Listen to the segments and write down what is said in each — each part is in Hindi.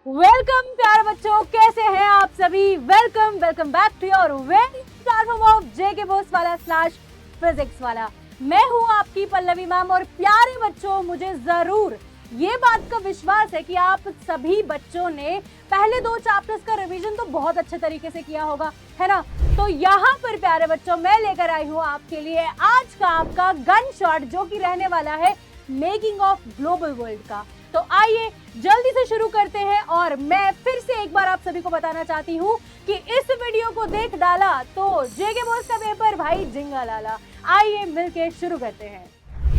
वेलकम प्यारे बच्चों, कैसे हैं आप सभी। Welcome back to your very platform of JK Bose वाला स्लैश फिजिक्स वाला। मैं हूं आपकी पल्लवी मैम। और प्यारे बच्चों, मुझे जरूर ये बात का विश्वास है कि आप सभी बच्चों ने पहले 2 चैप्टर्स का रिवीजन तो बहुत अच्छे तरीके से किया होगा, है ना। तो यहाँ पर प्यारे बच्चों मैं लेकर आई हूँ आपके लिए आज का आपका गन शॉट, जो कि रहने वाला है मेकिंग ऑफ ग्लोबल वर्ल्ड का। तो आइए जल्दी से शुरू करते हैं। और मैं फिर से एक बार आप सभी को बताना चाहती हूँ कि इस वीडियो को देख डाला तो जेके बॉस का पेपर भाई जिंगा लाला। आइए मिलके शुरू करते हैं।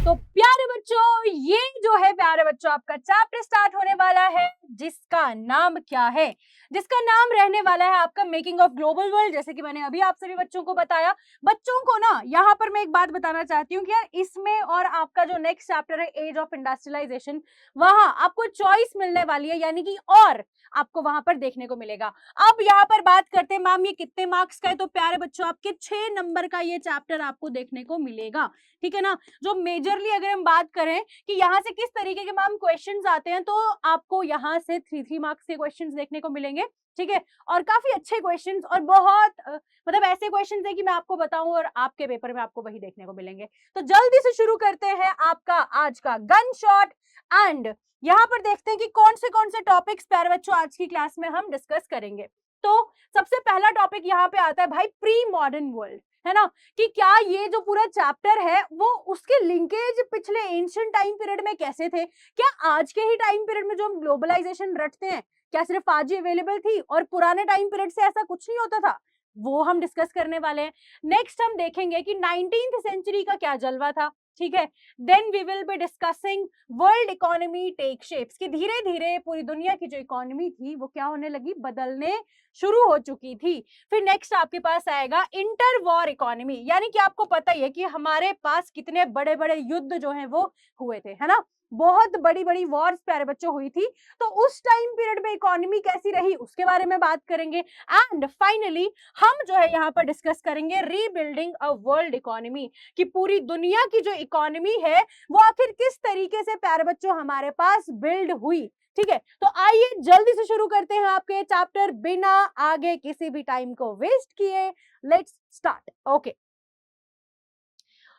तो प्यारे बच्चों, ये जो है प्यारे बच्चों आपका चैप्टर स्टार्ट होने वाला है, जिसका नाम क्या है? जिसका नाम रहने वाला है आपका मेकिंग ऑफ ग्लोबल वर्ल्ड। जैसे कि मैंने अभी आप सभी बच्चों को बताया। बच्चों को ना यहाँ पर मैं एक बात बताना चाहती हूँ कि यार इसमें और आपका जो नेक्स्ट चैप्टर है एज ऑफ इंडस्ट्रियलाइजेशन, वहां आपको चॉइस मिलने वाली है, यानी कि और आपको वहां पर देखने को मिलेगा। अब यहाँ पर बात करते हैं मैम ये कितने मार्क्स का है। तो प्यारे बच्चों आपके 6 नंबर का ये चैप्टर आपको देखने को मिलेगा, ठीक है ना। जो मेजरली अगर हम बात करें कि यहाँ से किस तरीके के मैम क्वेश्चंस आते हैं, तो आपको यहाँ से 3 मार्क्स के क्वेश्चंस देखने को मिलेंगे, ठीक है। और काफी अच्छे क्वेश्चंस और बहुत मतलब ऐसे क्वेश्चंस है कि मैं आपको बताऊं और आपके पेपर में आपको वही देखने को मिलेंगे। तो जल्दी से शुरू करते हैं आपका आज का गन शॉट। एंड यहाँ पर देखते हैं कि कौन से टॉपिक्स प्यारे बच्चों आज की क्लास में हम डिस्कस करेंगे। तो सबसे पहला टॉपिक यहाँ पे आता है भाई प्री मॉडर्न वर्ल्ड, है ना। कि क्या ये जो पूरा चैप्टर है वो उसके लिंकेज पिछले एंशिएंट टाइम पीरियड में कैसे थे। क्या आज के ही टाइम पीरियड में जो हम ग्लोबलाइजेशन रटते हैं, क्या सिर्फ आज ही अवेलेबल थी और पुराने टाइम पीरियड से ऐसा कुछ नहीं होता था? वो हम डिस्कस करने वाले हैं। नेक्स्ट हम देखेंगे कि 19th सेंचुरी का क्या जलवा था, ठीक है। Then we will be discussing world economy take shapes, कि धीरे धीरे पूरी दुनिया की जो इकोनॉमी थी वो क्या होने लगी, बदलने शुरू हो चुकी थी। फिर नेक्स्ट आपके पास आएगा इंटर वॉर इकोनॉमी, यानी कि आपको पता ही है कि हमारे पास कितने बड़े बड़े युद्ध जो हैं वो हुए थे, है ना। बहुत बड़ी बड़ी वॉर्स प्यारे बच्चों हुई थी। तो उस टाइम पीरियड में इकोनॉमी कैसी रही उसके बारे में बात करेंगे। एंड फाइनली हम जो है यहाँ पर डिस्कस करेंगे रीबिल्डिंग अ वर्ल्ड इकोनॉमी, कि पूरी दुनिया की जो इकोनॉमी है वो आखिर किस तरीके से प्यारे बच्चों हमारे पास बिल्ड हुई, ठीक है। तो आइए जल्दी से शुरू करते हैं आपके चैप्टर बिना आगे किसी भी टाइम को वेस्ट किए। Let's start. ओके,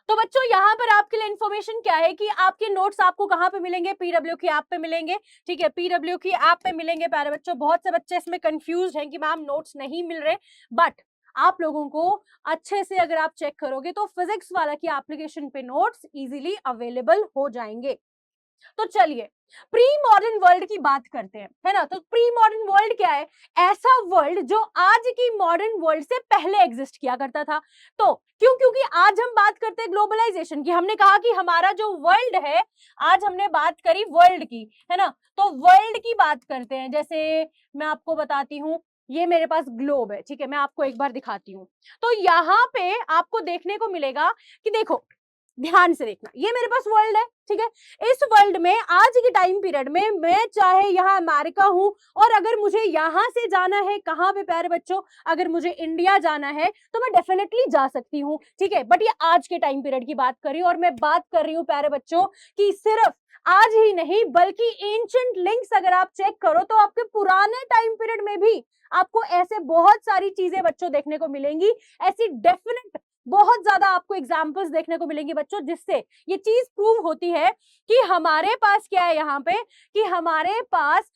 तो बच्चों यहाँ पर आपके लिए इंफॉर्मेशन क्या है कि आपके नोट्स आपको कहाँ पे मिलेंगे, पीडब्ल्यू की ऐप पे मिलेंगे, ठीक है। पीडब्ल्यू की ऐप पे मिलेंगे प्यारे बच्चों। बहुत से बच्चे इसमें कंफ्यूज हैं कि मैम नोट्स नहीं मिल रहे, बट आप लोगों को अच्छे से अगर आप चेक करोगे तो फिजिक्स वाला की एप्लीकेशन पे नोट्स इजीली अवेलेबल हो जाएंगे। तो चलिए प्री मॉडर्न वर्ल्ड की बात करते हैं, है ना। तो प्री मॉडर्न वर्ल्ड क्या है? ऐसा वर्ल्ड जो आज की मॉडर्न वर्ल्ड से पहले एग्जिस्ट किया करता था। तो क्यों? क्योंकि आज हम बात करते हैं ग्लोबलाइजेशन की। हमने कहा कि हमारा जो वर्ल्ड है, आज हमने बात करी वर्ल्ड की, है ना। तो वर्ल्ड की बात करते हैं। जैसे मैं आपको बताती हूँ, ये मेरे पास ग्लोब है, ठीक है। मैं आपको एक बार दिखाती हूँ। तो यहाँ पे आपको देखने को मिलेगा कि देखो, ध्यान से देखना, ये मेरे पास वर्ल्ड है, ठीक है। इस वर्ल्ड में आज के टाइम पीरियड में मैं चाहे यहाँ अमेरिका हूं, और अगर मुझे यहां से जाना है कहां पे प्यारे बच्चों, अगर मुझे इंडिया जाना है तो मैं डेफिनेटली जा सकती हूँ, ठीक है। बट ये आज के टाइम पीरियड की बात कर रही हूँ। और मैं बात कर रही हूँ प्यारे बच्चों कि सिर्फ आज ही नहीं बल्कि एंशिएंट लिंक्स अगर आप चेक करो तो आपके पुराने टाइम पीरियड में भी आपको ऐसे बहुत सारी चीजें बच्चों देखने को मिलेंगी। ऐसी डेफिनेट बहुत ज्यादा आपको एग्जांपल्स देखने को मिलेंगी बच्चों, जिससे ये चीज प्रूव होती है कि हमारे पास क्या है यहाँ पे, कि हमारे पास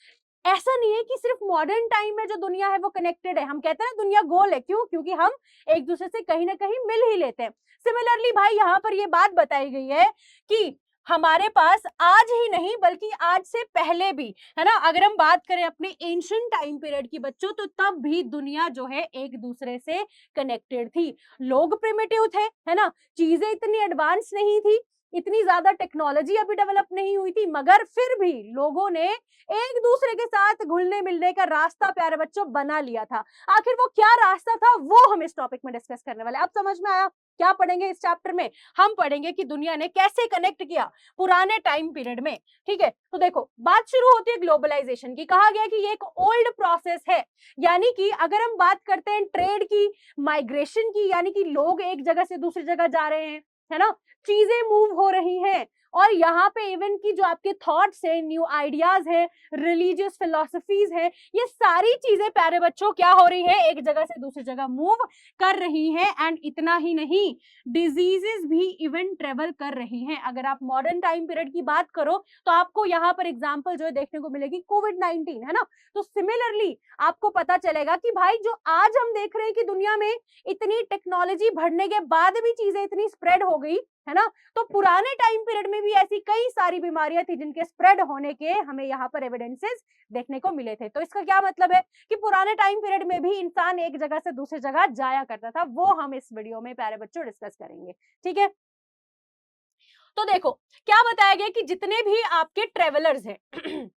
ऐसा नहीं है कि सिर्फ मॉडर्न टाइम में जो दुनिया है वो कनेक्टेड है। हम कहते हैं ना दुनिया गोल है, क्यों? क्योंकि हम एक दूसरे से कहीं ना कहीं मिल ही लेते हैं। सिमिलरली भाई यहाँ पर ये बात बताई गई है कि हमारे पास आज ही नहीं बल्कि आज से पहले भी, है ना, अगर हम बात करें अपने एंशिएंट टाइम पीरियड की बच्चों, तो तब भी दुनिया जो है एक दूसरे से कनेक्टेड थी। लोग प्रिमिटिव थे, है ना, चीजें इतनी एडवांस नहीं थी, इतनी ज्यादा टेक्नोलॉजी अभी डेवलप नहीं हुई थी, मगर फिर भी लोगों ने एक दूसरे के साथ घुलने मिलने का रास्ता प्यारे बच्चों बना लिया था। आखिर वो क्या रास्ता था वो हम इस टॉपिक में डिस्कस करने वाले। अब समझ में आया क्या पढ़ेंगे इस चैप्टर में? हम पढ़ेंगे कि दुनिया ने कैसे कनेक्ट किया पुराने टाइम पीरियड में, ठीक है। तो देखो बात शुरू होती है ग्लोबलाइजेशन की। कहा गया कि ये एक ओल्ड प्रोसेस है, यानी कि अगर हम बात करते हैं ट्रेड की, माइग्रेशन की, यानी कि लोग एक जगह से दूसरी जगह जा रहे हैं, है ना, चीजें मूव हो रही हैं, और यहाँ पे इवन की जो आपके थॉट्स है, न्यू आइडियाज है, रिलीजियस फिलोसफीज है, ये सारी चीजें प्यारे बच्चों क्या हो रही है, एक जगह से दूसरी जगह मूव कर रही है। एंड इतना ही नहीं, डिजीजेस भी इवन ट्रेवल कर रही हैं। अगर आप मॉडर्न टाइम पीरियड की बात करो तो आपको यहाँ पर एग्जांपल जो है देखने को मिलेगी कोविड-19, है ना। तो सिमिलरली आपको पता चलेगा कि भाई जो आज हम देख रहे हैं कि दुनिया में इतनी टेक्नोलॉजी बढ़ने के बाद भी चीजें इतनी स्प्रेड हो गई, है ना, तो पुराने टाइम पीरियड में भी ऐसी कई सारी बीमारियां थी जिनके स्प्रेड होने के हमें यहाँ पर एविडेंसेस देखने को मिले थे। तो इसका क्या मतलब है कि पुराने टाइम पीरियड में भी इंसान एक जगह से दूसरी जगह जाया करता था, वो हम इस वीडियो में प्यारे बच्चों डिस्कस करेंगे, ठीक है। तो देखो क्या बताया गया कि जितने भी आपके ट्रेवलर्स हैं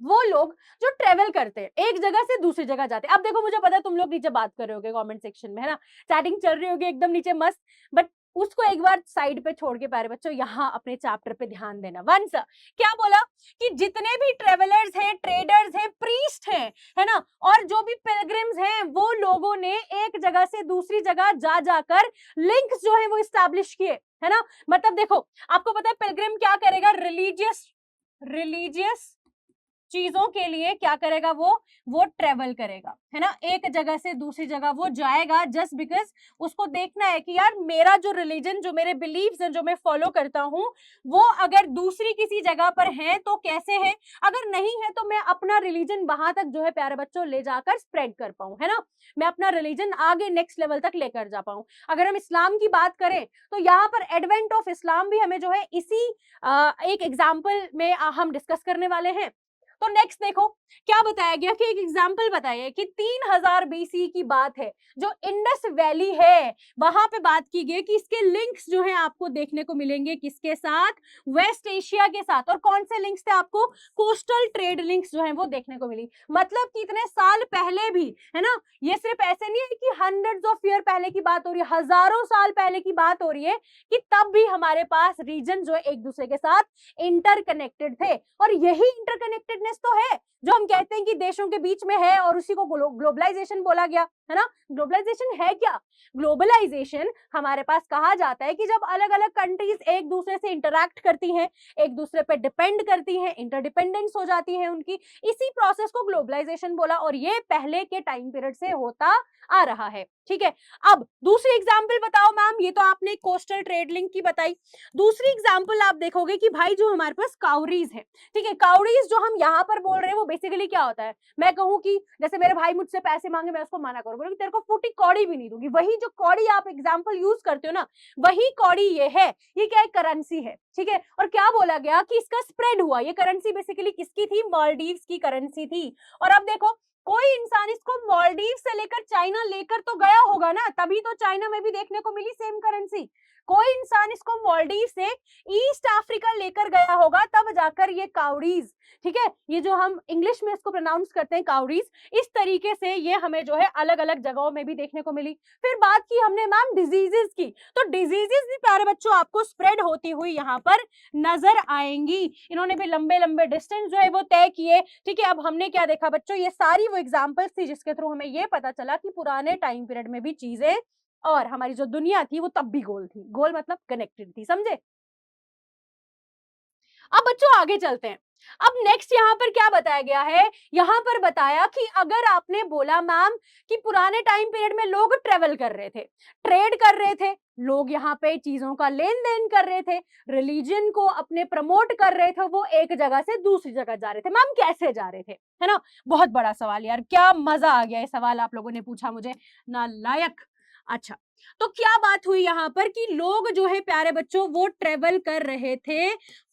वो लोग जो ट्रेवल करते हैं, एक जगह से दूसरी जगह जाते हैं। अब देखो मुझे पता है तुम लोग नीचे बात कर रहे होगे कमेंट सेक्शन में, है ना, चैटिंग चल रही होगी एकदम नीचे मस्त, बट उसको एक बार साइड पे छोड़ के प्यारे बच्चों यहाँ अपने चैप्टर पे ध्यान देना। वंस क्या बोला कि जितने भी ट्रेवलर्स हैं, ट्रेडर्स हैं, प्रीस्ट हैं, है ना, और जो भी पिलग्रिम्स हैं, वो लोगों ने एक जगह से दूसरी जगह जा जाकर लिंक्स जो है वो इस्टेब्लिश किए, है ना। मतलब देखो आपको पता है पिलग्रिम क्या करेगा, रिलीजियस चीजों के लिए क्या करेगा, वो ट्रेवल करेगा, है ना, एक जगह से दूसरी जगह वो जाएगा जस्ट बिकॉज उसको देखना है कि यार मेरा जो रिलीजन, जो मेरे बिलीव्स हैं, जो मैं फॉलो करता हूँ, वो अगर दूसरी किसी जगह पर है तो कैसे है, अगर नहीं है तो मैं अपना रिलीजन वहां तक जो है प्यारे बच्चों ले जाकर स्प्रेड कर पाऊं, है ना, मैं अपना रिलीजन आगे नेक्स्ट लेवल तक लेकर जा पाऊं। अगर हम इस्लाम की बात करें तो यहाँ पर एडवेंट ऑफ इस्लाम भी हमें जो है इसी एक एग्जाम्पल में हम डिस्कस करने वाले हैं। तो नेक्स्ट देखो क्या बताया गया कि एक एग्जाम्पल बताया कि 3000 बीसी की बात है, जो इंडस वैली है वहां पे बात की गई कि इसके लिंक्स जो है आपको देखने को मिलेंगे किसके साथ, वेस्ट एशिया के साथ। और कौन से लिंक्स थे आपको, कोस्टल ट्रेड लिंक्स जो है वो देखने को मिली। मतलब कि इतने साल पहले भी, है ना, ये सिर्फ ऐसे नहीं है कि हंड्रेड्स ऑफ ईयर पहले की बात हो रही है, हजारों साल पहले की बात हो रही है कि तब भी हमारे पास रीजन जो है एक दूसरे के साथ इंटरकनेक्टेड थे। और यही इंटरकनेक्टेडनेस तो है जो हम कहते हैं कि देशों के बीच में है, और उसी को ग्लोबलाइजेशन बोला गया, है ना। ग्लोबलाइजेशन है क्या, ग्लोबलाइजेशन हमारे पास कहा जाता है कि जब अलग अलग कंट्रीज एक दूसरे से इंटरैक्ट करती हैं, एक दूसरे पे डिपेंड करती हैं, इंटरडिपेंडेंस हो जाती है उनकी, इसी प्रोसेस को ग्लोबलाइजेशन बोला। और ये पहले के टाइम पीरियड से होता आ रहा है, ठीक है। अब दूसरी एग्जाम्पल बताओ मैम, ये तो आपने कोस्टल ट्रेड लिंक की बताई, दूसरी एग्जाम्पल आप देखोगे कि भाई जो हमारे पास काउरीज है, ठीक है, काउरीज जो हम यहाँ पर बोल रहे हैं वो बेसिकली क्या होता है, मैं कहूँ कि जैसे मेरे भाई मुझसे पैसे मांगे, मैं उसको मना करूँ, बोलूँ तेरे को फूटी कौड़ी भी नहीं दूंगी, वही जो कौड़ी आप एग्जाम्पल यूज करते हो ना, वही कौड़ी ये है। ये क्या है, करेंसी है, ठीक है। और क्या बोला गया कि इसका स्प्रेड हुआ, ये करेंसी बेसिकली किसकी थी, मालदीव्स की करेंसी थी। और अब देखो कोई इंसान इसको मालदीव से लेकर चाइना लेकर तो गया होगा ना, तभी तो चाइना में भी देखने को मिली सेम करेंसी। कोई इंसान इसको मालदीव से ईस्ट अफ्रीका लेकर गया होगा, तब जाकर ये काउरीज, ठीक है, ये जो हम इंग्लिश में इसको प्रोनाउंस करते हैं काउरीज, इस तरीके से ये हमें जो है अलग अलग जगहों में भी देखने को मिली। फिर बात की हमने मैम डिजीजेस की, तो डिजीजेस भी प्यारे बच्चों आपको स्प्रेड होती हुई यहाँ पर नजर आएंगी। इन्होंने भी लंबे लंबे डिस्टेंस जो है वो तय किए, ठीक है। अब हमने क्या देखा बच्चों, ये सारी वो एग्जाम्पल्स थी जिसके थ्रू हमें ये पता चला कि पुराने टाइम पीरियड में भी चीजें और हमारी जो दुनिया थी वो तब भी गोल थी, गोल मतलब कनेक्टेड थी, समझे। अब बच्चों आगे चलते हैं। अब नेक्स्ट यहाँ पर क्या बताया गया है, यहाँ पर बताया कि अगर आपने बोला मैम कि पुराने टाइम पीरियड में लोग ट्रेवल कर रहे थे, ट्रेड कर रहे थे, लोग यहाँ पे चीजों का लेन देन कर रहे थे, रिलीजन को अपने प्रमोट कर रहे थे, वो एक जगह से दूसरी जगह जा रहे थे, मैम कैसे जा रहे थे, है ना। बहुत बड़ा सवाल यार, क्या मजा आ गया ये सवाल आप लोगों ने पूछा मुझे, नालायक। अच्छा तो क्या बात हुई यहाँ पर कि लोग जो है प्यारे बच्चों वो ट्रेवल कर रहे थे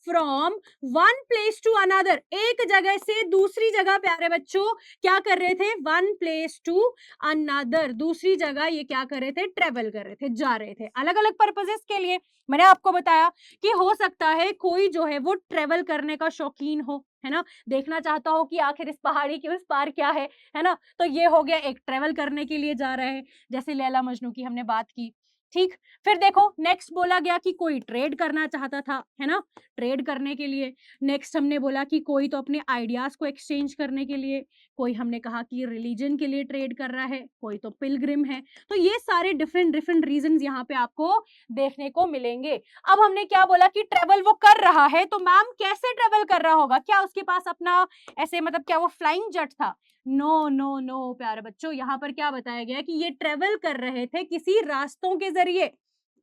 from one place to another, एक जगह से दूसरी जगह प्यारे बच्चों क्या कर रहे थे, वन प्लेस टू अनदर, दूसरी जगह ये क्या कर रहे थे, ट्रेवल कर रहे थे, जा रहे थे अलग अलग पर्पसेस के लिए। मैंने आपको बताया कि हो सकता है कोई जो है वो ट्रेवल करने का शौकीन हो, है ना, देखना चाहता हो कि आखिर इस पहाड़ी के उस पार क्या है ना, तो ये हो गया एक ट्रेवल करने के लिए जा रहे हैं, जैसे लैला मजनू की हमने बात की, ठीक। फिर देखो नेक्स्ट बोला गया कि कोई ट्रेड करना चाहता था, है ना, ट्रेड करने के लिए। नेक्स्ट हमने बोला कि कोई तो अपने आइडियाज को एक्सचेंज करने के लिए, कोई हमने कहा कि रिलीजन के लिए ट्रेड कर रहा है, कोई तो पिलग्रिम है। तो ये सारे डिफरेंट डिफरेंट रीजंस यहाँ पे आपको देखने को मिलेंगे। अब हमने क्या बोला कि ट्रेवल वो कर रहा है, तो मैम कैसे ट्रेवल कर रहा होगा? क्या उसके पास अपना ऐसे मतलब क्या वो फ्लाइंग जेट था? नो नो नो प्यारे बच्चों, यहाँ पर क्या बताया गया कि ये ट्रेवल कर रहे थे किसी रास्तों के जरिए,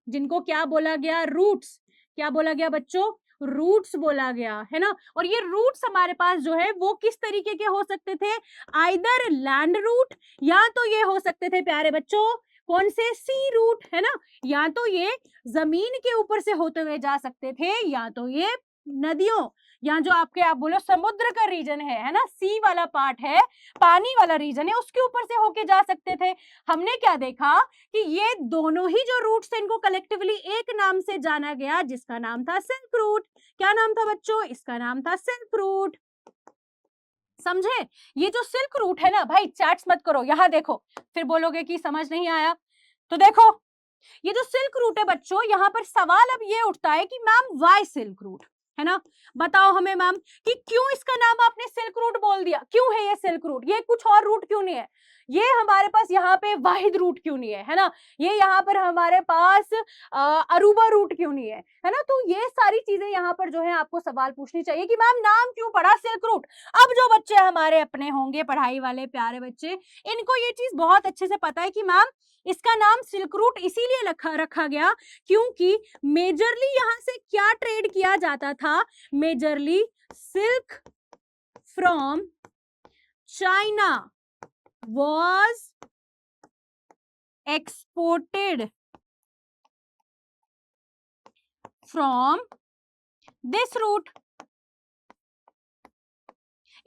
जिनको क्या बोला गया? रूट्स। क्या बोला गया बच्चों? रूट्स बोला गया, है ना। और ये रूट्स हमारे पास जो है वो किस तरीके के हो सकते थे? आइदर लैंड रूट, या तो ये हो सकते थे प्यारे बच्चों कौन से? सी रूट, है ना। या तो ये जमीन के ऊपर से होते हुए जा सकते थे, या तो ये नदियों, या जो आपके आप बोलो समुद्र का रीजन है ना, सी वाला पार्ट है, पानी वाला रीजन है, उसके ऊपर से होके जा सकते थे। हमने क्या देखा कि ये दोनों ही जो रूट्स थे इनको कलेक्टिवली एक नाम से जाना गया, जिसका नाम था सिल्क रूट। क्या नाम था बच्चों? इसका नाम था सिल्क रूट। समझे? ये जो सिल्क रूट है ना भाई, चैट्स मत करो, यहां देखो, फिर बोलोगे कि समझ नहीं आया। तो देखो ये जो सिल्क रूट है बच्चों, यहाँ पर सवाल अब ये उठता है कि मैम वाई सिल्क रूट, है ना। बताओ हमें मैम कि क्यों इसका नाम आपने सिल्क रूट बोल दिया? क्यों है ये सिल्क रूट? ये कुछ और रूट क्यों नहीं है? ये हमारे पास यहाँ पे वाहिद रूट क्यों नहीं है ना? ये यहाँ पर हमारे पास अरूबा रूट क्यों नहीं है ना? तो ये सारी चीजें यहाँ पर जो है आपको सवाल पूछनी चाहिए कि मैम नाम क्यों पड़ा सिल्क रूट। अब जो बच्चे हमारे अपने होंगे पढ़ाई वाले प्यारे बच्चे, इनको ये चीज बहुत अच्छे से पता है कि मैम इसका नाम सिल्क रूट इसीलिए रखा गया क्योंकि मेजरली यहां से क्या ट्रेड किया जाता था? Majorly silk from China was exported from this route,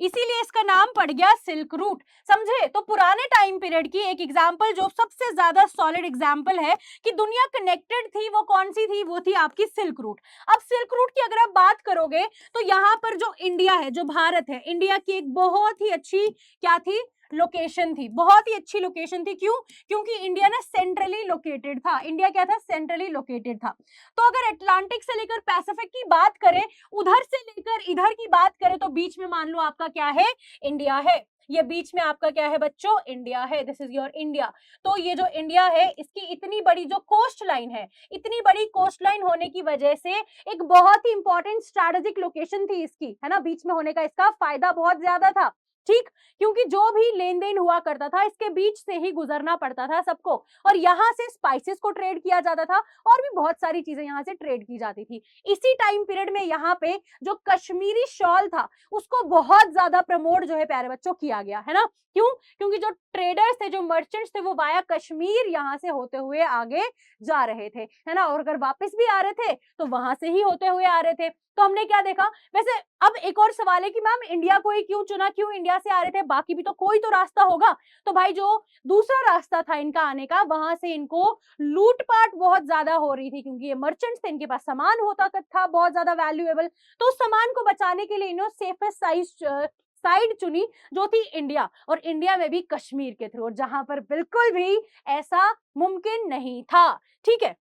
इसीलिए इसका नाम पड़ गया सिल्क रूट। समझे? तो पुराने टाइम पीरियड की एक एग्जांपल जो सबसे ज्यादा सॉलिड एग्जांपल है कि दुनिया कनेक्टेड थी, वो कौन सी थी? वो थी आपकी सिल्क रूट। अब सिल्क रूट की अगर आप बात करोगे तो यहाँ पर जो इंडिया है, जो भारत है, इंडिया की एक बहुत ही अच्छी क्या थी? लोकेशन थी, बहुत ही अच्छी लोकेशन थी। क्यों? क्योंकि इंडिया ना सेंट्रली लोकेटेड था। इंडिया क्या था? सेंट्रली लोकेटेड था। तो अगर अटलांटिक से लेकर पैसिफिक की बात करें, उधर से लेकर इधर की बात करें, तो बीच में मान लो आपका क्या है? इंडिया है। ये बीच में आपका क्या है बच्चों? इंडिया है। This is your India. तो ये जो इंडिया है, इसकी इतनी बड़ी जो कोस्ट लाइन है, इतनी बड़ी कोस्ट लाइन होने की वजह से एक बहुत ही इंपॉर्टेंट स्ट्रेटेजिक लोकेशन थी इसकी, है ना। बीच में होने का इसका फायदा बहुत ज्यादा था, ठीक। क्योंकि जो भी लेन देन हुआ करता था इसके बीच से ही गुजरना पड़ता था सबको, और यहाँ से स्पाइसेस को ट्रेड किया जाता था, और भी बहुत सारी चीजें यहाँ से ट्रेड की जाती थी। इसी टाइम पीरियड में यहाँ पे जो कश्मीरी शॉल था उसको बहुत ज्यादा प्रमोट जो है प्यारे बच्चों किया गया, है ना। क्यों? क्योंकि जो ट्रेडर्स थे, जो मर्चेंट्स थे, वो वाया कश्मीर यहाँ से होते हुए आगे जा रहे थे, है ना। और अगर वापस भी आ रहे थे तो वहां से ही होते हुए आ रहे थे। तो हमने क्या देखा? वैसे अब एक और सवाल है कि मैम इंडिया को ही क्यों चुना? क्यों इंडिया से आ रहे थे? बाकी भी तो कोई तो रास्ता होगा। तो भाई जो दूसरा रास्ता था इनका आने का, वहां से इनको लूटपाट बहुत ज्यादा हो रही थी, क्योंकि ये मर्चेंट्स थे, इनके पास सामान होता था बहुत ज्यादा वैल्यूएबल। तो उस सामान को बचाने के लिए इन्होंने सेफेस्ट साइड चुनी, जो थी इंडिया, और इंडिया में भी कश्मीर के थ्रू, जहां पर बिल्कुल भी ऐसा मुमकिन नहीं था, ठीक है।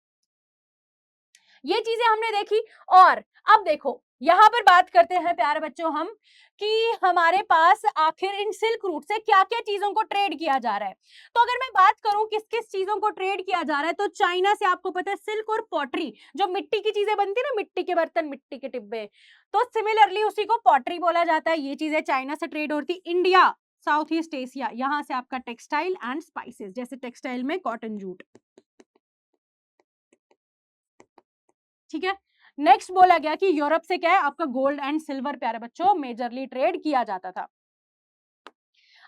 ये चीजें हमने देखी। और अब देखो यहाँ पर बात करते हैं प्यारे बच्चों हम कि हमारे पास आखिर इन सिल्क रूट से क्या क्या चीजों को ट्रेड किया जा रहा है। तो अगर मैं बात करूं किस किस चीजों को ट्रेड किया जा रहा है, तो चाइना से आपको पता है सिल्क और पॉटरी, जो मिट्टी की चीजें बनती है ना, मिट्टी के बर्तन, मिट्टी के डिब्बे, तो सिमिलरली उसी को पॉटरी बोला जाता है। ये चीजें चाइना से ट्रेड होती। इंडिया, साउथ ईस्ट एशिया, यहाँ से आपका टेक्सटाइल एंड स्पाइसेस, जैसे टेक्सटाइल में कॉटन, जूट, ठीक है। नेक्स्ट बोला गया कि यूरोप से क्या है आपका गोल्ड एंड सिल्वर प्यारे बच्चों मेजरली ट्रेड किया जाता था।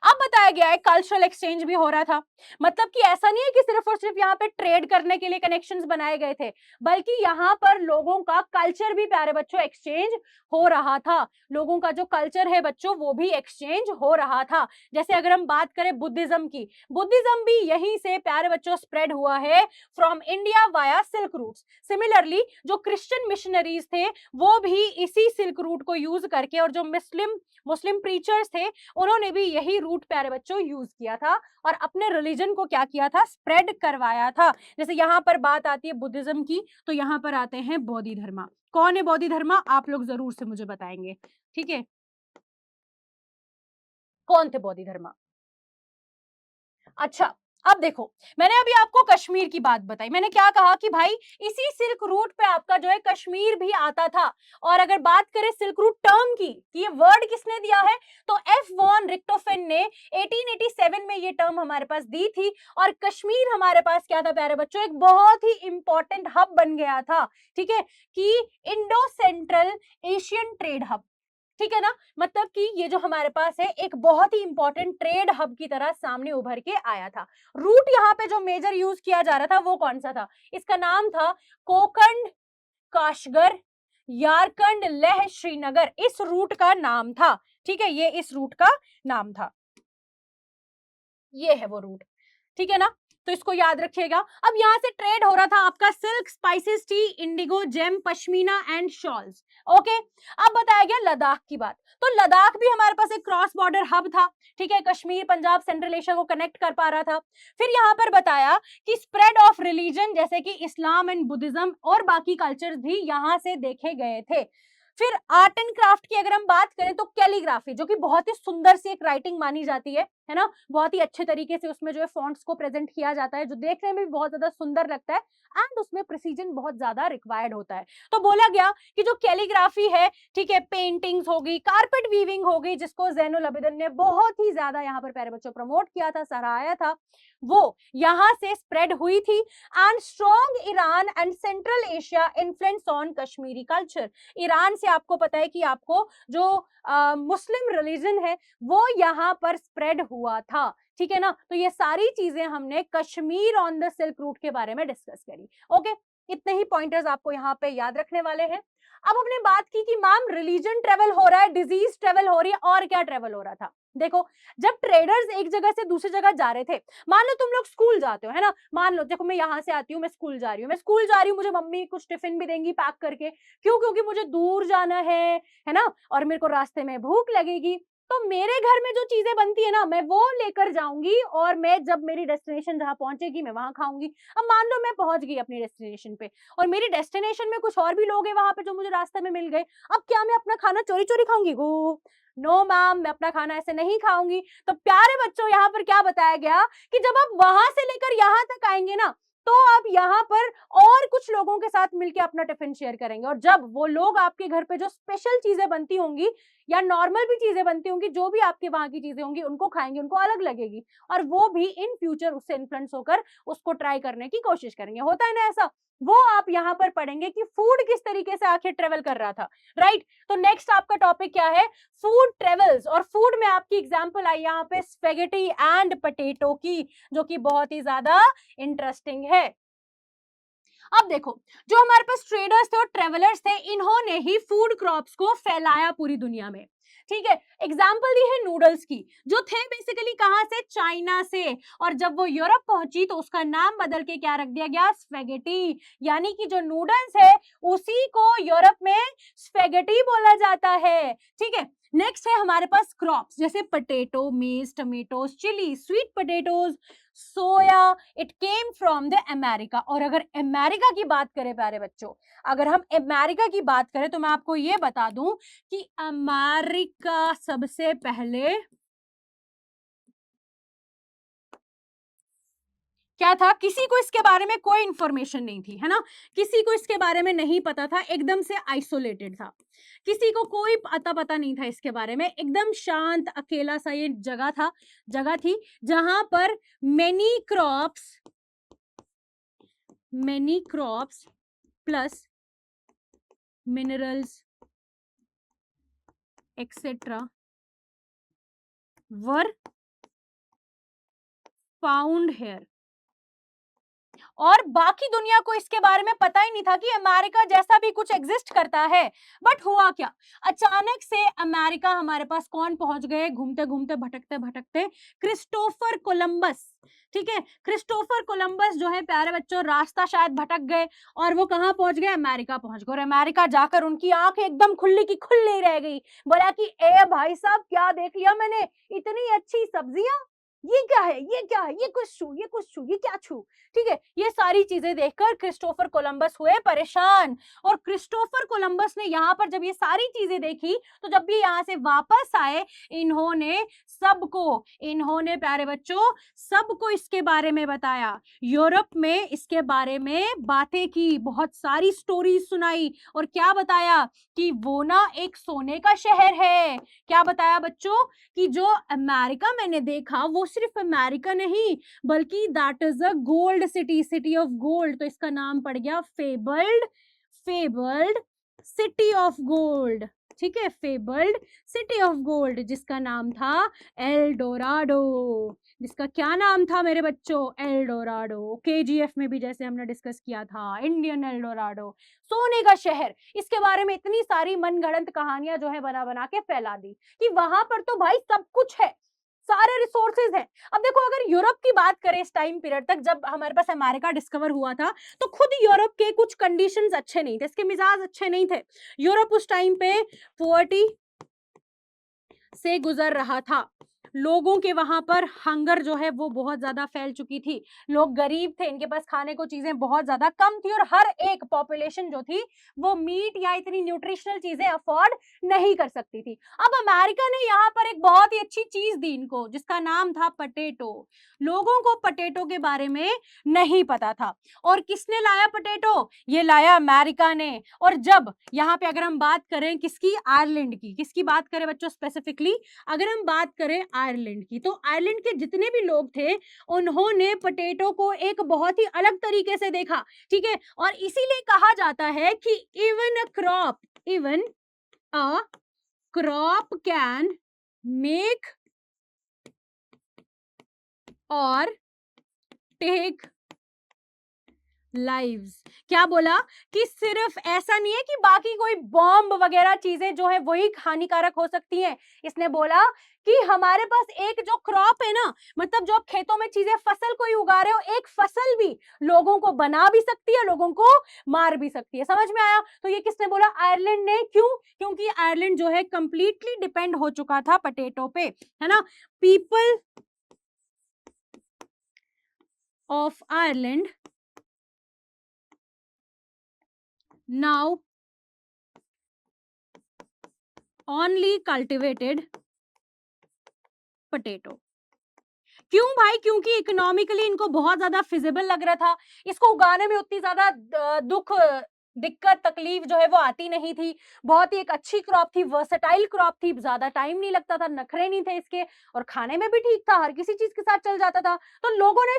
अब बताया गया है कल्चरल एक्सचेंज भी हो रहा था। मतलब कि ऐसा नहीं है कि सिर्फ और सिर्फ यहाँ पे ट्रेड करने के लिए कनेक्शंस बनाए गए थे, बल्कि यहाँ पर लोगों का कल्चर भी प्यारे बच्चों एक्सचेंज हो रहा था। लोगों का जो कल्चर है बच्चों वो भी एक्सचेंज हो रहा था। जैसे अगर हम बात करें बुद्धिज्म की, बुद्धिज्म भी यहीं से प्यारे बच्चों स्प्रेड हुआ है from India via silk routes. Similarly जो क्रिश्चियन मिशनरीज थे वो भी इसी सिल्क रूट को यूज करके, और जो मुस्लिम प्रीचर्स थे उन्होंने भी यही रूट रूट प्यारे बच्चों यूज किया था और अपने रिलीजन को क्या किया था, स्प्रेड करवाया था। जैसे यहाँ पर बात आती है बुद्धिज्म की, तो यहाँ पर आते हैं बोधि धर्मा। कौन है बोधि धर्मा, आप लोग जरूर से मुझे बताएंगे, ठीक है, कौन थे बोधि धर्मा। अच्छा, अब देखो, मैंने अभी आपको कश्मीर की बात बताई, मैंने क्या कहा कि भाई इसी सिल्क रूट पे आपका जो है कश्मीर भी आता था। और अगर बात करें सिल्क रूट टर्म की, कि ये वर्ड किसने दिया है, तो एफ वॉन रिक्टोफेन ने 1887 में ये टर्म हमारे पास दी थी। और कश्मीर हमारे पास क्या था प्यारे बच्चों, एक बहुत ही इंपॉर्टेंट हब बन गया था, ठीक है, कि Indo central Asian trade hub, ठीक है ना, मतलब कि ये जो हमारे पास है एक बहुत ही इंपॉर्टेंट ट्रेड हब की तरह सामने उभर के आया था। रूट यहाँ पे जो मेजर यूज किया जा रहा था वो कौन सा था, इसका नाम था कोकंड काशगर यारकंड लेह श्रीनगर, इस रूट का नाम था, ठीक है, ये इस रूट का नाम था, ये है वो रूट, ठीक है ना, तो इसको याद रखिएगा। अब यहां से ट्रेड हो रहा था आपका silk, spices, tea, indigo, gem, pashmina and shawls, okay. अब बताया गया लद्दाख की बात, तो लद्दाख भी हमारे पास एक क्रॉस बॉर्डर हब था, ठीक है, कश्मीर, पंजाब, सेंट्रल एशिया को कनेक्ट कर पा रहा था। फिर यहाँ पर बताया कि स्प्रेड ऑफ रिलीजन, जैसे कि इस्लाम एंड बुद्धिज्म और बाकी कल्चर्स भी यहाँ से देखे गए थे। फिर आर्ट एंड क्राफ्ट की अगर हम बात करें तो कैलीग्राफी, जो कि बहुत ही सुंदर सी एक राइटिंग मानी जाती है ना, बहुत ही अच्छे तरीके से उसमें जो है फॉन्ट्स को प्रेजेंट किया जाता है, जो देखने में भी बहुत ज्यादा सुंदर लगता है एंड उसमें प्रिसीजन बहुत ज्यादा रिक्वायर्ड होता है। तो बोला गया कि जो कैलीग्राफी है, ठीक है, पेंटिंग्स होगी, कारपेट वीविंग होगी, जिसको ज़ैनुल अबिदीन ने बहुत ही ज्यादा यहाँ पर प्यारे बच्चों प्रमोट किया था, सराहाया था, वो यहाँ से स्प्रेड हुई थी। And strong Iran and Central Asia influence on Kashmiri culture, Iran से आपको पता है कि आपको जो मुस्लिम रिलीजन है वो यहाँ पर स्प्रेड हुआ था, ठीक है ना। तो ये सारी चीजें हमने Kashmir on the silk route के बारे में डिस्कस करी, ओके। इतने ही पॉइंटर्स आपको यहाँ पे याद रखने वाले हैं। अब हमने बात की कि मैम रिलीजन ट्रेवल हो रहा है, डिजीज ट्रेवल हो रही है, और क्या ट्रेवल हो रहा था। देखो, जब ट्रेडर्स एक जगह से दूसरी जगह जा रहे थे, मान लो तुम लोग स्कूल जाते हो, है ना, मान लो देखो मैं यहाँ से आती हूँ, मैं स्कूल जा रही हूँ, मुझे मम्मी कुछ टिफिन भी देंगी पैक करके, क्यों, क्योंकि मुझे दूर जाना है ना, और मेरे को रास्ते में भूख लगेगी, तो मेरे घर में जो चीजें बनती है ना मैं वो लेकर जाऊंगी, और मैं जब मेरी डेस्टिनेशन जहां पहुंचेगी मैं वहां खाऊंगी। अब मान लो मैं पहुंच गई अपनी डेस्टिनेशन पे, और मेरी डेस्टिनेशन में कुछ और भी लोग हैं वहां पे जो मुझे रास्ते में मिल गए, अब क्या मैं अपना खाना चोरी चोरी खाऊंगी? नो मैम, मैं अपना खाना ऐसे नहीं खाऊंगी। तो प्यारे बच्चों, यहाँ पर क्या बताया गया कि जब आप वहां से लेकर यहाँ तक आएंगे ना, तो आप यहाँ पर और कुछ लोगों के साथ मिलकर अपना टिफिन शेयर करेंगे, और जब वो लोग आपके घर पे जो स्पेशल चीजें बनती होंगी या नॉर्मल भी चीजें बनती होंगी, जो भी आपके वहां की चीजें होंगी उनको खाएंगे, उनको अलग लगेगी, और वो भी इन फ्यूचर उससे इन्फ्लुएंस होकर उसको ट्राई करने की कोशिश करेंगे। होता है ना ऐसा, वो आप यहाँ पर पढ़ेंगे कि फूड किस तरीके से आखिर ट्रेवल कर रहा था, राइट। तो नेक्स्ट आपका टॉपिक क्या है, फूड ट्रेवल्स। और फूड में आपकी एग्जांपल आई यहाँ पे स्पेगेटी एंड पोटैटो की, जो कि बहुत ही ज्यादा इंटरेस्टिंग है। अब देखो, जो हमारे पास ट्रेडर्स थे और ट्रेवलर्स थे, इन्होंने ही फूड क्रॉप्स को फैलाया पूरी दुनिया में, ठीक है। एग्जाम्पल दी है नूडल्स की, जो थे बेसिकली कहां से, चाइना से, और जब वो यूरोप पहुंची तो उसका नाम बदल के क्या रख दिया गया, स्पेगेटी, यानी कि जो नूडल्स है उसी को यूरोप में स्पेगेटी बोला जाता है, ठीक है। नेक्स्ट है हमारे पास क्रॉप्स, जैसे potato, maize, tomatoes, chilli, sweet potatoes, soya, it came from the America. और अगर अमेरिका की बात करें प्यारे बच्चों, अगर हम अमेरिका की बात करें तो मैं आपको ये बता दूं कि अमेरिका सबसे पहले क्या था, किसी को इसके बारे में कोई इंफॉर्मेशन नहीं थी, है ना, किसी को इसके बारे में नहीं पता था, एकदम से आइसोलेटेड था, किसी को कोई पता नहीं था इसके बारे में, एकदम शांत अकेला सा ये जगह थी जहां पर many crops plus minerals etc were found here। और बाकी दुनिया को इसके बारे में पता ही नहीं था कि अमेरिका जैसा भी कुछ एग्जिस्ट करता है। बट हुआ क्या, अचानक से अमेरिका हमारे पास कौन पहुंच गए, घूमते घूमते भटकते भटकते, क्रिस्टोफर कोलंबस। ठीक है, क्रिस्टोफर कोलंबस जो है प्यारे बच्चों, रास्ता शायद भटक गए और वो कहाँ पहुंच गए, अमेरिका पहुंच गए। और अमेरिका जाकर उनकी आंख एकदम खुली की खुली रह गई। बोला कि ए भाई साहब, क्या देख लिया मैंने, इतनी अच्छी सब्जियां, ये क्या है, ये क्या है, ये कुछ छू, ये कुछ छू, ये क्या छू। ठीक है, ये सारी चीजें देखकर क्रिस्टोफर कोलंबस हुए परेशान। और क्रिस्टोफर कोलंबस ने यहाँ पर जब ये सारी चीजें देखी, तो जब भी यहाँ से वापस आए, इन्होंने प्यारे बच्चों सबको इसके बारे में बताया। यूरोप में इसके बारे में बातें की, बहुत सारी स्टोरी सुनाई, और क्या बताया कि वो ना एक सोने का शहर है। क्या बताया बच्चों कि जो अमेरिका मैंने देखा वो सिर्फ अमेरिका नहीं, बल्कि that is a gold city, city of gold. तो इसका नाम पड़ गया fabled, fabled city of gold. ठीक है, फेबल्ड सिटी ऑफ गोल्ड, जिसका नाम था एल डोराडो। जिसका क्या नाम था मेरे बच्चों, एल डोराडो। केजीएफ में भी जैसे हमने डिस्कस किया था, इंडियन एल डोराडो, सोने का शहर। इसके बारे में इतनी सारी मनगढ़ंत कहानियां जो है बना बना के फैला दी कि वहां पर तो भाई सब कुछ है, सारे रिसोर्सेज हैं। अब देखो, अगर यूरोप की बात करें इस टाइम पीरियड तक, जब हमारे पास अमेरिका डिस्कवर हुआ था, तो खुद यूरोप के कुछ कंडीशंस अच्छे नहीं थे, इसके मिजाज अच्छे नहीं थे। यूरोप उस टाइम पे पॉवर्टी से गुजर रहा था। लोगों के वहां पर हंगर जो है वो बहुत ज्यादा फैल चुकी थी। लोग गरीब थे, इनके पास खाने को चीजें बहुत ज्यादा कम थी, और हर एक पॉपुलेशन जो थी वो मीट या इतनी न्यूट्रिशनल चीजें अफोर्ड नहीं कर सकती थी। अब अमेरिका ने यहाँ पर एक बहुत ही अच्छी चीज दी इनको, जिसका नाम था पटेटो। लोगों को पटेटो के बारे में नहीं पता था, और किसने लाया पटेटो, ये लाया अमेरिका ने। और जब यहाँ पे अगर हम बात करें किसकी, आयरलैंड की, किसकी बात करें बच्चों स्पेसिफिकली, अगर हम बात करें आयरलैंड की, तो आयरलैंड के जितने भी लोग थे उन्होंने पटेटो को एक बहुत ही अलग तरीके से देखा। ठीक है, और इसीलिए कहा जाता है कि even a crop can make और टेक लाइव्स। क्या बोला कि सिर्फ ऐसा नहीं है कि बाकी कोई बॉम्ब वगैरह चीजें जो है वही हानिकारक हो सकती हैं। इसने बोला कि हमारे पास एक जो क्रॉप है ना, मतलब जो खेतों में चीजें, फसल कोई उगा रहे हो, एक फसल भी लोगों को बना भी सकती है, लोगों को मार भी सकती है। समझ में आया? तो ये किसने बोला, आयरलैंड ने। क्यों? क्योंकि आयरलैंड जो है कंप्लीटली डिपेंड हो चुका था पटेटो पे, है ना। People of Ireland now only cultivated potato। क्यों भाई? क्योंकि इकोनॉमिकली इनको बहुत ज्यादा फिजिबल लग रहा था, इसको उगाने में उतनी ज्यादा दिक्कत तकलीफ जो है वो आती नहीं थी। बहुत ही एक अच्छी क्रॉप थी, वर्सेटाइल क्रॉप थी, ज्यादा टाइम नहीं लगता था, नखरे नहीं थे इसके, और खाने में भी ठीक था, हर किसी चीज के साथ चल जाता था। तो लोगों ने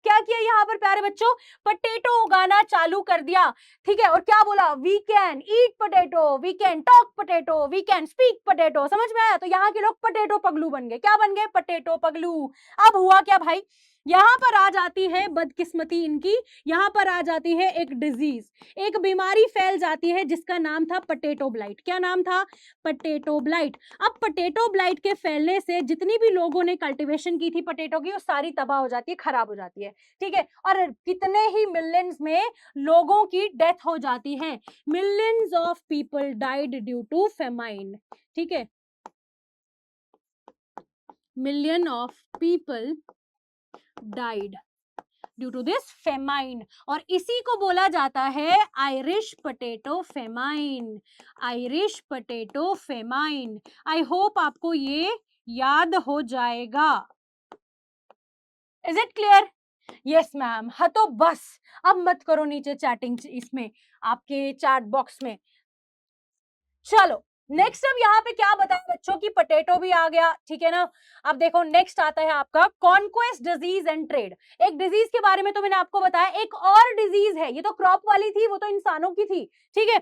क्या किया यहाँ पर प्यारे बच्चों, पटेटो उगाना चालू कर दिया। ठीक है, और क्या बोला, we can eat potato, we can talk potato, we can speak potato. समझ में आया? तो यहाँ के लोग पोटैटो पगलू बन गए। क्या बन गए? पोटैटो पगलू। अब हुआ क्या भाई, यहाँ पर आ जाती है बदकिस्मती इनकी, यहाँ पर आ जाती है एक डिजीज, एक बीमारी फैल जाती है जिसका नाम था पोटैटो ब्लाइट। क्या नाम था? Potato blight. अब पोटैटो ब्लाइट के फैलने से जितनी भी लोगों ने कल्टीवेशन की थी पोटैटो की, वो सारी तबाह हो जाती है, खराब हो जाती है। ठीक है, और कितने ही मिलियंस में लोगों की डेथ हो जाती है। Millions of people died due to famine. ठीक है, million of people died due to this famine, और इसी को बोला जाता है Irish potato famine. Irish potato famine. I hope आपको ये याद हो जाएगा। Is it clear? Yes ma'am. हाँ, तो बस अब मत करो नीचे चैटिंग, इसमें आपके चैट बॉक्स में। चलो नेक्स्ट, अब यहाँ पे क्या बताया बच्चों की पोटैटो भी आ गया, ठीक है ना। अब देखो नेक्स्ट आता है आपका कॉन्क्वेस्ट डिजीज एंड ट्रेड। एक डिजीज के बारे में तो मैंने आपको बताया, एक और डिजीज है, ये तो क्रॉप वाली थी, वो तो इंसानों की थी। ठीक है,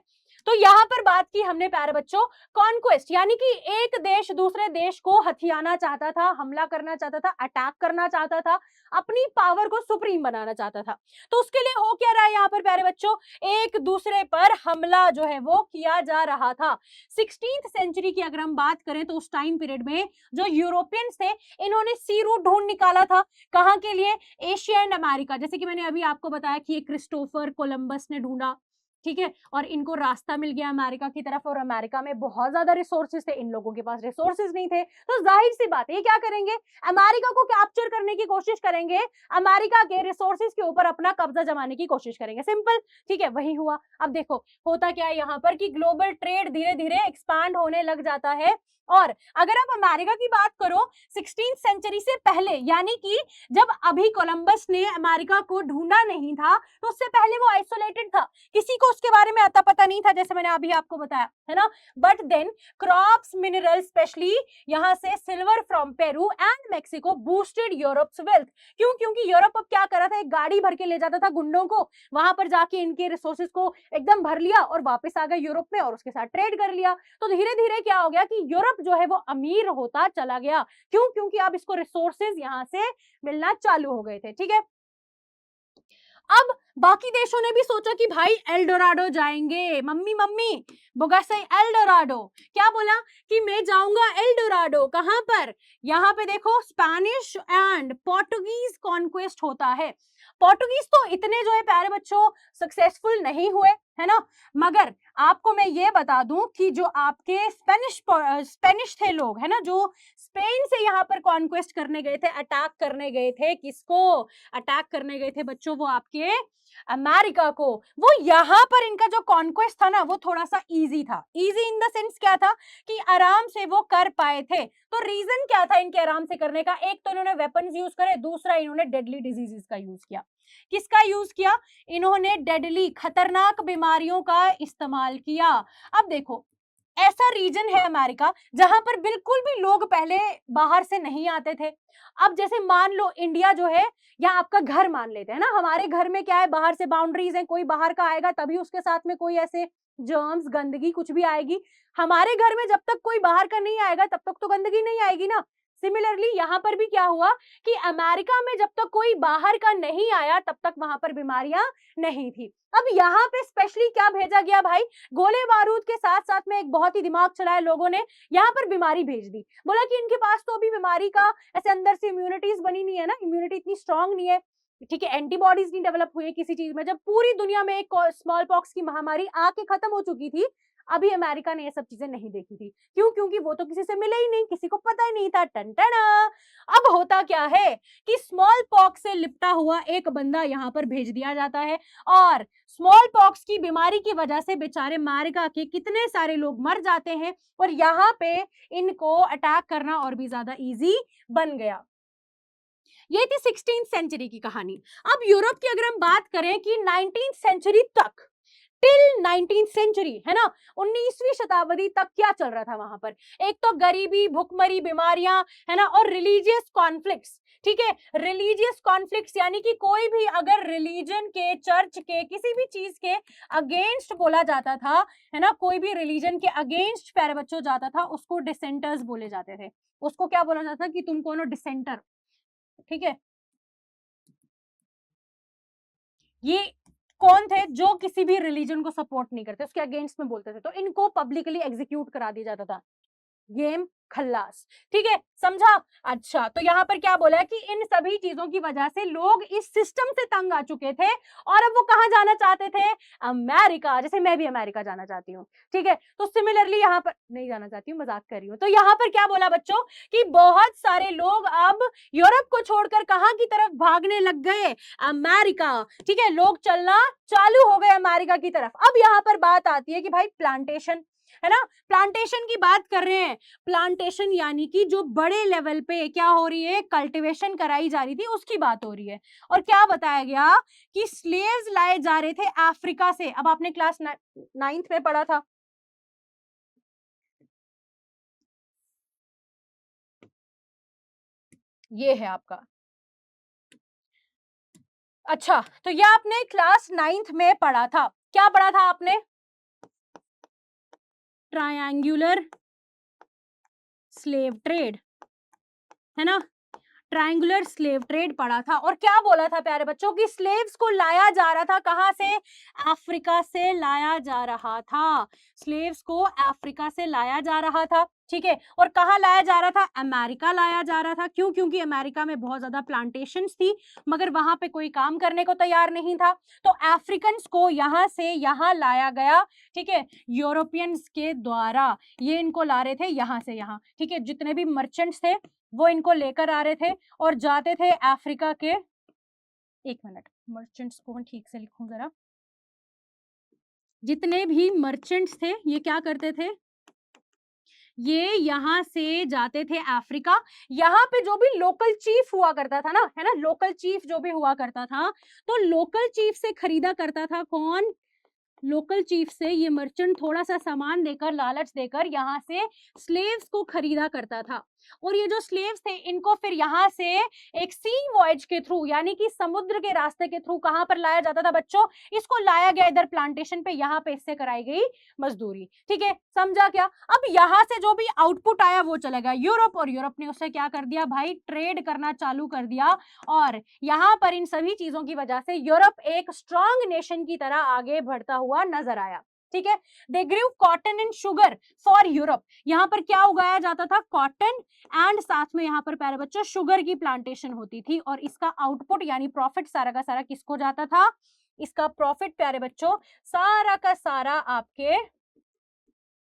तो यहाँ पर बात की हमने प्यारे बच्चों कॉन्क्वेस्ट, यानी कि एक देश दूसरे देश को हथियाना चाहता था, हमला करना चाहता था, अटैक करना चाहता था, अपनी पावर को सुप्रीम बनाना चाहता था। तो उसके लिए हो क्या रहा है यहाँ पर प्यारे बच्चों, एक दूसरे पर हमला जो है वो किया जा रहा था। 16th सेंचुरी की अगर हम बात करें तो उस टाइम पीरियड में जो यूरोपियंस थे, इन्होंने सी रूट ढूंढ निकाला था। कहाँ के लिए? Asia and America. जैसे कि मैंने अभी आपको बताया कि ये क्रिस्टोफर कोलंबस ने ढूंढा, ठीक है, और इनको रास्ता मिल गया अमेरिका की तरफ, और अमेरिका में बहुत ज्यादा रिसोर्सेज थे, इन लोगों के पास रिसोर्सेज नहीं थे, तो जाहिर सी बात है क्या करेंगे, अमेरिका को कैप्चर करने की कोशिश करेंगे, अमेरिका के रिसोर्सेज के ऊपर अपना कब्जा जमाने की कोशिश करेंगे, सिंपल। ठीक है, वही हुआ। अब देखो होता क्या है यहाँ पर कि ग्लोबल ट्रेड धीरे धीरे एक्सपांड होने लग जाता है। और अगर आप अमेरिका की बात करो 16th सेंचुरी से पहले, यानी कि जब अभी कोलंबस ने अमेरिका को ढूंढा नहीं था, तो उससे पहले वो आइसोलेटेड था, किसी को उसके बारे में अता पता नहीं था, जैसे मैंने अभी आपको बताया, है ना। But then crops, mineral, specially यहाँ से silver from Peru and Mexico boosted Europe's wealth. क्यों? क्योंकि यूरोप अब क्या कर रहा था, एक गाड़ी भर के ले जाता था गुंडों को, वहां पर जाके इनके रिसोर्सेज को एकदम भर लिया और वापस आ गए यूरोप में और उसके साथ ट्रेड कर लिया। तो धीरे धीरे क्या हो गया कि यूरोप जो है वो अमीर होता चला गया। क्यों? क्योंकि अब इसको रिसोर्सेज यहाँ से मिलना चालू हो गए थे। ठीक है, अब बाकी देशों ने भी सोचा कि भाई एल्डोराडो जाएंगे, मम्मी मम्मी बोगासई एल्डोराडो, क्या बोला कि मैं जाऊंगा एल्डोराडो। कहां पर? यहाँ पे देखो स्पेनिश एंड पोर्टुगीज कॉन्क्वेस्ट होता है। पोर्टुगीज तो इतने जो है प्यारे बच्चों सक्सेसफुल नहीं हुए, है ना, मगर आपको मैं ये बता दूं कि जो आपके स्पेनिश थे लोग, है ना, जो स्पेन से यहाँ पर कॉन्क्वेस्ट करने गए थे, अटैक करने गए थे, किसको अटैक करने गए थे बच्चों? वो आपके अमेरिका को। वो यहाँ पर इनका जो कॉन्क्वेस्ट था ना वो थोड़ा सा इजी था। इजी इन द सेंस क्या था कि आराम से वो कर पाए थे। तो रीजन क्या था इनके आराम से करने का? एक तो इन्होंने वेपन्स यूज करे, दूसरा इन्होंने डेडली डिजीजेस का यूज किया। किसका यूज किया? इन्होंने डेडली खतरनाक बीमारियों का इस्तेमाल किया। अब देखो ऐसा रीजन है अमेरिका जहां पर बिल्कुल भी लोग पहले बाहर से नहीं आते थे। अब जैसे मान लो इंडिया जो है, या आपका घर मान लेते हैं ना, हमारे घर में क्या है, बाहर से बाउंड्रीज है, कोई बाहर का आएगा तभी उसके साथ में कोई ऐसे जर्म्स, गंदगी कुछ भी आएगी। हमारे घर में जब तक कोई बाहर का नहीं आएगा तब तक तो गंदगी नहीं आएगी ना। सिमिलरली यहाँ पर भी क्या हुआ कि अमेरिका में जब तक कोई बाहर का नहीं आया तब तक वहां पर बीमारियां नहीं थी। अब यहाँ पे स्पेशली क्या भेजा गया भाई? गोले बारूद के साथ साथ में एक बहुत ही दिमाग चलाया लोगों ने, यहाँ पर बीमारी भेज दी। बोला कि इनके पास तो अभी बीमारी का ऐसे अंदर से इम्यूनिटीज बनी नहीं है ना, इम्यूनिटी इतनी स्ट्रांग नहीं है, ठीक है, एंटीबॉडीज नहीं डेवलप हुई है किसी चीज में। जब पूरी दुनिया में एक स्मॉल पॉक्स की महामारी आके खत्म हो चुकी थी, अभी अमेरिका ने ये सब चीजें नहीं देखी थी। क्यों? क्योंकि वो तो किसी से मिले ही नहीं, किसी को पता ही नहीं था। टनटना। अब होता क्या है कि स्मॉल पॉक्स से लिपटा हुआ एक बंदा यहाँ पर भेज दिया जाता है, और स्मॉल पॉक्स की बीमारी की वजह से बेचारे अमेरिका के कितने सारे लोग मर जाते हैं, और यहाँ पे इनको अटैक करना और भी ज्यादा इजी बन गया। ये थी 16th सेंचुरी की कहानी। अब यूरोप की अगर हम बात करें कि 19th सेंचुरी तक, टिल 19th सेंचुरी, है ना, 19वीं शताब्दी तक क्या चल रहा था वहां पर? एक तो गरीबी, भुखमरी, बीमारियां, है ना, और रिलीजियस कॉन्फ्लिक्ट्स। ठीक है, रिलीजियस कॉन्फ्लिक्ट्स यानी कि कोई भी अगर रिलीजन के, चर्च के, किसी भी चीज के अगेंस्ट बोला जाता था, है ना, कोई भी रिलीजन के अगेंस्ट प्यारे बच्चों जाता था, उसको डिसेंटर्स बोले जाते थे। उसको क्या बोला जाता था कि तुम कौन हो? डिसेंटर। ठीक है, ये कौन थे? जो किसी भी रिलीजन को सपोर्ट नहीं करते, उसके अगेंस्ट में बोलते थे, तो इनको पब्लिकली एग्जीक्यूट करा दिया जाता था। गेम खल्लास। ठीक है, समझा? अच्छा, तो यहाँ पर क्या बोला है कि इन सभी चीजों की वजह से लोग इस सिस्टम से तंग आ चुके थे, और अब वो कहाँ जाना चाहते थे? अमेरिका। जैसे मैं भी अमेरिका जाना चाहती हूँ, ठीक है, तो सिमिलरली यहाँ पर नहीं जाना चाहती हूँ, मजाक कर रही हूँ। तो यहाँ पर क्या बोला बच्चों कि बहुत सारे लोग अब यूरोप को छोड़कर कहाँ की तरफ भागने लग गए? अमेरिका। ठीक है, लोग चलना चालू हो गए अमेरिका की तरफ। अब यहाँ पर बात आती है कि भाई प्लांटेशन, है ना, प्लांटेशन की बात कर रहे हैं। प्लांटेशन यानी कि जो बड़े लेवल पे क्या हो रही है, कल्टीवेशन कराई जा रही थी, उसकी बात हो रही है। और क्या बताया गया कि स्लेव्स लाए जा रहे थे अफ्रीका से। अब आपने क्लास 9th में पढ़ा था, ये है आपका। अच्छा, तो ये आपने क्लास 9th में पढ़ा था। क्या पढ़ा था आपने? ट्रायंगुलर स्लेव ट्रेड, है ना, ट्रायंगुलर स्लेव ट्रेड पड़ा था। और क्या बोला था प्यारे बच्चों की स्लेव्स को लाया जा रहा था कहां से, अफ्रीका से लाया जा रहा था, स्लेव्स को अफ्रीका से लाया जा रहा था, ठीक है। और कहां लाया जा रहा था, अमेरिका लाया जा रहा था। क्यों, क्योंकि अमेरिका में बहुत ज्यादा प्लांटेशंस थी मगर वहां पे कोई काम करने को तैयार नहीं था, तो अफ्रीकन को यहां से यहां लाया गया, ठीक है, यूरोपियंस के द्वारा। ये इनको ला रहे थे यहां से यहां, ठीक है, जितने भी मर्चेंट्स थे वो इनको लेकर आ रहे थे और जाते थे अफ्रीका के, एक मिनट मर्चेंट्स को ठीक से लिखूं जरा, जितने भी मर्चेंट्स थे ये क्या करते थे, ये यहां से जाते थे अफ्रीका। यहाँ पे जो भी लोकल चीफ हुआ करता था ना, है ना, लोकल चीफ जो भी हुआ करता था, तो लोकल चीफ से खरीदा करता था कौन, लोकल चीफ से ये मर्चेंट थोड़ा सा सामान देकर, लालच देकर यहाँ से स्लेव्स को खरीदा करता था। और ये जो स्लेव्स थे इनको फिर यहाँ से एक सी वॉयज के थ्रू, यानी कि समुद्र के रास्ते के थ्रू कहां पर लाया जाता था बच्चों, इसको लाया गया इधर प्लांटेशन पे, यहाँ पे इससे कराई गई मजदूरी, ठीक है, समझा क्या। अब यहाँ से जो भी आउटपुट आया वो चला गया यूरोप, और यूरोप ने उससे क्या कर दिया भाई, ट्रेड करना चालू कर दिया। और यहाँ पर इन सभी चीजों की वजह से यूरोप एक स्ट्रॉन्ग नेशन की तरह आगे बढ़ता हुआ नजर आया, ठीक है। They grew cotton and sugar for Europe, यहाँ पर क्या उगाया जाता था, कॉटन एंड साथ में यहाँ पर प्यारे बच्चों शुगर की प्लांटेशन होती थी। और इसका आउटपुट यानी प्रॉफिट सारा का सारा किसको जाता था, इसका प्रॉफिट प्यारे बच्चों सारा का सारा आपके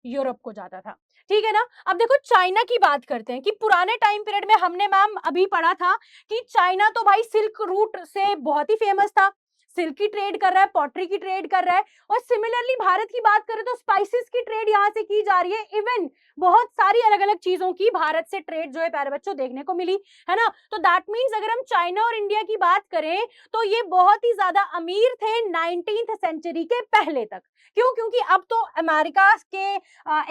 यूरोप को जाता था, ठीक है ना। अब देखो चाइना की बात करते हैं कि पुराने टाइम पीरियड में हमने मैम अभी पढ़ा था कि चाइना तो भाई सिल्क रूट से बहुत ही फेमस था, सिल्क की ट्रेड कर रहा है, पॉटरी की ट्रेड कर रहा है। और सिमिलरली भारत की बात करें तो स्पाइसेस की ट्रेड यहाँ से की जा रही है, इवन बहुत सारी अलग अलग चीजों की भारत से ट्रेड जो है प्यारे बच्चों देखने को मिली, है ना। तो दैट मीन्स अगर हम चाइना और इंडिया की बात करें तो ये बहुत ही ज्यादा अमीर थे 19th सेंचुरी के पहले तक। क्यों, क्योंकि अब तो अमेरिका के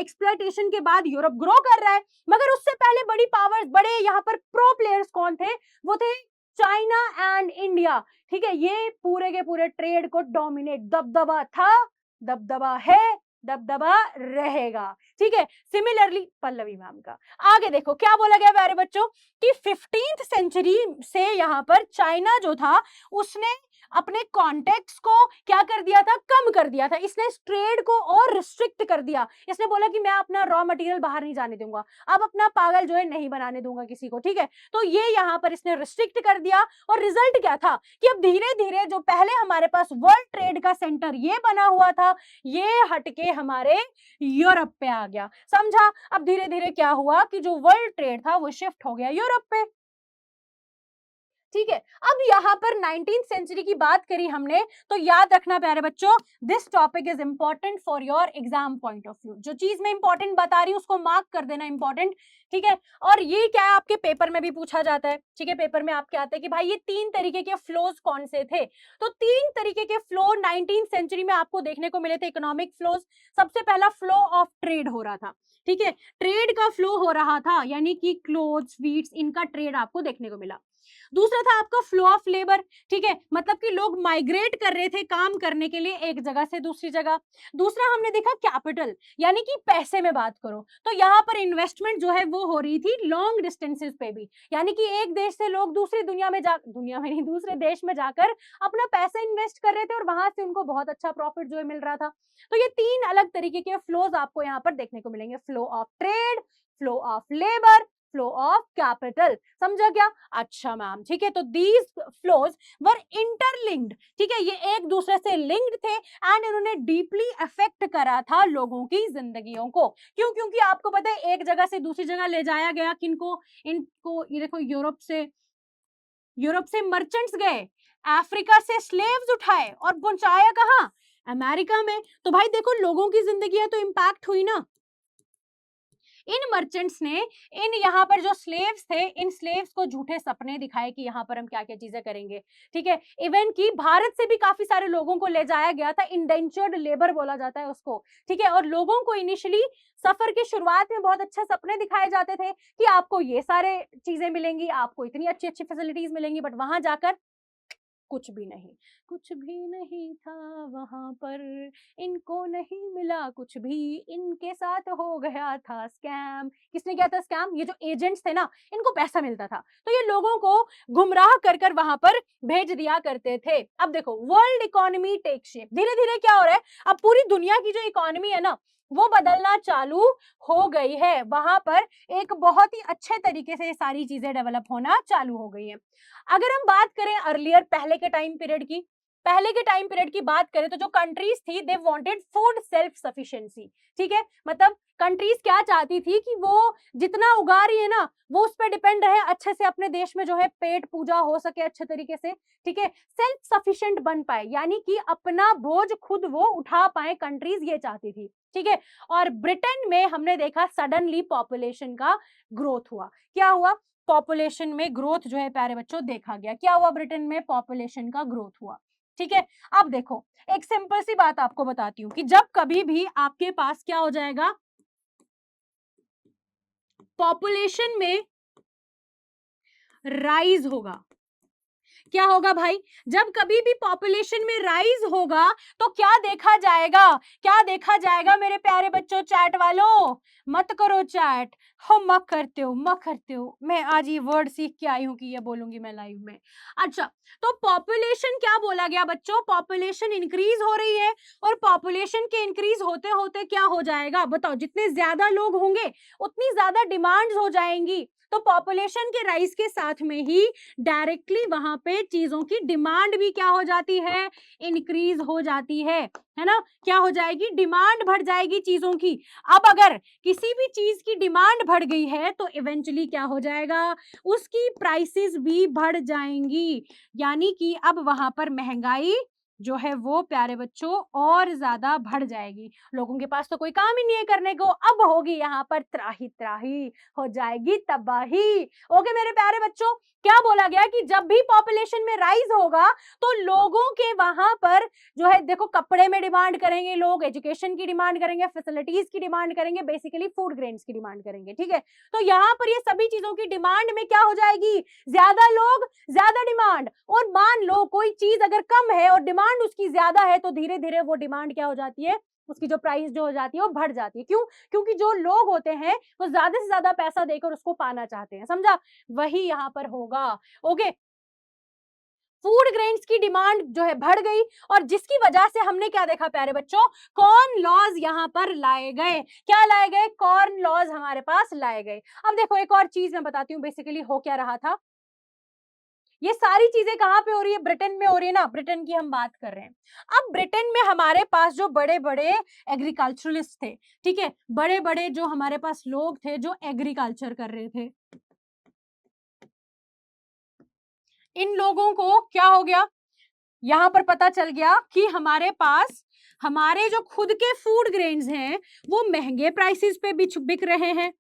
एक्सप्लॉयटेशन के बाद यूरोप ग्रो कर रहा है, मगर उससे पहले बड़ी पावर्स, बड़े यहाँ पर प्रो प्लेयर्स कौन थे, वो थे चाइना एंड इंडिया, ठीक है। ये पूरे के पूरे ट्रेड को डोमिनेट, दबदबा था, दबदबा है, दबदबा रहेगा, ठीक है। सिमिलरली पल्लवी मैम का आगे देखो क्या बोला गया प्यारे बच्चों कि 15th सेंचुरी से यहाँ पर चाइना जो था उसने अपने कॉन्टेक्ट्स को क्या कर दिया था, कम कर दिया था। इसने ट्रेड को और रिस्ट्रिक्ट कर दिया, इसने बोला कि मैं अपना रॉ मटेरियल बाहर नहीं जाने दूंगा, अब अपना पागल जो है नहीं बनाने दूंगा किसी को, ठीक है। तो ये यहाँ पर इसने रिस्ट्रिक्ट कर दिया और रिजल्ट क्या था कि अब धीरे धीरे जो पहले हमारे पास वर्ल्ड ट्रेड का सेंटर ये बना हुआ था, ये हटके हमारे यूरोप पे आ गया, समझा। अब धीरे धीरे क्या हुआ कि जो वर्ल्ड ट्रेड था वो शिफ्ट हो गया यूरोप पे, ठीक है। अब यहाँ पर 19th सेंचुरी की बात करी हमने, तो याद रखना प्यारे बच्चों this topic is important for your exam point of view. जो चीज मैं इंपॉर्टेंट बता रही हूँ उसको मार्क कर देना इंपॉर्टेंट, ठीक है। और ये क्या है आपके पेपर में भी पूछा जाता है, ठीक है। पेपर में आपके आते हैं कि भाई ये 3 तरीके के फ्लोज कौन से थे, तो 3 तरीके के फ्लो 19th सेंचुरी में आपको देखने को मिले थे इकोनॉमिक फ्लोज। सबसे पहला फ्लो ऑफ ट्रेड हो रहा था, ठीक है, ट्रेड का फ्लो हो रहा था, यानी कि क्लोथ्स, व्हीट्स, इनका ट्रेड आपको देखने को मिला। दूसरा था आपका फ्लो ऑफ लेबर, ठीक है, मतलब कि लोग माइग्रेट कर रहे थे काम करने के लिए एक जगह से दूसरी जगह। दूसरा हमने देखा कैपिटल, यानी कि पैसे में बात करो तो यहाँ पर इन्वेस्टमेंट जो है वो हो रही थी लॉन्ग डिस्टेंसेस पे भी, यानी कि एक देश से लोग दूसरी दुनिया में नहीं दूसरे देश में जाकर अपना पैसा इन्वेस्ट कर रहे थे और वहां से उनको बहुत अच्छा प्रॉफिट जो है मिल रहा था। तो ये 3 अलग तरीके के फ्लोज आपको यहाँ पर देखने को मिलेंगे, flow of trade, flow of labour, flow of capital, समझा क्या। अच्छा मैम, ठीक है, तो दीज फ्लोज वर इंटरलिंक्ड, ठीक है, ये एक दूसरे से लिंक्ड थे एंड इन्होंने डीपली अफेक्ट करा था लोगों की जिंदगियों को। क्यों, क्योंकि आपको पता है एक जगह से दूसरी जगह ले जाया गया किनको, इनको, ये देखो यूरोप से मर्चेंट्स गए, अफ्रीका से स्लेव्स उठाए और पहुंचाया कहाँ, अमेरिका में। तो भाई देखो लोगों की जिंदगी तो इंपैक्ट हुई ना। इन मर्चेंट्स ने इन यहाँ पर जो स्लेव्स थे, इन स्लेव्स को झूठे सपने दिखाए कि यहाँ पर हम क्या क्या चीजें करेंगे, ठीक है। इवन कि भारत से भी काफी सारे लोगों को ले जाया गया था, इंडेंचर्ड लेबर बोला जाता है उसको, ठीक है। और लोगों को इनिशियली सफर की शुरुआत में बहुत अच्छे सपने दिखाए जाते थे कि आपको ये सारे चीजें मिलेंगी, आपको इतनी अच्छी अच्छी फैसिलिटीज मिलेंगी, बट वहां जाकर कुछ भी नहीं था वहां पर, इनको नहीं मिला कुछ भी, इनके साथ हो गया था स्कैम। किसने किया था स्कैम? ये जो एजेंट्स थे ना, इनको पैसा मिलता था, तो ये लोगों को गुमराह कर कर वहां पर भेज दिया करते थे। अब देखो वर्ल्ड इकोनॉमी टेक शेप, धीरे धीरे क्या हो रहा है, अब पूरी दुनिया की जो इकोनॉमी है ना वो बदलना चालू हो गई है। वहां पर एक बहुत ही अच्छे तरीके से सारी चीजें डेवलप होना चालू हो गई है। अगर हम बात करें अर्लियर पहले के टाइम पीरियड की, पहले के टाइम पीरियड की बात करें तो जो कंट्रीज थी they wanted food self sufficiency. ठीक है, मतलब कंट्रीज क्या चाहती थी कि वो जितना उगा रही है ना वो उस पर डिपेंड रहे, अच्छे से अपने देश में जो है पेट पूजा हो सके अच्छे तरीके से। ठीक है, सेल्फ सफिशिएंट बन पाए, यानी कि अपना बोझ खुद वो उठा पाए, कंट्रीज ये चाहती थी। ठीक है, और ब्रिटेन में हमने देखा सडनली पॉपुलेशन का ग्रोथ हुआ। क्या हुआ? पॉपुलेशन में ग्रोथ जो है प्यारे बच्चों देखा गया। क्या हुआ? ब्रिटेन में पॉपुलेशन का ग्रोथ हुआ। ठीक है, अब देखो एक सिंपल सी बात आपको बताती हूँ कि जब कभी भी आपके पास क्या हो जाएगा, पॉपुलेशन में राइज होगा। क्या होगा भाई? जब कभी भी पॉपुलेशन में राइज होगा तो क्या देखा जाएगा? क्या देखा जाएगा मेरे प्यारे बच्चों? चैट वालों मत करो चैट, हो मत करते हो। मैं आज ये वर्ड सीख के आई हूं कि ये बोलूंगी मैं लाइव में। अच्छा, तो पॉपुलेशन क्या बोला गया बच्चों? पॉपुलेशन इंक्रीज हो रही है, और पॉपुलेशन के इंक्रीज होते होते क्या हो जाएगा बताओ? जितने ज्यादा लोग होंगे उतनी ज्यादा डिमांड्स हो जाएंगी, तो पॉपुलेशन के राइज के साथ में ही डायरेक्टली वहां पे चीजों की डिमांड भी क्या हो जाती है? इंक्रीज हो जाती है ना? क्या हो जाएगी? डिमांड बढ़ जाएगी चीजों की। अब अगर किसी भी चीज की डिमांड बढ़ गई है तो इवेंचुअली क्या हो जाएगा? उसकी प्राइसेस भी बढ़ जाएंगी, यानी कि अब वहां पर महंगाई जो है वो प्यारे बच्चों और ज्यादा बढ़ जाएगी। लोगों के पास तो कोई काम ही नहीं है करने को, अब होगी यहाँ पर त्राही त्राही, हो जाएगी तबाही। ओके मेरे प्यारे बच्चों, क्या बोला गया कि जब भी पॉपुलेशन में राइज होगा तो लोगों के वहां पर जो है देखो कपड़े में डिमांड करेंगे लोग, एजुकेशन की डिमांड करेंगे, फैसिलिटीज की डिमांड करेंगे, बेसिकली फूड ग्रेन्स की डिमांड करेंगे। ठीक है, तो यहाँ पर ये सभी चीजों की डिमांड में क्या हो जाएगी? ज्यादा लोग ज्यादा डिमांड। और मान लो कोई चीज अगर कम है और डिमांड उसकी ज्यादा है तो धीरे धीरे वो डिमांड क्या हो जाती है? उसकी जो प्राइस जो हो जाती है वो बढ़ जाती है। क्यों? क्योंकि जो लोग होते हैं वो ज्यादा से ज्यादा पैसा देकर उसको पाना चाहते हैं। समझा? वही यहाँ पर होगा। ओके, फूड ग्रेन्स की डिमांड जो है बढ़ गई, और जिसकी वजह से हमने क्या देखा प्यारे बच्चों? कॉर्न लॉज यहाँ पर लाए गए। क्या लाए गए? कॉर्न लॉज हमारे पास लाए गए। अब देखो एक और चीज मैं बताती हूँ बेसिकली हो क्या रहा था। ये सारी चीजें कहां पे हो रही है? ब्रिटेन में हो रही है ना, ब्रिटेन की हम बात कर रहे हैं। अब ब्रिटेन में हमारे पास जो बड़े बड़े एग्रीकल्चरलिस्ट थे, ठीक है, बड़े बड़े जो हमारे पास लोग थे जो एग्रीकल्चर कर रहे थे, इन लोगों को क्या हो गया? यहां पर पता चल गया कि हमारे पास हमारे जो खुद के फूड ग्रेन्स हैं वो महंगे प्राइसेस पे बिक रहे हैं,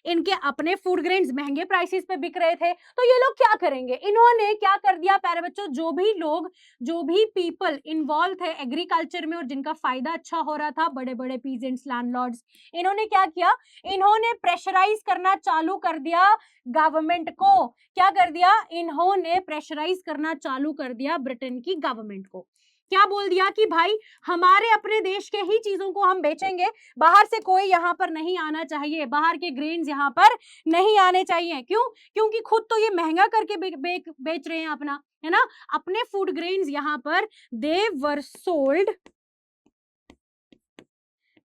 इनके अपने फूड ग्रेन्स महंगे प्राइसेस पे बिक रहे थे। तो ये लोग क्या करेंगे? इन्होंने क्या कर दिया प्यारे बच्चों? जो भी लोग, जो भी पीपल इन्वॉल्व थे एग्रीकल्चर में और जिनका फायदा अच्छा हो रहा था, बड़े बड़े पीजेंट्स, लैंडलॉर्ड्स, इन्होंने क्या किया? इन्होंने प्रेशराइज करना चालू कर दिया गवर्नमेंट को। क्या कर दिया? इन्होंने प्रेशराइज करना चालू कर दिया ब्रिटेन की गवर्नमेंट को। क्या बोल दिया कि भाई हमारे अपने देश के ही चीजों को हम बेचेंगे, बाहर से कोई यहाँ पर नहीं आना चाहिए, बाहर के ग्रेन्स यहाँ पर नहीं आने चाहिए। क्यों? क्योंकि खुद तो ये महंगा करके बेच रहे हैं अपना, है ना, अपने फूड ग्रेन्स यहाँ पर। They were sold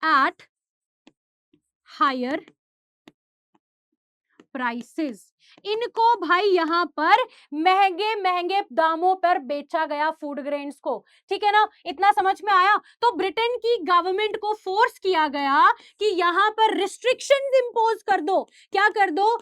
at higher prices. इनको भाई यहाँ पर महंगे महंगे दामों पर बेचा गया फूड ग्रेन्स को। ठीक है ना, इतना समझ में आया? तो ब्रिटेन की गवर्नमेंट को फोर्स किया गया कि यहाँ पर रिस्ट्रिक्शंस इंपोज कर दो। क्या कर दो?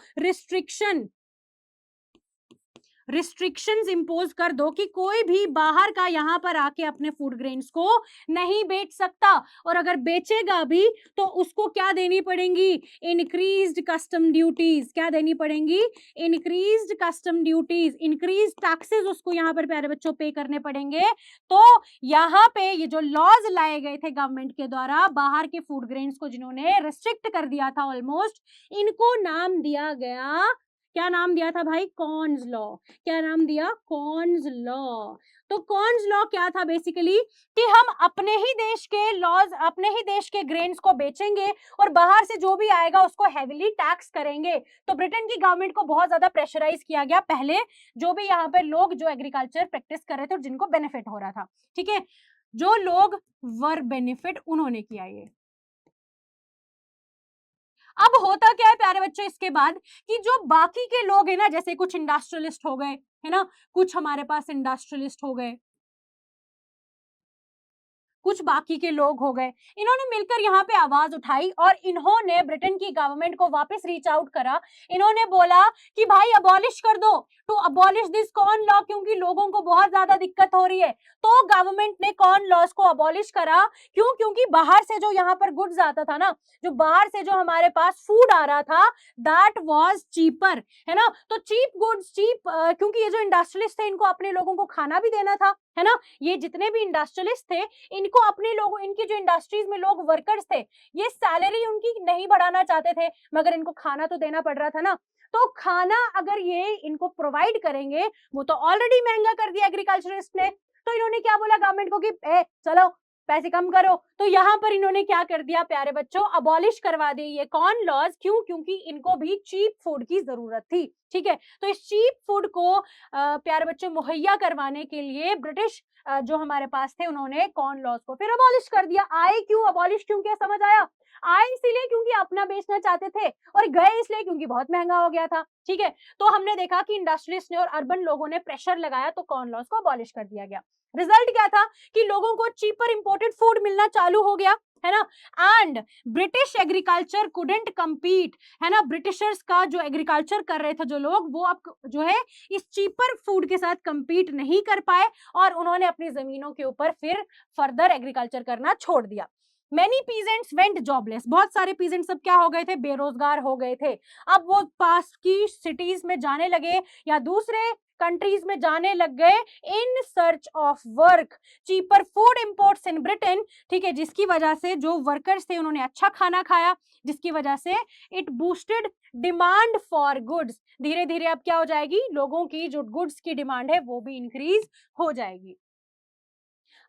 रिस्ट्रिक्शंस इंपोज कर दो कि कोई भी बाहर का यहाँ पर आके अपने फूड ग्रेन्स को नहीं बेच सकता, और अगर बेचेगा भी तो उसको क्या देनी पड़ेंगी? Increased custom duties. क्या देनी पड़ेंगी? Increased custom duties, increase taxes उसको यहाँ पर प्यारे बच्चों पे करने पड़ेंगे। तो यहाँ पे ये जो लॉज लाए गए थे गवर्नमेंट के द्वारा बाहर के फूड ग्रेन्स को जिन्होंने रिस्ट्रिक्ट कर दिया था ऑलमोस्ट, इनको नाम दिया गया क्या नाम दिया था भाई? Cons law. क्या नाम दिया? Cons law. तो कॉन्स लॉ क्या था बेसिकली कि हम अपने ही देश के लॉज, अपने ही देश के ग्रेन्स को बेचेंगे और बाहर से जो भी आएगा उसको हेविली टैक्स करेंगे। तो ब्रिटेन की गवर्नमेंट को बहुत ज्यादा प्रेशराइज किया गया पहले, जो भी यहाँ पे लोग जो एग्रीकल्चर प्रैक्टिस कर रहे थे और जिनको बेनिफिट हो रहा था, ठीक है, जो लोग वर बेनिफिट उन्होंने किया ये। अब होता क्या है प्यारे बच्चों इसके बाद कि जो बाकी के लोग हैं ना, जैसे कुछ इंडस्ट्रियलिस्ट हो गए, है ना, कुछ हमारे पास इंडस्ट्रियलिस्ट हो गए, कुछ बाकी के लोग हो गए, इन्होंने मिलकर यहाँ पे आवाज उठाई और इन्होंने ब्रिटेन की गवर्नमेंट को वापस रीच आउट करा। इन्होंने बोला कि भाई अबॉलिश कर दो, to abolish this corn law, क्योंकि लोगों को बहुत ज्यादा दिक्कत हो रही है। तो गवर्नमेंट ने कॉर्न लॉज को अबॉलिश करा। क्यों? क्योंकि बाहर से जो यहाँ पर गुड्स आता था ना, जो बाहर से जो हमारे पास फूड आ रहा था, दैट वाज चीपर, है ना। तो चीप गुड्स, चीप, क्योंकि ये जो इंडस्ट्रियलिस्ट थे इनको अपने लोगों को खाना भी देना था, है ना। ये जितने भी इंडस्ट्रियलिस्ट थे इनको अपने लोगों, इनकी जो इंडस्ट्रीज में लोग वर्कर्स थे, ये सैलरी उनकी नहीं बढ़ाना चाहते थे, मगर इनको खाना तो देना पड़ रहा था ना। तो खाना अगर ये इनको प्रोवाइड करेंगे, वो तो ऑलरेडी महंगा कर दिया एग्रीकल्चरिस्ट ने, तो इन्होंने क्या बोला गवर्नमेंट को कि चलो पैसे कम करो। तो यहाँ पर इन्होंने क्या कर दिया प्यारे बच्चों, अबॉलिश करवा दी ये कॉर्न लॉज। क्यों? क्योंकि इनको भी चीप फूड की जरूरत थी, ठीक है। तो इस चीप फूड को प्यारे बच्चों मुहैया करवाने के लिए ब्रिटिश जो हमारे पास थे, उन्होंने कॉर्न लॉज को फिर अबॉलिश कर दिया। आए क्यों अबॉलिश, क्यों, क्या समझ आया? आए इसीलिए क्योंकि अपना बेचना चाहते थे, और गए इसलिए क्योंकि बहुत महंगा हो गया था, ठीक है। तो हमने देखा कि इंडस्ट्रियलिस्ट ने और अर्बन लोगों ने प्रेशर लगाया, तो कॉर्न लॉज को अबॉलिश कर दिया गया। रिजल्ट क्या था कि लोगों को चीपर इंपोर्टेड फूड मिलना चालू हो गया, है ना। And British agriculture couldn't compete, है ना। ब्रिटिशर्स का जो एग्रीकल्चर कर रहे थे जो लोग, वो अब जो है इस चीपर फूड के साथ कम्पीट नहीं कर पाए और उन्होंने अपनी जमीनों के ऊपर फिर फर्दर एग्रीकल्चर करना छोड़ दिया। मैनी पीजेंट्स वेंट जॉबलेस, बहुत सारे पीजेंट्स सब क्या हो गए थे? बेरोजगार हो गए थे। अब वो पास की सिटीज में जाने लगे या दूसरे कंट्रीज में जाने लग गए in search of work. Cheaper food imports in Britain, ठीक है, जिसकी वजह से जो वर्कर्स थे उन्होंने अच्छा खाना खाया, जिसकी वजह से it boosted demand for goods. धीरे धीरे अब क्या हो जाएगी, लोगों की जो गुड्स की डिमांड है वो भी इंक्रीज हो जाएगी।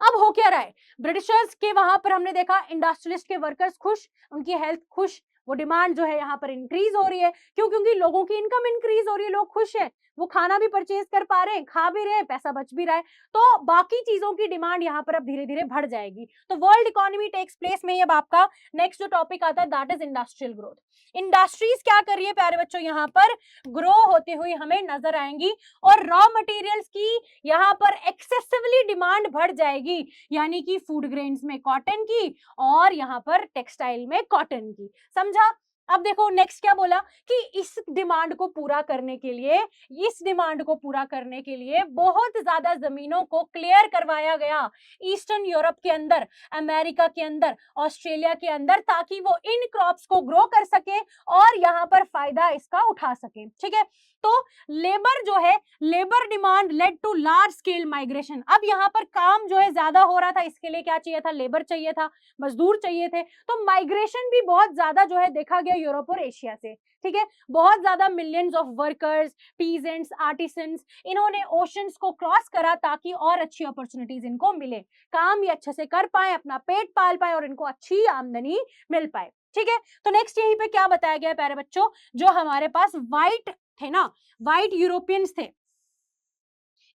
अब हो क्या रहा है, ब्रिटिशर्स के वहां पर हमने देखा इंडस्ट्रियलिस्ट के वर्कर्स खुश, उनकी हेल्थ खुश, वो डिमांड जो है यहाँ पर इंक्रीज हो रही है। क्यों? क्योंकि लोगों की इनकम इंक्रीज हो रही है, लोग खुश हैं, वो खाना भी परचेज कर पा रहे हैं, खा भी रहे हैं, पैसा बच भी रहा है। तो बाकी चीजों की डिमांड यहाँ पर अब धीरे धीरे बढ़ जाएगी। तो वर्ल्ड इकोनॉमी टेक्स प्लेस में अब आपका नेक्स्ट जो टॉपिक आता है that is industrial growth. Industries क्या कर रही है प्यारे बच्चों, यहाँ पर ग्रो होती हुई हमें नजर आएंगी और रॉ मटेरियल्स की यहाँ पर एक्सेसिवली डिमांड बढ़ जाएगी, यानी कि फूड ग्रेन्स में कॉटन की और यहाँ पर टेक्सटाइल में कॉटन की। समझा? अब देखो नेक्स्ट क्या बोला कि इस डिमांड को पूरा करने के लिए, इस डिमांड को पूरा करने के लिए बहुत ज्यादा जमीनों को क्लियर करवाया गया ईस्टर्न यूरोप के अंदर, अमेरिका के अंदर, ऑस्ट्रेलिया के अंदर, ताकि वो इन क्रॉप्स को ग्रो कर सके और यहाँ पर फायदा इसका उठा सके, ठीक है। तो लेबर जो है, labour demand led to large scale migration. अब यहाँ पर काम जो है ज्यादा हो रहा था, इसके लिए क्या चाहिए था? लेबर चाहिए था, मजदूर चाहिए थे। तो माइग्रेशन भी बहुत ज्यादा जो है देखा गया यूरोप और एशिया से, ठीक है। बहुत ज्यादा millions of workers, peasants, artisans, इन्होंने ओशंस को क्रॉस करा ताकि और अच्छी अपॉर्चुनिटीज इनको मिले, काम ये अच्छे से कर पाए, अपना पेट पाल पाए और इनको अच्छी आमदनी मिल पाए, ठीक है। तो नेक्स्ट यहीं पे क्या बताया गया प्यारे बच्चों, जो हमारे पास व्हाइट थे ना, व्हाइट यूरोपियंस थे,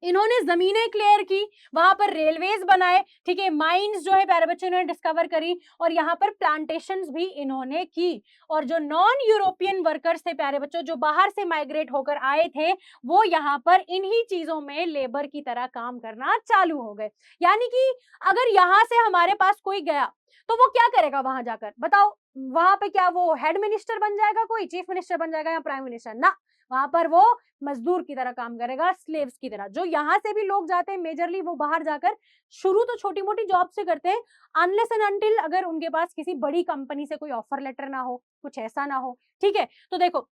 इन्होंने जमीनें क्लियर की, वहां पर रेलवेज बनाए, ठीक है, माइंस जो है प्यारे बच्चों इन्होंने डिस्कवर करी और यहाँ पर प्लांटेशंस भी इन्होंने की। और जो नॉन यूरोपियन वर्कर्स थे प्यारे बच्चों, जो बाहर से माइग्रेट होकर आए थे, वो यहाँ पर इन्हीं चीजों में लेबर की तरह काम करना चालू हो गए। यानी कि अगर यहाँ से हमारे पास कोई गया तो वो क्या करेगा वहां जाकर, बताओ? वहां पे क्या वो हेड मिनिस्टर बन जाएगा, कोई चीफ मिनिस्टर बन जाएगा या प्राइम मिनिस्टर? ना, वहां पर वो मजदूर की तरह काम करेगा, स्लेव्स की तरह। जो यहाँ से भी लोग जाते हैं मेजरली वो बाहर जाकर शुरू तो छोटी मोटी जॉब से करते हैं, अनलेस एंड अनटिल अगर उनके पास किसी बड़ी कंपनी से कोई ऑफर लेटर ना हो, कुछ ऐसा ना हो, ठीक है। तो देखो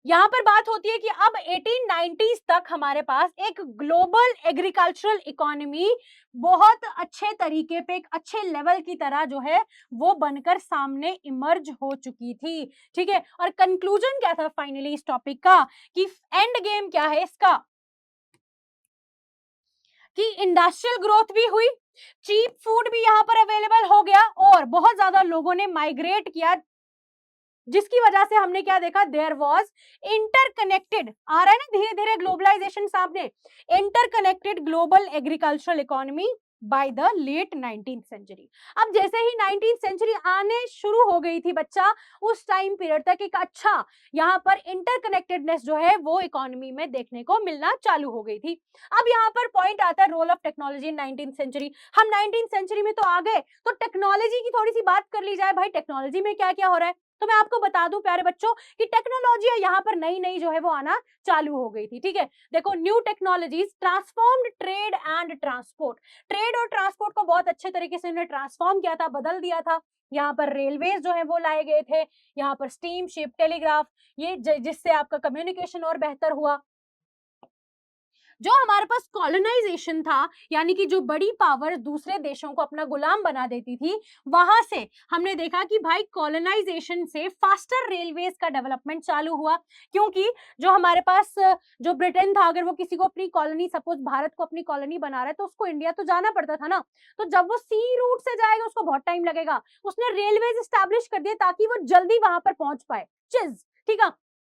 यहाँ पर बात होती है कि अब 1890s तक हमारे पास एक ग्लोबल एग्रीकल्चरल इकोनॉमी बहुत अच्छे तरीके पे, एक अच्छे लेवल की तरह जो है वो बनकर सामने इमर्ज हो चुकी थी, ठीक है। और कंक्लूजन क्या था फाइनली इस टॉपिक का, कि एंड गेम क्या है इसका, कि इंडस्ट्रियल ग्रोथ भी हुई, चीप फूड भी यहाँ पर अवेलेबल हो गया, और बहुत ज्यादा लोगों ने माइग्रेट किया, जिसकी वजह से हमने क्या देखा, देयर वॉज इंटरकनेक्टेड, आ रहा है ना धीरे धीरे ग्लोबलाइजेशन सामने, interconnected global agricultural economy by the late 19th century. अब जैसे ही 19th सेंचुरी आने शुरू हो गई थी बच्चा, उस टाइम पीरियड तक एक अच्छा यहाँ पर इंटरकनेक्टेडनेस जो है वो इकोनॉमी में देखने को मिलना चालू हो गई थी। अब यहाँ पर पॉइंट आता है role of technology in 19th century. हम 19th सेंचुरी में तो आ गए, तो टेक्नोलॉजी की थोड़ी सी बात कर ली जाए, भाई टेक्नोलॉजी में क्या क्या हो रहा है। तो मैं आपको बता दूं प्यारे बच्चों कि टेक्नोलॉजी यहाँ पर नई नई जो है वो आना चालू हो गई थी, ठीक है। देखो, new technologies transformed trade and transport, trade और ट्रांसपोर्ट को बहुत अच्छे तरीके से उन्होंने ट्रांसफॉर्म किया था, बदल दिया था। यहाँ पर रेलवेज जो है वो लाए गए थे, यहाँ पर स्टीम शिप, टेलीग्राफ, ये जिससे आपका कम्युनिकेशन और बेहतर हुआ। जो हमारे पास कॉलोनाइजेशन था, यानी कि जो बड़ी पावर दूसरे देशों को अपना गुलाम बना देती थी, वहां से हमने देखा कि भाई कॉलोनाइजेशन से फास्टर रेलवेज का डेवलपमेंट चालू हुआ, क्योंकि जो हमारे पास जो ब्रिटेन था, अगर वो किसी को अपनी कॉलोनी, सपोज भारत को अपनी कॉलोनी बना रहा है, तो उसको इंडिया तो जाना पड़ता था ना, तो जब वो सी रूट से जाएगा उसको बहुत टाइम लगेगा, उसने रेलवेज स्टैब्लिश कर दिए ताकि वो जल्दी वहां पर पहुंच पाए, चीज, ठीक है,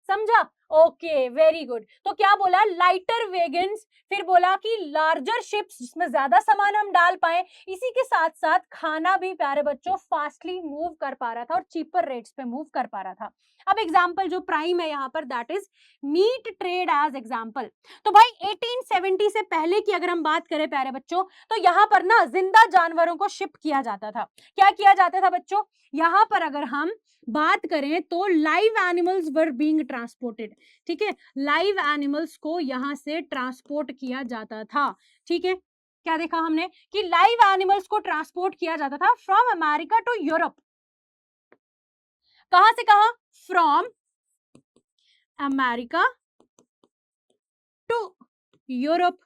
समझा। Okay, very good. तो क्या बोला, लाइटर वेगन्स, फिर बोला कि लार्जर शिप्स जिसमें ज्यादा सामान हम डाल पाए, इसी के साथ साथ खाना भी प्यारे बच्चों फास्टली मूव कर पा रहा था और चीपर रेट्स पे मूव कर पा रहा था। अब एग्जांपल जो प्राइम है यहाँ पर, that is meat trade as example. तो भाई 1870 से पहले की अगर हम बात करें प्यारे बच्चों, तो यहाँ पर ना जिंदा जानवरों को शिप किया जाता था। क्या किया जाता था बच्चों, यहाँ पर अगर हम बात करें तो live animals were being transported, ठीक है, लाइव एनिमल्स को यहां से ट्रांसपोर्ट किया जाता था, ठीक है। क्या देखा हमने कि लाइव एनिमल्स को ट्रांसपोर्ट किया जाता था फ्रॉम अमेरिका टू यूरोप। कहां से कहा, from America to Europe.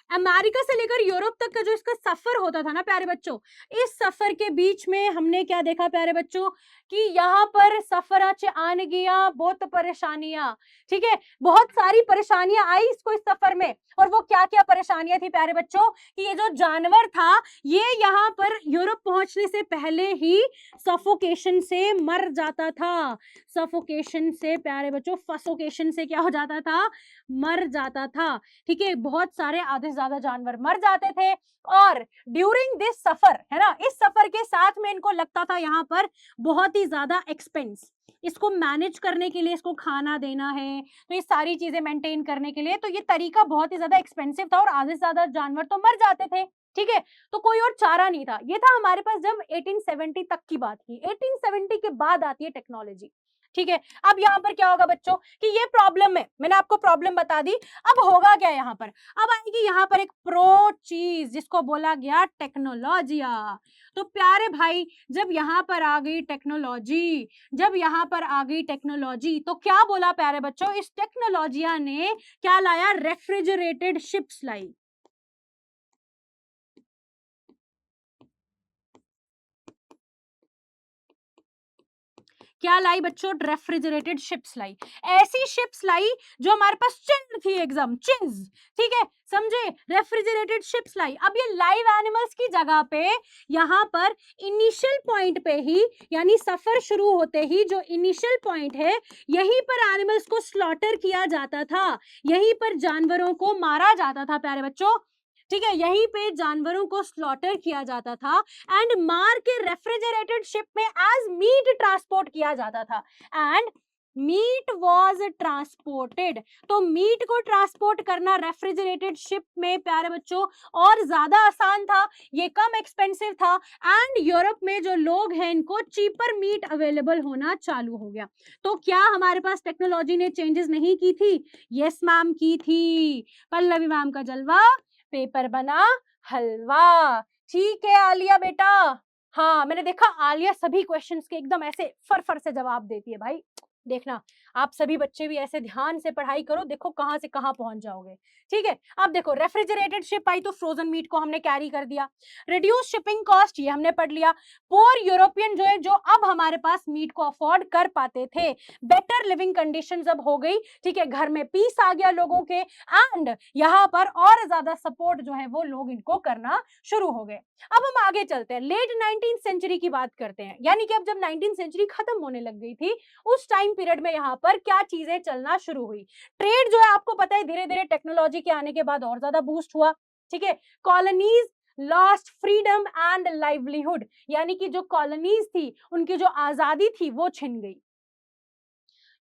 America से लेकर यूरोप तक का जो इसका सफर होता था ना प्यारे बच्चों, इस सफर के बीच में हमने क्या देखा प्यारे बच्चों, कि यहाँ पर सफराचे आने गया बहुत परेशानियां, ठीक है, बहुत सारी परेशानियां आई इसको इस सफर में। और वो क्या क्या परेशानियां थी प्यारे बच्चों, कि ये जो जानवर था ये यहाँ पर यूरोप पहुंचने से पहले ही सफोकेशन से मर जाता था, सफोकेशन से प्यारे बच्चों, फसोकेशन से क्या हो जाता था, मर जाता था, ठीक है। बहुत सारे आधे से ज्यादा जानवर मर जाते थे, और ड्यूरिंग दिस सफर, है ना, इस सफर के साथ में इनको लगता था यहाँ पर बहुत ही ज्यादा एक्सपेंस, इसको मैनेज करने के लिए, इसको खाना देना है, तो ये सारी चीजें मेंटेन करने के लिए, तो ये तरीका बहुत ही ज्यादा एक्सपेंसिव था और आधे से ज्यादा जानवर तो मर जाते थे, ठीक है। तो कोई और चारा नहीं था, ये था हमारे पास जब 1870 तक की बात की। 1870 के बाद आती है टेक्नोलॉजी, ठीक है। अब यहाँ पर क्या होगा बच्चों, कि ये प्रॉब्लम है, मैंने आपको प्रॉब्लम बता दी, अब होगा क्या यहाँ पर, अब आएगी यहाँ पर एक प्रो चीज जिसको बोला गया टेक्नोलॉजिया। तो प्यारे भाई, जब यहाँ पर आ गई टेक्नोलॉजी, जब यहाँ पर आ गई टेक्नोलॉजी, तो क्या बोला प्यारे बच्चों, इस टेक्नोलॉजिया ने क्या लाया, रेफ्रिजरेटेड शिप्स लाई। क्या लाई बच्चों, रेफ्रिजरेटेड शिप्स लाई, ऐसी शिप्स लाई जो हमारे पास चिन्ह थी, एकदम चिन्ह, ठीक है, समझे, रेफ्रिजरेटेड शिप्स लाई। अब ये लाइव एनिमल्स की जगह पे यहाँ पर इनिशियल पॉइंट पे ही, यानी सफर शुरू होते ही जो इनिशियल पॉइंट है, यहीं पर एनिमल्स को स्लॉटर किया जाता था, यहीं पर जानवरों को मारा जाता था प्यारे बच्चों, ठीक है, यहीं पे जानवरों को स्लॉटर किया जाता था, एंड मार के रेफ्रिजरेटेड शिप में एज मीट ट्रांसपोर्ट किया जाता था, एंड मीट वॉज ट्रांसपोर्टेड। तो मीट को ट्रांसपोर्ट करना रेफ्रिजरेटेड शिप में प्यारे बच्चों और ज्यादा आसान था, ये कम एक्सपेंसिव था, एंड यूरोप में जो लोग हैं इनको चीपर मीट अवेलेबल होना चालू हो गया। तो क्या हमारे पास टेक्नोलॉजी ने चेंजेस नहीं की थी, यस मैम की थी। पल्लवी मैम का जलवा, पेपर बना हलवा, ठीक है आलिया बेटा। हाँ, मैंने देखा आलिया सभी क्वेश्चंस के एकदम ऐसे फर फर से जवाब देती है भाई, देखना आप सभी बच्चे भी ऐसे ध्यान से पढ़ाई करो, देखो कहाँ से कहाँ पहुंच जाओगे। ठीक है, अब देखो रेफ्रिजरेटेड शिप आई तो फ्रोजन मीट को हमने कैरी कर दिया। रिड्यूस शिपिंग कॉस्ट ये हमने पढ़ लिया। पोर यूरोपियन जो है, जो अब हमारे पास मीट को अफोर्ड कर पाते थे, बेटर लिविंग कंडीशंस अब हो गई। ठीक है, घर में पीस आ गया लोगों के, एंड यहाँ पर और ज्यादा सपोर्ट जो है वो लोग इनको करना शुरू हो गए। अब हम आगे चलते हैं, लेट 19th सेंचुरी की बात करते हैं, यानी कि अब जब 19th सेंचुरी खत्म होने लग गई थी, उस टाइम पीरियड में यहाँ पर क्या चीजें चलना शुरू हुई। ट्रेड जो है आपको पता है धीरे धीरे टेक्नोलॉजी के आने के बाद और ज्यादा बूस्ट हुआ। ठीक है, colonies lost freedom and livelihood, यानी कि जो कॉलोनीज थी उनकी जो आजादी थी वो छिन गई।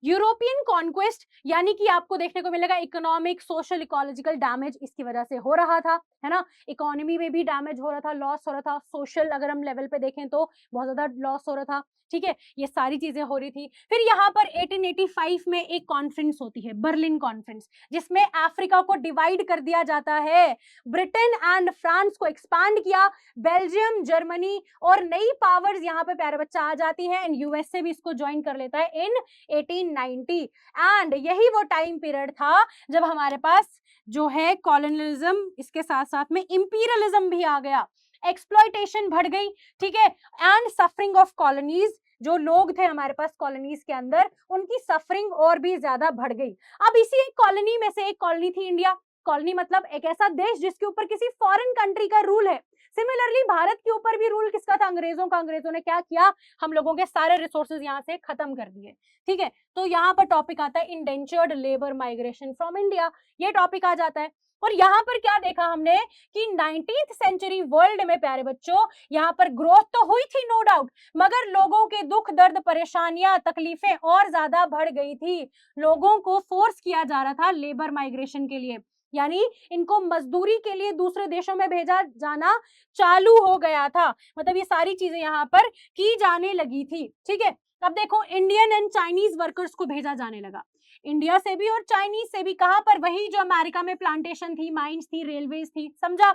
यूरोपियन कॉन्क्वेस्ट, यानी कि आपको देखने को मिलेगा इकोनॉमिक सोशल इकोलॉजिकल डैमेज इसकी वजह से हो रहा था, है ना। इकोनॉमी में भी डैमेज हो रहा था, लॉस हो रहा था, सोशल अगर हम लेवल पे देखें तो बहुत ज्यादा लॉस हो रहा था। ठीक है, ये सारी चीजें हो रही थी। फिर यहाँ पर 1885 में एक कॉन्फ्रेंस होती है, बर्लिन कॉन्फ्रेंस, जिसमें अफ्रीका को डिवाइड कर दिया जाता है, ब्रिटेन एंड फ्रांस को एक्सपांड किया, बेल्जियम, जर्मनी और नई पावर्स यहाँ पे प्यारे बच्चा आ जाती है, एंड यूएसए भी इसको ज्वाइन कर लेता है इन 1890। एंड यही वो टाइम पीरियड था जब हमारे पास जो है कॉलोनियलिज्म, इसके साथ साथ में इंपीरियलिज्म भी आ गया, एक्सप्लॉयटेशन बढ़ गई। ठीक है, एंड सफरिंग ऑफ कॉलोनीज, जो लोग थे हमारे पास कॉलोनीज के अंदर, उनकी सफरिंग और भी ज्यादा बढ़ गई। अब इसी एक कॉलोनी में से एक कॉलोनी थी इंडिया। कॉलोनी मतलब एक ऐसा देश जिसके ऊपर किसी फॉरेन कंट्री का रूल है। सिमिलरली भारत के ऊपर भी रूल किसका था? अंग्रेजों का। अंग्रेजों ने क्या किया? हम लोगों के सारे रिसोर्सेज यहाँ से खत्म कर दिए। ठीक है, तो यहाँ पर टॉपिक आता है indentured labour migration from India, ये टॉपिक आ जाता है। और यहाँ पर क्या देखा हमने कि 19th सेंचुरी वर्ल्ड में प्यारे बच्चों यहाँ पर ग्रोथ तो हुई थी नो डाउट, मगर लोगों के दुख दर्द परेशानियां तकलीफें और ज्यादा बढ़ गई थी। लोगों को फोर्स किया जा रहा था लेबर माइग्रेशन के लिए, यानी इनको मजदूरी के लिए दूसरे देशों में भेजा जाना चालू हो गया था। मतलब ये सारी चीजें यहाँ पर की जाने लगी थी। ठीक है, अब देखो इंडियन एंड चाइनीज वर्कर्स को भेजा जाने लगा, इंडिया से भी और चाइनीज से भी। कहां पर? वही जो अमेरिका में प्लांटेशन थी, माइंस थी, रेलवेज थी, समझा।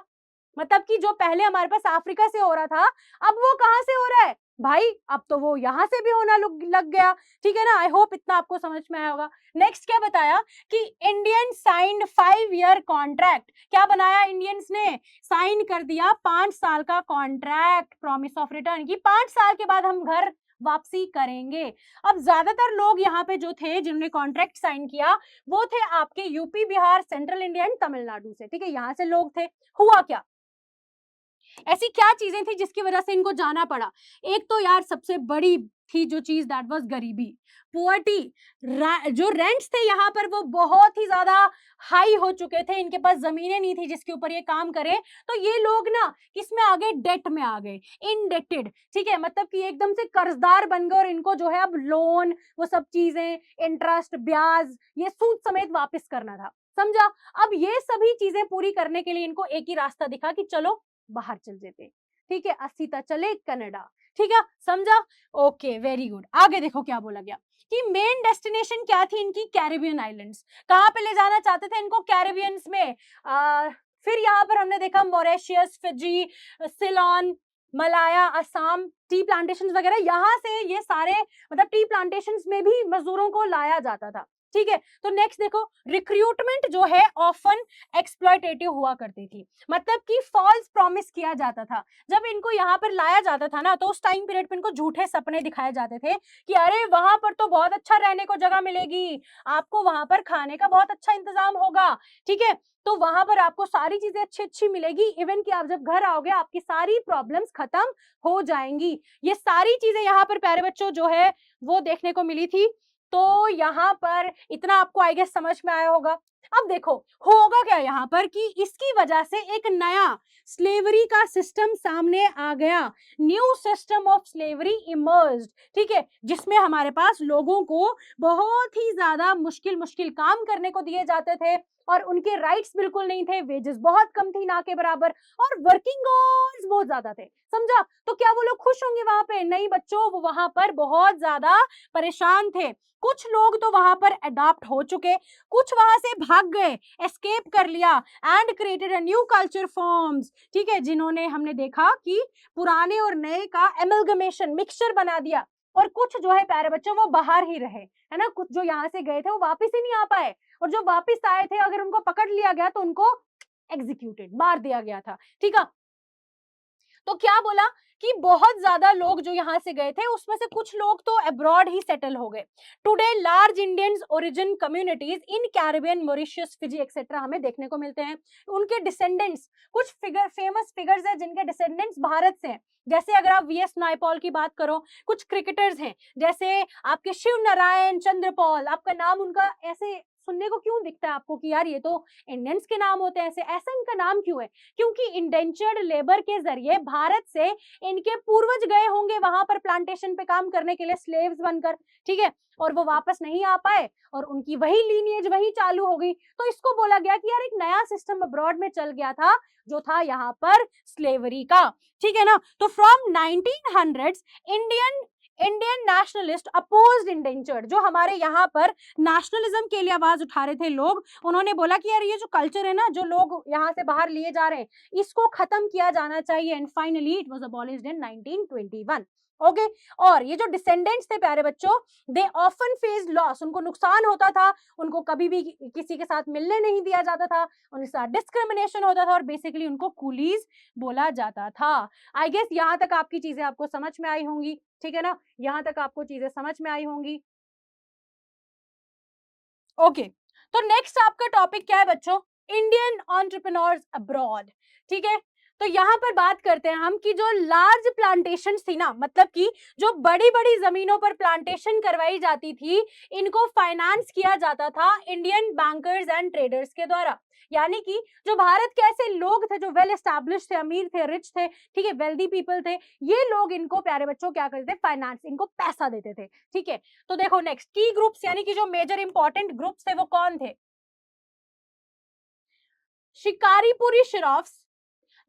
मतलब कि जो पहले हमारे पास अफ्रीका से हो रहा था, अब वो कहां से हो रहा है भाई? अब तो वो यहां से भी होना लग गया। ठीक है ना, आई होप इतना आपको समझ में आया होगा। नेक्स्ट क्या बताया कि इंडियन साइंड 5-year कॉन्ट्रैक्ट। क्या बनाया इंडियंस ने? साइन कर दिया 5 साल का कॉन्ट्रैक्ट, प्रॉमिस ऑफ रिटर्न की 5 साल के बाद हम घर वापसी करेंगे। अब ज्यादातर लोग यहाँ पे जो थे जिन्होंने कॉन्ट्रैक्ट साइन किया, वो थे आपके UP, Bihar, central India and Tamil Nadu से। ठीक है, यहाँ से लोग थे। हुआ क्या? ऐसी क्या चीजें थी जिसकी वजह से इनको जाना पड़ा? एक तो यार सबसे बड़ी थी जो चीज, दैट वाज गरीबी, पुअर्टी। जो रेंट्स थे यहाँ पर वो बहुत ही ज्यादा हाई हो चुके थे, इनके पास जमीनें नहीं थी जिसके ऊपर ये काम करें, तो ये लोग ना किसमें आ गए? डेट में आ गए, इनडेटेड। ठीक है, मतलब कि एकदम से कर्जदार बन गए, और इनको जो है अब लोन, वो सब चीजें, इंटरेस्ट, ब्याज, ये सूद समेत वापस करना था, समझा। अब ये सभी चीजें पूरी करने के लिए इनको एक ही रास्ता दिखा कि चलो बाहर चल देते। ठीक है, अस्सीता चले कनाडा। ठीक है, समझा। Okay, very good. आगे देखो क्या बोला गया कि मेन डेस्टिनेशन क्या थी इनकी? Caribbean islands. कहां पे ले जाना चाहते थे इनको? कैरिबियंस में। फिर यहाँ पर हमने देखा Mauritius, Fiji, Ceylon, Malaya, Assam, tea plantation वगैरह, यहाँ से ये सारे मतलब टी प्लांटेशन में भी मजदूरों को लाया जाता था। ठीक है, तो नेक्स्ट देखो, रिक्रूटमेंट जो है ऑफन एक्सप्लॉयटेटिव हुआ करती थी, मतलब कि फॉल्स प्रॉमिस किया जाता था। जब इनको यहाँ पर लाया जाता था ना, तो उस टाइम पीरियड पे इनको झूठे सपने दिखाए जाते थे कि अरे वहां पर तो बहुत अच्छा रहने को जगह मिलेगी, आपको वहां पर खाने का बहुत अच्छा इंतजाम होगा। ठीक है, तो वहां पर आपको सारी चीजें अच्छी अच्छी मिलेगी, इवन कि आप जब घर आओगे आपकी सारी प्रॉब्लम्स खत्म हो जाएंगी। ये सारी चीजें यहाँ पर प्यारे बच्चों जो है वो देखने को मिली थी। तो यहाँ पर इतना आपको आई गेस समझ में आया होगा। अब देखो होगा क्या यहाँ पर कि इसकी वजह से एक नया स्लेवरी का सिस्टम सामने आ गया, new system of slavery emerged. ठीक है, जिसमें हमारे पास लोगों को बहुत ही ज्यादा मुश्किल मुश्किल काम करने को दिए जाते थे, और उनके राइट्स बिल्कुल नहीं थे, वेजेस बहुत कम थी ना के बराबर, और वर्किंग आवर्स बहुत ज्यादा थे, समझा। तो क्या वो लोग खुश होंगे वहां पे? नहीं बच्चों, वो वहां पर बहुत ज्यादा परेशान थे। कुछ लोग तो वहां पर अडॉप्ट हो चुके, कुछ वहां से भाग गए, एस्केप कर लिया, and created a new culture forms. ठीक है, जिन्होंने हमने देखा कि पुराने और नए का एमलगमेशन, मिक्सचर बना दिया। और कुछ जो है प्यारे बच्चों वो बाहर ही रहे, है ना। कुछ जो यहाँ से गए थे वो वापस ही नहीं आ पाए, और जो वापस आए थे अगर उनको पकड़ लिया गया तो उनको एग्जीक्यूटेड, मार दिया गया था, ठीक है। तो क्या बोला कि बहुत ज्यादा लोग जो यहाँ से गए थे उसमें से कुछ लोग तो अब्रॉड ही सेटल हो गए। Today large Indians origin communities in Caribbean, Mauritius, Fiji etcetera हमें देखने को मिलते हैं। उनके डिसेंडेंट्स, कुछ फिगर, फेमस फिगर्स हैं जिनके डिसेंडेंट्स भारत से हैं। जैसे अगर आप वीएस नायपॉल की बात करो, कुछ क्रिकेटर्स हैं जैसे आपके शिव नारायण चंद्रपॉल, आपका नाम उनका ऐसे सुनने को क्यों दिखता है आपको कि यार ये तो इंडियंस के नाम होते हैं, ऐसे ऐसा इनका नाम क्यों है? क्योंकि इंडेंचर्ड लेबर के जरिए भारत से इनके पूर्वज गए होंगे वहां पर प्लांटेशन पे काम करने के लिए, स्लेव्स बनकर, ठीक है, और वो वापस नहीं आ पाए और उनकी वही लीनिएज वही चालू हो गई। तो इसको बोला गया कि यार एक नया सिस्टम अब्रॉड में चल गया था जो था यहाँ पर स्लेवरी का, ठीक है ना। तो from 1900s Indian Indian nationalist opposed indentured, जो हमारे यहाँ पर नेशनलिज्म के लिए आवाज उठा रहे थे लोग, उन्होंने बोला कि यार ये जो कल्चर है ना, जो लोग यहाँ से बाहर लिए जा रहे हैं, इसको खत्म किया जाना चाहिए। And finally it was abolished in 1921। Okay, और ये जो डिसेंडेंट्स थे प्यारे बच्चों, दे ऑफन फेस लॉस, उनको नुकसान होता था, उनको कभी भी किसी के साथ मिलने नहीं दिया जाता था, उनके साथ डिस्क्रिमिनेशन होता था और बेसिकली उनको कूलीज बोला जाता था। आई गेस यहाँ तक आपकी चीजें आपको समझ में आई होंगी, ठीक है ना, यहाँ तक आपको चीजें समझ में आई होंगी। ओके, तो नेक्स्ट आपका टॉपिक क्या है बच्चों? इंडियन एंटरप्रेन्योर्स अब्रॉड, ठीक है। तो यहाँ पर बात करते हैं हम कि जो लार्ज प्लांटेशन थी ना, मतलब कि जो बड़ी बड़ी जमीनों पर प्लांटेशन करवाई जाती थी, इनको फाइनेंस किया जाता था इंडियन बैंकर्स एंड ट्रेडर्स के द्वारा। यानी कि जो भारत के ऐसे लोग थे जो वेल एस्टैब्लिश थे, अमीर थे, रिच थे, ठीक है, वेल्दी पीपल थे, ये लोग इनको प्यारे बच्चों क्या करते थे? फाइनेंस, इनको पैसा देते थे, ठीक है। तो देखो नेक्स्ट की ग्रुप्स, यानी कि जो मेजर इंपॉर्टेंट ग्रुप्स थे वो कौन थे? शिकारीपुरी श्रॉफ्स,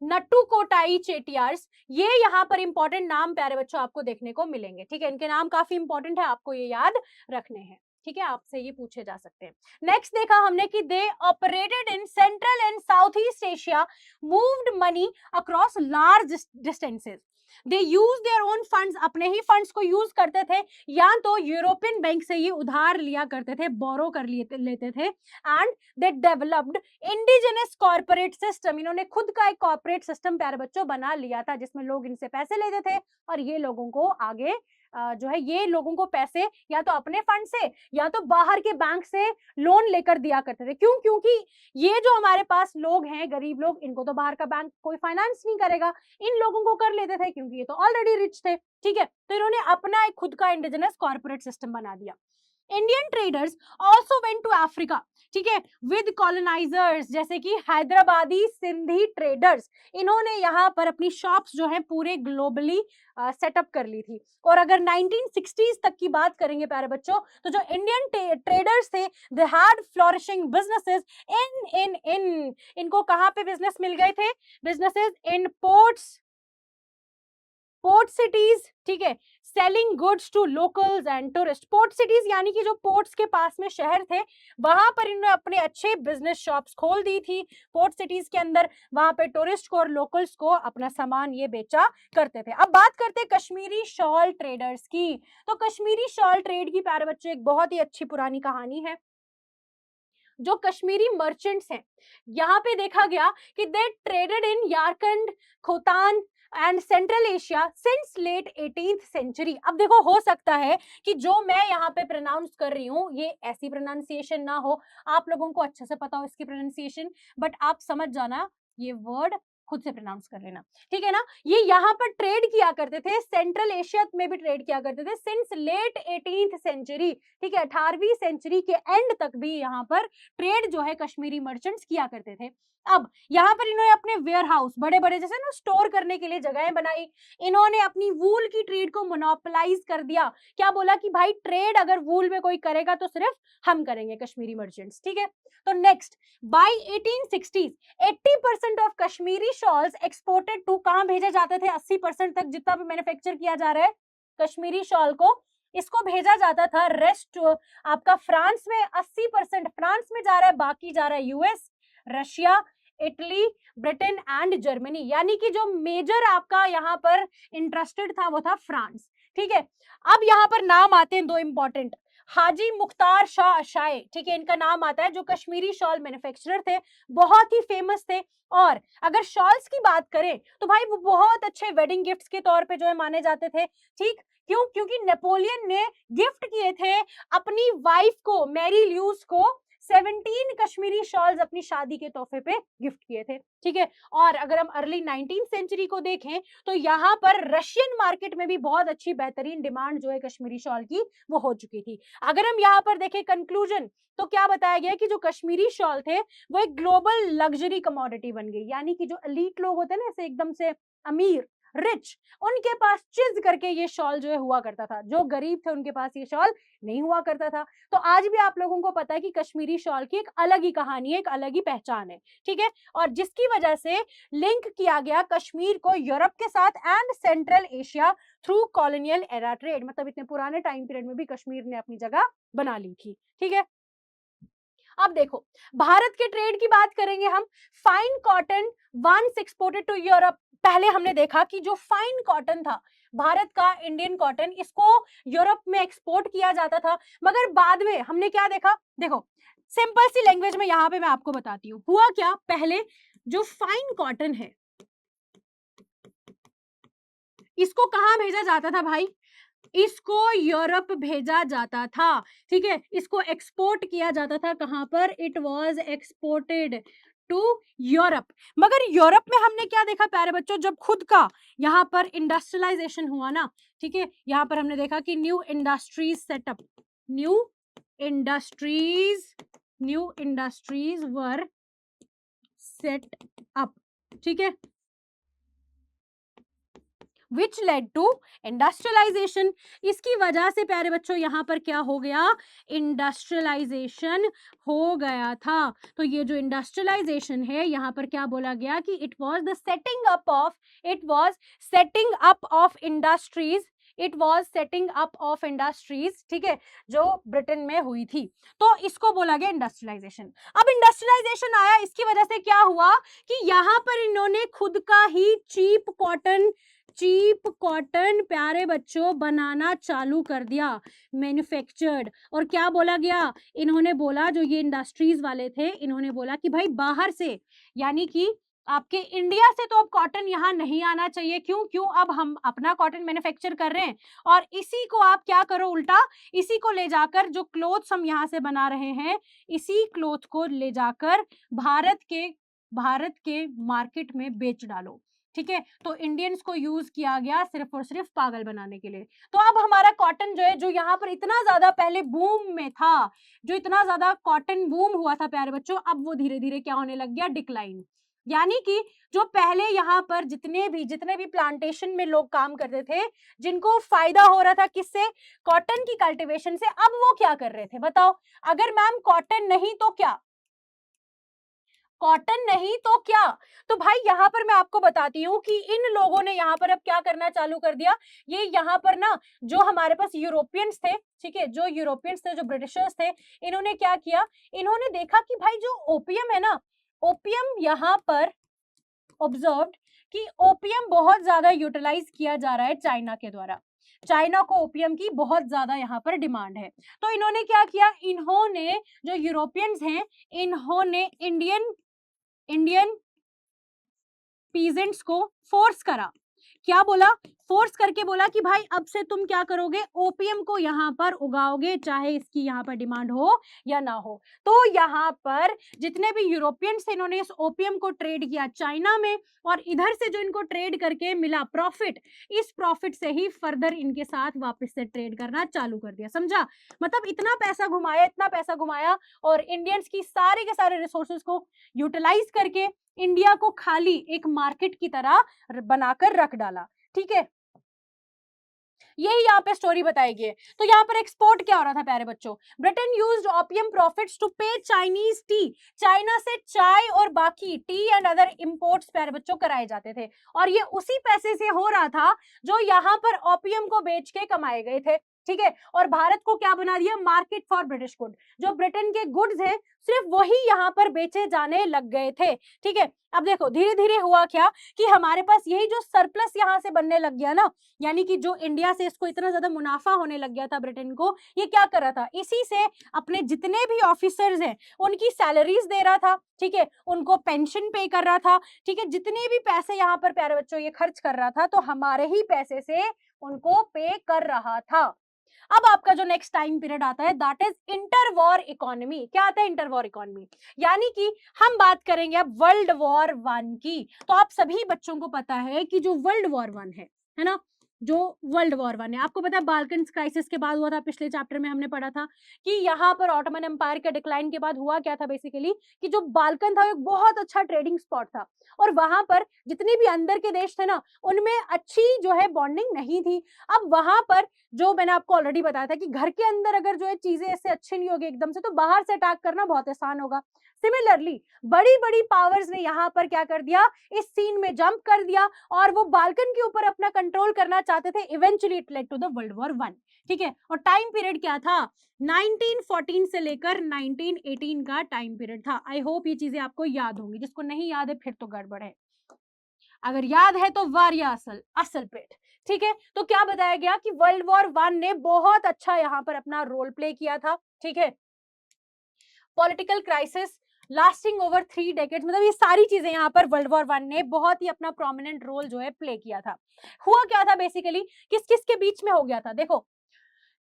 नट्टू कोटाई चेटियार्स, ये यहाँ पर इंपॉर्टेंट नाम प्यारे बच्चों आपको देखने को मिलेंगे, ठीक है। इनके नाम काफी इंपॉर्टेंट है, आपको ये याद रखने हैं, ठीक है, आपसे ये पूछे जा सकते हैं। नेक्स्ट देखा हमने कि दे operated in central and south east Asia, moved money across large distances, they use their own funds, अपने ही फंड्स को यूज करते थे, या तो यूरोपियन बैंक से ये उधार लिया करते थे, बोरो कर लेते थे। And they developed indigenous corporate system, इन्होंने खुद का एक कॉर्पोरेट सिस्टम प्यारे बच्चों बना लिया था, जिसमें लोग इनसे पैसे लेते थे और ये लोगों को आगे जो है ये लोगों को पैसे या तो अपने फंड से या तो बाहर के बैंक से लोन लेकर दिया करते थे। क्यों? क्योंकि ये जो हमारे पास लोग हैं, गरीब लोग, इनको तो बाहर का बैंक कोई फाइनेंस नहीं करेगा, इन लोगों को कर लेते थे क्योंकि ये तो ऑलरेडी रिच थे, ठीक है। तो इन्होंने अपना एक खुद का इंडिजिनस कॉर्पोरेट सिस्टम बना दिया। Indian traders also went to Africa, ठीक है, विद कॉलोनाइजर्स, जैसे कि हैदराबादी सिंधी ट्रेडर्स, इन्होंने यहाँ पर अपनी शॉप्स जो है पूरे ग्लोबली सेटअप कर ली थी। और अगर 1960s तक की बात करेंगे प्यारे बच्चों, तो जो इंडियन ट्रेडर्स थे, दे हैड फ्लोरिशिंग बिजनेसेस इन इनको कहाँ पे बिजनेस मिल गए थे? बिजनेसेस इन पोर्ट सिटीज, ठीक है, selling goods to locals and tourist. Port cities यानी कि जो पोर्ट्स के पास में शहर थे, वहां पर इन्होंने अपने अच्छे बिजनेस शॉप्स खोल दी थी पोर्ट सिटीज के अंदर, वहां पे टूरिस्ट को और लोकल्स को अपना सामान ये बेचा करते थे। अब बात करते हैं कश्मीरी शॉल ट्रेडर्स की। तो कश्मीरी शॉल ट्रेड की प्यारे बच्चों एक बहुत ही अच्छी पुरानी कहानी है। जो कश्मीरी मर्चेंट्स हैं, यहाँ पे देखा गया कि they traded in Yarkand, Khotan and Central Asia since late 18th century. अब देखो, हो सकता है कि जो मैं यहाँ पे प्रोनाउंस कर रही हूँ ये ऐसी प्रोनाउंसिएशन ना हो, आप लोगों को अच्छे से पता हो इसकी प्रोनाउंसिएशन, बट आप समझ जाना, ये वर्ड खुद से प्रोनाउंस कर लेना, ठीक है ना। ये यहाँ पर ट्रेड किया करते थे, सेंट्रल एशिया में भी ट्रेड किया करते थे सिंस लेट 18th सेंचुरी, ठीक है, 18वीं सेंचुरी के एंड तक भी यहाँ पर ट्रेड जो है कश्मीरी मर्चेंट्स किया करते थे। अब यहाँ पर इन्होंने अपने वेयर हाउस, बड़े बड़े जैसे ना स्टोर करने के लिए जगहें बनाई, इन्होंने अपनी वूल की ट्रेड को मोनोपोलाइज कर दिया। क्या बोला कि भाई ट्रेड अगर वूल में कोई करेगा तो सिर्फ हम करेंगे, कश्मीरी मर्चेंट्स, ठीक है। तो next, by 1860s 80% of Kashmiri shawls exported to, कहां भेजे जाते थे? 80% तक जितना भी मैन्युफैक्चर किया जा रहा है कश्मीरी शॉल को, इसको भेजा जाता था रेस्ट आपका फ्रांस में 80% फ्रांस में जा रहा है, बाकी जा रहा है US, Russia, Italy, Britain and Germany. यानी कि जो मेजर आपका यहाँ पर इंटरेस्टेड था वो था फ्रांस, ठीक है। अब यहाँ पर नाम आते हैं दो इंपॉर्टेंट, हाजी मुख्तार शाह अशाए, ठीक है, इनका नाम आता है, जो कश्मीरी शॉल मैन्युफैक्चरर थे, बहुत ही फेमस थे। और अगर शॉल्स की बात करें तो भाई वो बहुत अच्छे वेडिंग गिफ्ट्स के तौर पे जो है माने जाते थे, ठीक। क्यों? क्योंकि नेपोलियन ने गिफ्ट किए थे अपनी वाइफ को, मैरी ल्यूस को 17 कश्मीरी शॉल्स अपनी शादी के तोहफे पे गिफ्ट किए थे, ठीक है। और अगर हम अर्ली 19th सेंचुरी को देखें तो यहाँ पर रशियन मार्केट में भी बहुत अच्छी बेहतरीन डिमांड जो है कश्मीरी शॉल की वो हो चुकी थी। अगर हम यहाँ पर देखें कंक्लूजन, तो क्या बताया गया कि जो कश्मीरी शॉल थे वो एक ग्लोबल लग्जरी कमोडिटी बन गई, यानी कि जो एलीट लोग होते हैं ना, ऐसे एकदम से अमीर रिच, उनके पास चिज करके ये शॉल जो है हुआ करता था, जो गरीब थे उनके पास ये शॉल नहीं हुआ करता था। तो आज भी आप लोगों को पता है कि कश्मीरी शॉल की एक अलग ही कहानी है, एक अलग ही पहचान है, ठीक है। और जिसकी वजह से लिंक किया गया कश्मीर को यूरोप के साथ and Central Asia through colonial era trade, मतलब इतने पुराने टाइम पीरियड में भी कश्मीर ने अपनी जगह बना ली थी, ठीक है। अब देखो, भारत के ट्रेड की बात करेंगे हम। Fine cotton once exported to Europe, पहले हमने देखा कि जो फाइन कॉटन था भारत का, इंडियन कॉटन, इसको यूरोप में एक्सपोर्ट किया जाता था, मगर बाद में हमने क्या देखा, देखो सिंपल सी लैंग्वेज में यहाँ पे मैं आपको बताती हूँ हुआ क्या। पहले जो फाइन कॉटन है इसको कहाँ भेजा जाता था भाई, इसको यूरोप भेजा जाता था, ठीक है। इसको एक्सपोर्ट किया जाता था, कहां पर, it was exported to Europe. मगर यूरोप में हमने क्या देखा प्यारे बच्चों, जब खुद का यहाँ पर इंडस्ट्रियलाइजेशन हुआ ना, ठीक है, यहाँ पर हमने देखा कि new industries setup, new industries वर सेट अप, ठीक है, विच लेड टू इंडस्ट्रियलाइजेशन। इसकी वजह से प्यारे बच्चों यहाँ पर क्या हो गया, इंडस्ट्रियलाइजेशन हो गया था। तो ये जो इंडस्ट्रियलाइजेशन है यहाँ पर क्या बोला गया कि it was the setting up of industries, it was setting up of industries, ठीक है, जो ब्रिटेन में हुई थी, तो इसको बोला गया इंडस्ट्रियलाइजेशन। अब इंडस्ट्रियलाइजेशन आया, इसकी वजह से क्या हुआ कि यहाँ पर इन्होंने खुद का ही चीप कॉटन प्यारे बच्चों बनाना चालू कर दिया, मैन्युफैक्चर्ड। और क्या बोला गया, इन्होंने बोला, जो ये इंडस्ट्रीज वाले थे, इन्होंने बोला कि भाई बाहर से, यानी कि आपके इंडिया से तो अब कॉटन यहाँ नहीं आना चाहिए, क्यों, अब हम अपना कॉटन मैन्युफैक्चर कर रहे हैं, और इसी को आप क्या करो उल्टा, इसी को ले जाकर, जो क्लोथ्स हम यहाँ से बना रहे हैं, इसी क्लोथ को ले जाकर भारत के मार्केट में बेच डालो, ठीक है। तो इंडियंस को यूज किया गया सिर्फ और सिर्फ पागल बनाने के लिए। तो अब हमारा कॉटन जो है, जो यहाँ पर इतना ज्यादा पहले बूम में था, जो इतना ज्यादा कॉटन बूम हुआ था प्यारे बच्चों, अब वो धीरे धीरे क्या होने लग गया, डिक्लाइन। यानी कि जो पहले यहाँ पर जितने भी प्लांटेशन में लोग काम करते थे, जिनको फायदा हो रहा था किससे, कॉटन की कल्टीवेशन से, अब वो क्या कर रहे थे बताओ। अगर मैम कॉटन नहीं तो क्या, कॉटन नहीं तो क्या, तो भाई यहाँ पर मैं आपको बताती हूँ कि इन लोगों ने यहाँ पर अब क्या करना चालू कर दिया। ये यहाँ पर ना, जो हमारे पास यूरोपियंस थे, ठीक है, जो यूरोपियंस थे, जो ब्रिटिशर्स थे, इन्होंने क्या किया, इन्होंने देखा कि भाई जो ओपियम है ना, ओपियम यहाँ पर ऑब्जर्व्ड कि ओपियम बहुत ज्यादा यूटिलाइज किया जा रहा है चाइना के द्वारा, चाइना को ओपियम की बहुत ज्यादा यहाँ पर डिमांड है। तो इन्होंने क्या किया, इन्होंने, जो यूरोपियंस हैं, इन्होंने इंडियन पीजेंट्स को फोर्स करा, क्या बोला, फोर्स करके बोला कि भाई अब से तुम क्या करोगे, ओपियम को यहाँ पर उगाओगे, चाहे इसकी यहाँ पर डिमांड हो या ना हो। तो यहाँ पर जितने भी यूरोपियंस थे, इन्होंने इस ओपियम को ट्रेड किया चाइना में, और इधर से जो इनको ट्रेड करके मिला प्रॉफिट, इस प्रॉफिट से ही फर्दर इनके साथ वापस से ट्रेड करना चालू कर दिया, समझा। मतलब इतना पैसा घुमाया, और इंडियंस की सारे के सारे रिसोर्सेज को यूटिलाइज करके इंडिया को खाली एक मार्केट की तरह बनाकर रख डाला, ठीक है। यही यहाँ पे स्टोरी बताई गई है। तो यहाँ पर एक्सपोर्ट क्या हो रहा था प्यारे बच्चों, Britain used opium profits to pay Chinese tea, China से चाय और बाकी टी एंड अदर इंपोर्ट्स प्यारे बच्चों कराए जाते थे, और ये उसी पैसे से हो रहा था जो यहाँ पर ओपियम को बेच के कमाए गए थे। ठीक है, और भारत को क्या बना दिया, मार्केट फॉर ब्रिटिश गुड। जो ब्रिटेन के गुड्स हैं सिर्फ वही यहाँ पर बेचे जाने लग गए थे। ठीक है, अब देखो धीरे धीरे हुआ क्या कि हमारे पास यही जो सरप्लस यहाँ से बनने लग गया ना, यानी कि जो इंडिया से इसको इतना ज्यादा मुनाफा होने लग गया था ब्रिटेन को, ये क्या कर रहा था, इसी से अपने जितने भी ऑफिसर्स हैं उनकी सैलरीज दे रहा था। ठीक है, उनको पेंशन पे कर रहा था। ठीक है, जितने भी पैसे यहाँ पर प्यारे बच्चों ये खर्च कर रहा था, तो हमारे ही पैसे से उनको पे कर रहा था। अब आपका जो नेक्स्ट टाइम पीरियड आता है that is inter war economy. क्या आता है इंटर वॉर इकोनॉमी, यानी कि हम बात करेंगे अब वर्ल्ड वॉर वन की। तो आप सभी बच्चों को पता है कि जो वर्ल्ड वॉर वन है ना, जो वर्ल्ड वॉर वन है, आपको पता है बाल्कन क्राइसिस के बाद हुआ था, पिछले चैप्टर में हमने पढ़ा था कि यहाँ पर ऑटोमन एम्पायर के डिक्लाइन के बाद हुआ क्या था बेसिकली, कि जो बाल्कन था एक बहुत अच्छा ट्रेडिंग स्पॉट था, और वहां पर जितने भी अंदर के देश थे ना उनमें अच्छी जो है बॉन्डिंग नहीं थी। अब वहां पर जो मैंने आपको ऑलरेडी बताया था कि घर के अंदर अगर जो है चीजें ऐसे अच्छी नहीं होगी एकदम से, तो बाहर से अटैक करना बहुत आसान होगा। सिमिलरली बड़ी बड़ी पावर्स ने यहाँ पर क्या कर दिया, इस सीन में जंप कर दिया और वो बाल्कन के ऊपर अपना कंट्रोल करना चाहते थे। Eventually it led to the world war one. ठीक है, और टाइम पीरियड क्या था, 1914 से लेकर 1918 का टाइम पीरियड था। आई होप ये चीजें आपको याद होंगी, जिसको नहीं याद है फिर तो गड़बड़ है, अगर याद है तो वारिया असल असल पेट। ठीक है, तो क्या बताया गया कि वर्ल्ड वॉर वन ने बहुत अच्छा यहाँ पर अपना रोल प्ले किया था। ठीक है, political crisis lasting over 3 decades, मतलब ये सारी चीजें यहाँ पर वर्ल्ड वॉर वन ने बहुत ही अपना प्रोमिनेंट रोल जो है प्ले किया था। हुआ क्या था बेसिकली, किस किस के बीच में हो गया था, देखो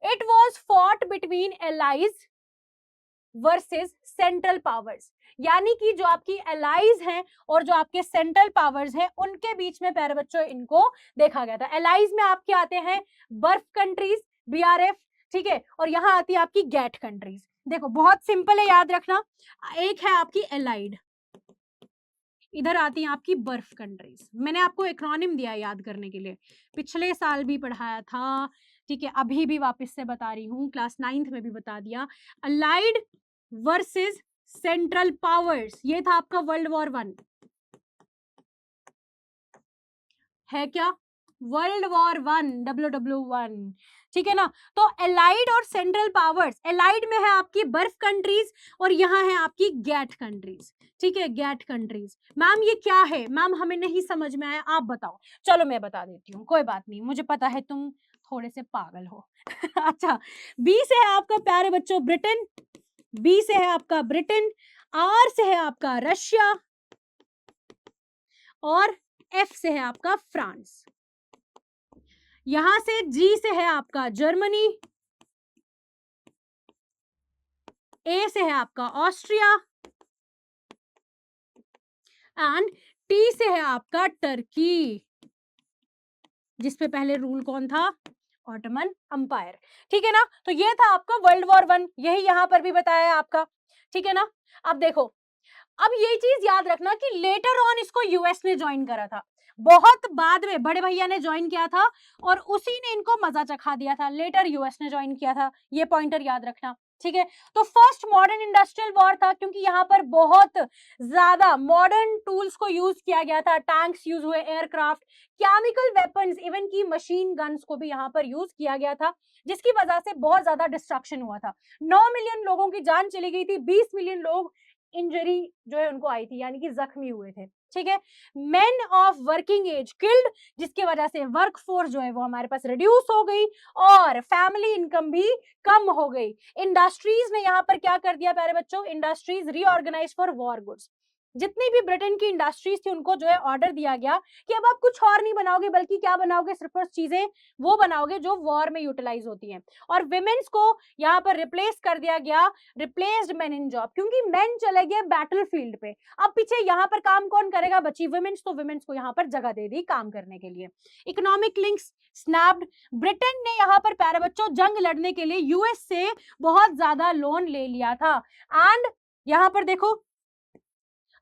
it was fought between allies versus central powers, यानी कि जो आपकी एलाइज हैं और जो आपके सेंट्रल पावर्स हैं उनके बीच में प्यारे बच्चों इनको देखा गया था। एलाइज में आपके आते हैं बर्फ कंट्रीज, बीआरएफ, ठीक है, और यहाँ आती है आपकी गैट कंट्रीज। देखो बहुत सिंपल है याद रखना, एक है आपकी एलाइड, इधर आती है आपकी बर्फ कंट्रीज। मैंने आपको एक्रोनिम दिया है याद करने के लिए, पिछले साल भी पढ़ाया था। ठीक है, अभी भी वापस से बता रही हूँ, क्लास 9th में भी बता दिया। अलाइड वर्सेस सेंट्रल पावर्स, ये था आपका वर्ल्ड वॉर वन, है क्या, वर्ल्ड वॉर वन, WW1। ठीक है ना, तो एलाइड और सेंट्रल पावर्स, एलाइड में है आपकी बर्फ कंट्रीज और यहाँ है आपकी गैट कंट्रीज। ठीक है, गैट कंट्रीज। मैम ये क्या है, मैम हमें नहीं समझ में आया, आप बताओ। चलो मैं बता देती हूँ, कोई बात नहीं, मुझे पता है तुम थोड़े से पागल हो। अच्छा, बी से है आपका प्यारे बच्चों ब्रिटेन, बी से है आपका ब्रिटेन, आर से है आपका रशिया, और एफ से है आपका फ्रांस। यहां से जी से है आपका जर्मनी, ए से है आपका ऑस्ट्रिया, एंड टी से है आपका टर्की, जिसपे पहले रूल कौन था, ऑटोमन अंपायर। ठीक है ना, तो ये था आपका वर्ल्ड वॉर वन, यही यहां पर भी बताया है आपका। ठीक है ना, अब देखो, अब ये चीज याद रखना कि लेटर ऑन इसको यूएस ने ज्वाइन करा था, बहुत बाद में बड़े भैया ने ज्वाइन किया था और उसी ने इनको मजा चखा दिया था, लेटर यूएस ने ज्वाइन किया था, ये पॉइंटर याद रखना। ठीक है, तो फर्स्ट मॉडर्न इंडस्ट्रियल वॉर था, क्योंकि यहाँ पर बहुत ज्यादा मॉडर्न टूल्स को यूज किया गया था, टैंक्स यूज हुए, एयरक्राफ्ट, केमिकल वेपन्स, इवन की मशीन गन्स को भी यहाँ पर यूज किया गया था, जिसकी वजह से बहुत ज्यादा डिस्ट्रक्शन हुआ था। 9 मिलियन लोगों की जान चली गई थी, 20 मिलियन लोग इंजरी जो है उनको आई थी, यानी कि जख्मी हुए थे। ठीक है, men of working age killed, जिसकी वजह से वर्क फोर्स जो है वो हमारे पास रिड्यूस हो गई और फैमिली इनकम भी कम हो गई। इंडस्ट्रीज ने यहाँ पर क्या कर दिया प्यारे बच्चों, industries reorganise for war goods. जितनी भी ब्रिटेन की इंडस्ट्रीज थी उनको जो है ऑर्डर दिया गया कि अब आप कुछ और नहीं बनाओगे, बल्कि क्या बनाओगे, सिर्फ चीजें वो बनाओगे जो वॉर में यूटिलाइज होती हैं। और विमेन्स को यहाँ पर रिप्लेस कर दिया गया, रिप्लेस्ड मेन इन जॉब, क्योंकि मेन चले गए बैटल फील्ड पे। अब पीछे यहाँ पर काम कौन करेगा, बची विमेन्स, तो विमेन्स को यहाँ पर जगह दे दी काम करने के लिए। इकोनॉमिक लिंक्स स्नैप्ड, ब्रिटेन ने यहाँ पर प्यारे बच्चों जंग लड़ने के लिए यूएस से बहुत ज्यादा लोन ले लिया था। एंड यहाँ पर देखो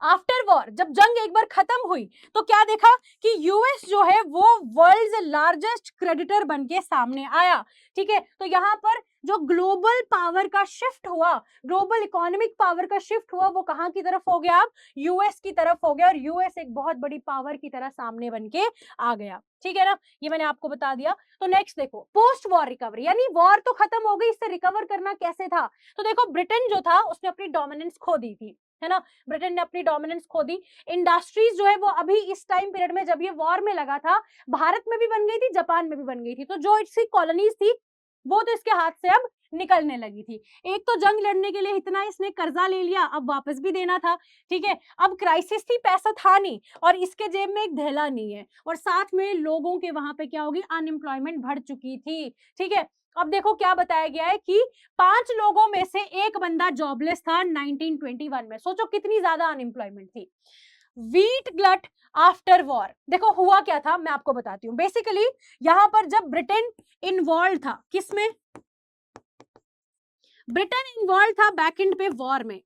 आफ्टर वॉर जब जंग एक बार खत्म हुई तो क्या देखा कि यूएस जो है वो वर्ल्ड्स लार्जेस्ट क्रेडिटर बन के सामने आया। ठीक है, तो यहाँ पर जो ग्लोबल पावर का शिफ्ट हुआ, ग्लोबल इकोनॉमिक पावर का शिफ्ट हुआ, वो कहाँ की तरफ हो गया? अब यूएस की तरफ हो गया, और यूएस एक बहुत बड़ी पावर की तरह सामने बन के आ गया। ठीक है ना, ये मैंने आपको बता दिया। तो नेक्स्ट देखो, पोस्ट वॉर रिकवरी, यानी वॉर तो खत्म हो गई, इससे रिकवर करना कैसे था? तो देखो, ब्रिटेन जो था उसने अपनी डोमिनेंस खो दी थी, है ना, ब्रिटेन ने अपनी डोमिनेंस खो दी। इंडस्ट्रीज जो है वो अभी इस टाइम पीरियड में जब ये वॉर में लगा था, भारत में भी बन गई थी, जापान में भी बन गई थी, तो जो इसकी कॉलोनीज थी वो तो इसके हाथ से अब निकलने लगी थी। एक तो जंग लड़ने के लिए इतना इसने कर्जा ले लिया, अब वापस भी देना था। ठीक है, अब क्राइसिस थी, पैसा था नहीं, और इसके जेब में एक धेला नहीं है, और साथ में लोगों के वहां पे क्या होगी, अनएम्प्लॉयमेंट बढ़ चुकी थी। ठीक है, अब देखो क्या बताया गया है कि 5 लोगों में से एक बंदा जॉबलेस था 1921 में। सोचो कितनी ज्यादा अनएम्प्लॉयमेंट थी। वीट ग्लट आफ्टर वॉर, देखो हुआ क्या था, मैं आपको बताती हूँ। बेसिकली यहां पर जब ब्रिटेन इन्वॉल्व था, किसमें? ब्रिटेन इन्वॉल्व था बैक एंड पे वॉर में,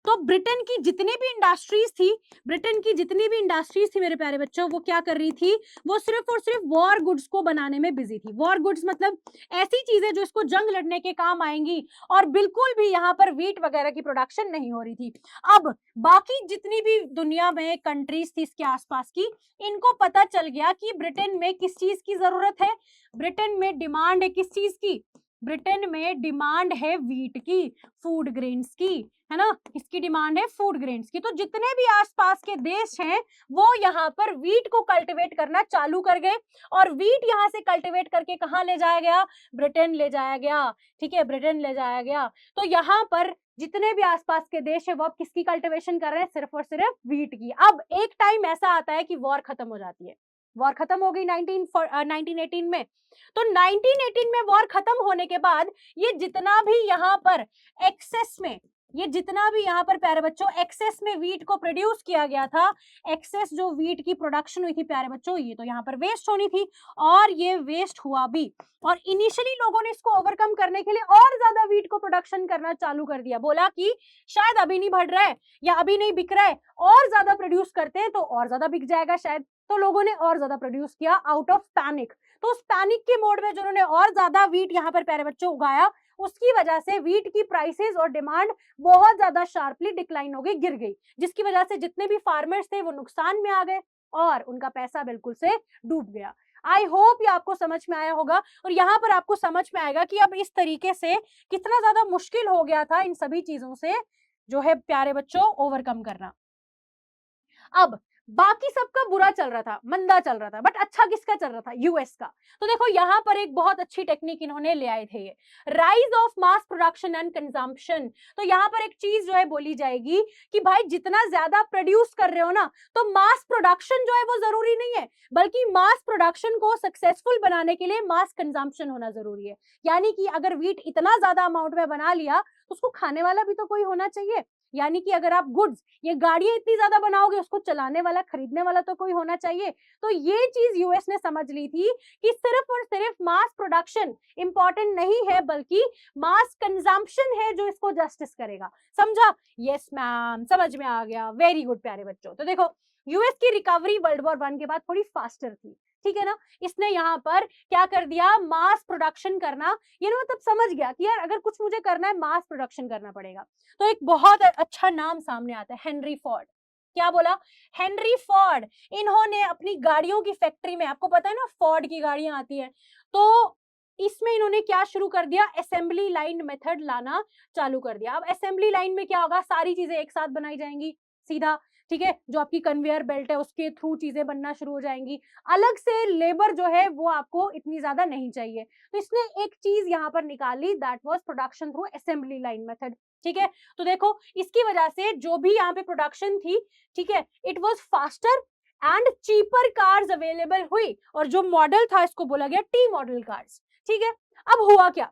तो ब्रिटेन की जितनी भी इंडस्ट्रीज थी, ब्रिटेन की जितनी भी इंडस्ट्रीज थी मेरे प्यारे बच्चों, वो क्या कर रही थी? वो सिर्फ और सिर्फ वॉर गुड्स को बनाने में बिजी थी। वॉर गुड्स मतलब ऐसी चीजें जो इसको जंग लड़ने के काम आएंगी, और बिल्कुल भी यहाँ पर वीट वगैरह की प्रोडक्शन नहीं हो रही थी। अब बाकी जितनी भी दुनिया में कंट्रीज थी इसके आसपास की, इनको पता चल गया कि ब्रिटेन में किस चीज की जरूरत है। ब्रिटेन में डिमांड है किस चीज की? ब्रिटेन में डिमांड है वीट की, फूड ग्रेन्स की, है ना, इसकी डिमांड है फूड ग्रेन्स की। तो जितने भी आसपास के देश हैं वो यहाँ पर वीट को कल्टीवेट करना चालू कर गए, और वीट यहाँ से कल्टीवेट करके कहाँ ले जाया गया? ब्रिटेन ले जाया गया। ठीक है, ब्रिटेन ले जाया गया। तो यहाँ पर जितने भी आसपास के देश है वो अब किसकी कल्टीवेशन कर रहे हैं? सिर्फ और सिर्फ वीट की। अब एक टाइम ऐसा आता है कि वॉर खत्म हो जाती है। वॉर खत्म हो गई 1918 में। तो 1918 में वॉर खत्म होने के बाद ये जितना भी यहाँ पर एक्सेस में, ये जितना भी यहाँ पर प्यारे बच्चों एक्सेस में वीट को प्रोड्यूस किया गया था, एक्सेस जो वीट की प्रोडक्शन हुई थी प्यारे बच्चों, ये तो यहाँ पर वेस्ट होनी थी, और ये वेस्ट हुआ भी। और इनिशियली लोगों ने इसको ओवरकम करने के लिए और ज्यादा वीट को प्रोडक्शन करना चालू कर दिया। बोला कि शायद अभी नहीं बढ़ रहा है या अभी नहीं बिक रहा है, और ज्यादा प्रोड्यूस करते हैं तो और ज्यादा बिक जाएगा शायद। तो लोगों ने और ज्यादा प्रोड्यूस किया आउट ऑफ पैनिक। तो उस पैनिक के मोड में जिन्होंने और ज्यादा वीट यहाँ पर प्यारे बच्चों उगाया, उसकी वजह से वीट की प्राइसेस और डिमांड बहुत ज्यादा शार्पली डिक्लाइन हो गई, गिर गई, जिसकी वजह से जितने भी फार्मर्स थे वो नुकसान में आ गए और उनका पैसा बिल्कुल से डूब गया। आई होप ये आपको समझ में आया होगा, और यहाँ पर आपको समझ में आएगा कि अब इस तरीके से कितना ज्यादा मुश्किल हो गया था इन सभी चीजों से जो है प्यारे बच्चों ओवरकम करना। अब बाकी सबका बुरा चल रहा था, मंदा चल रहा था, बट अच्छा किसका चल रहा था? यूएस का। तो देखो यहाँ पर एक बहुत अच्छी टेक्निक इन्होंने ले आए थे, ये rise of mass production and consumption. तो यहाँ पर एक चीज जो है बोली जाएगी कि भाई जितना ज्यादा प्रोड्यूस कर रहे हो ना, तो मास प्रोडक्शन जो है वो जरूरी नहीं है, बल्कि मास प्रोडक्शन को सक्सेसफुल बनाने के लिए मास कंजम्पशन होना जरूरी है। यानी कि अगर वीट इतना ज्यादा अमाउंट में बना लिया तो उसको खाने वाला भी तो कोई होना चाहिए। यानी कि अगर आप गुड्स, ये गाड़ियां इतनी ज्यादा बनाओगे, उसको चलाने वाला, खरीदने वाला तो कोई होना चाहिए। तो ये चीज यूएस ने समझ ली थी कि सिर्फ और सिर्फ मास प्रोडक्शन इंपॉर्टेंट नहीं है, बल्कि मास कंजम्पशन है जो इसको जस्टिस करेगा। समझा? यस मैम, समझ में आ गया, वेरी गुड प्यारे बच्चों। तो देखो यूएस की रिकवरी वर्ल्ड वॉर 1 के बाद थोड़ी फास्टर थी, ठीक है ना। इसने यहाँ पर क्या कर दिया, मास प्रोडक्शन करना, ये ना मतलब समझ गया कि यार अगर कुछ मुझे करना है मास प्रोडक्शन करना पड़ेगा। तो एक बहुत अच्छा नाम सामने आता है, हेनरी फोर्ड। क्या बोला? Henry Ford. इन्होंने अपनी गाड़ियों की फैक्ट्री में, आपको पता है ना फोर्ड की गाड़ियां आती है, तो इसमें इन्होंने क्या शुरू कर दिया, असेंबली लाइन मेथड लाना चालू कर दिया। अब असेंबली लाइन में क्या होगा, सारी चीजें एक साथ बनाई जाएंगी सीधा, ठीक है, जो आपकी कन्वेयर बेल्ट है उसके थ्रू चीजें बनना शुरू हो जाएंगी। अलग से लेबर जो है वो आपको इतनी ज्यादा नहीं चाहिए। तो इसने एक चीज यहाँ पर निकाली, that was production through assembly line method. ठीक है, तो देखो इसकी वजह से जो भी यहाँ पे प्रोडक्शन थी, ठीक है, it was faster and cheaper cars available हुई, और जो मॉडल था इसको बोला गया टी मॉडल कार्स। ठीक है, अब हुआ क्या,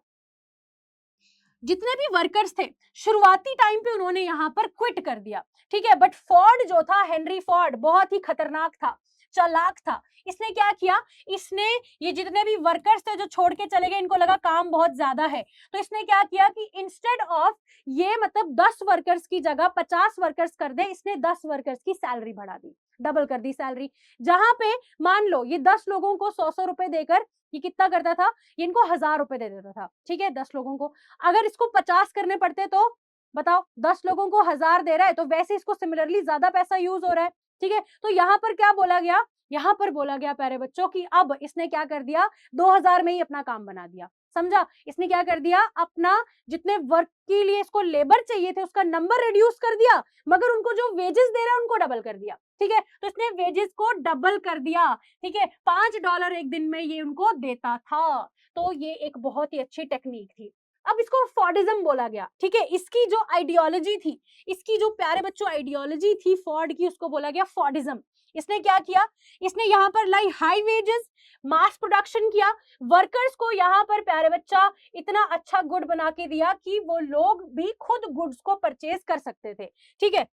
जितने भी वर्कर्स थे शुरुआती टाइम पे उन्होंने यहाँ पर क्विट कर दिया, ठीक है, बट फोर्ड जो था, हेनरी फोर्ड, बहुत ही खतरनाक था। चालाक था। इसने क्या किया, इसने ये जितने भी वर्कर्स थे जो छोड़ के चले गए, इनको लगा काम बहुत ज्यादा है, तो इसने क्या किया कि इंस्टेड ऑफ ये मतलब 10 वर्कर्स की जगह 50 वर्कर्स कर दे, इसने 10 वर्कर्स की सैलरी बढ़ा दी, डबल कर दी सैलरी। जहां पे मान लो ये 10 लोगों को 100 रुपए देकर ये कितना करता था, ये इनको 1000 रुपए दे देता था, ठीक है 10 लोगों को। अगर इसको 50 करने पड़ते तो बताओ, 10 लोगों को 1000 दे रहा है तो वैसे इसको सिमिलरली ज्यादा पैसा यूज हो रहा है, ठीक है। तो यहाँ पर क्या बोला गया, यहाँ पर बोला गया प्यारे बच्चों कि अब इसने क्या कर दिया, 2000 में ही अपना काम बना दिया। समझा, इसने क्या कर दिया, अपना जितने वर्क के लिए इसको लेबर चाहिए थे उसका नंबर रिड्यूस कर दिया, मगर उनको जो वेजेस दे रहा है उनको डबल कर दिया, ठीक है। तो इसने वेजेस को डबल कर दिया, ठीक है, $5 एक दिन में ये उनको देता था। तो ये एक बहुत ही अच्छी टेक्निक थी। अब इसको फॉर्डिज्म बोला गया, ठीक है। इसकी जो आइडियोलॉजी थी, इसकी जो प्यारे बच्चों आइडियोलॉजी थी फॉर्ड की, उसको बोला गया फॉर्डिज्म। इसने क्या किया, इसने यहाँ पर लाई हाई वेजेस, मास प्रोडक्शन किया, वर्कर्स को यहाँ पर प्यारे बच्चा इतना अच्छा गुड बना के दिया कि वो लोग भी खुद गुड्स को परचेज कर सकते थे, ठीक है।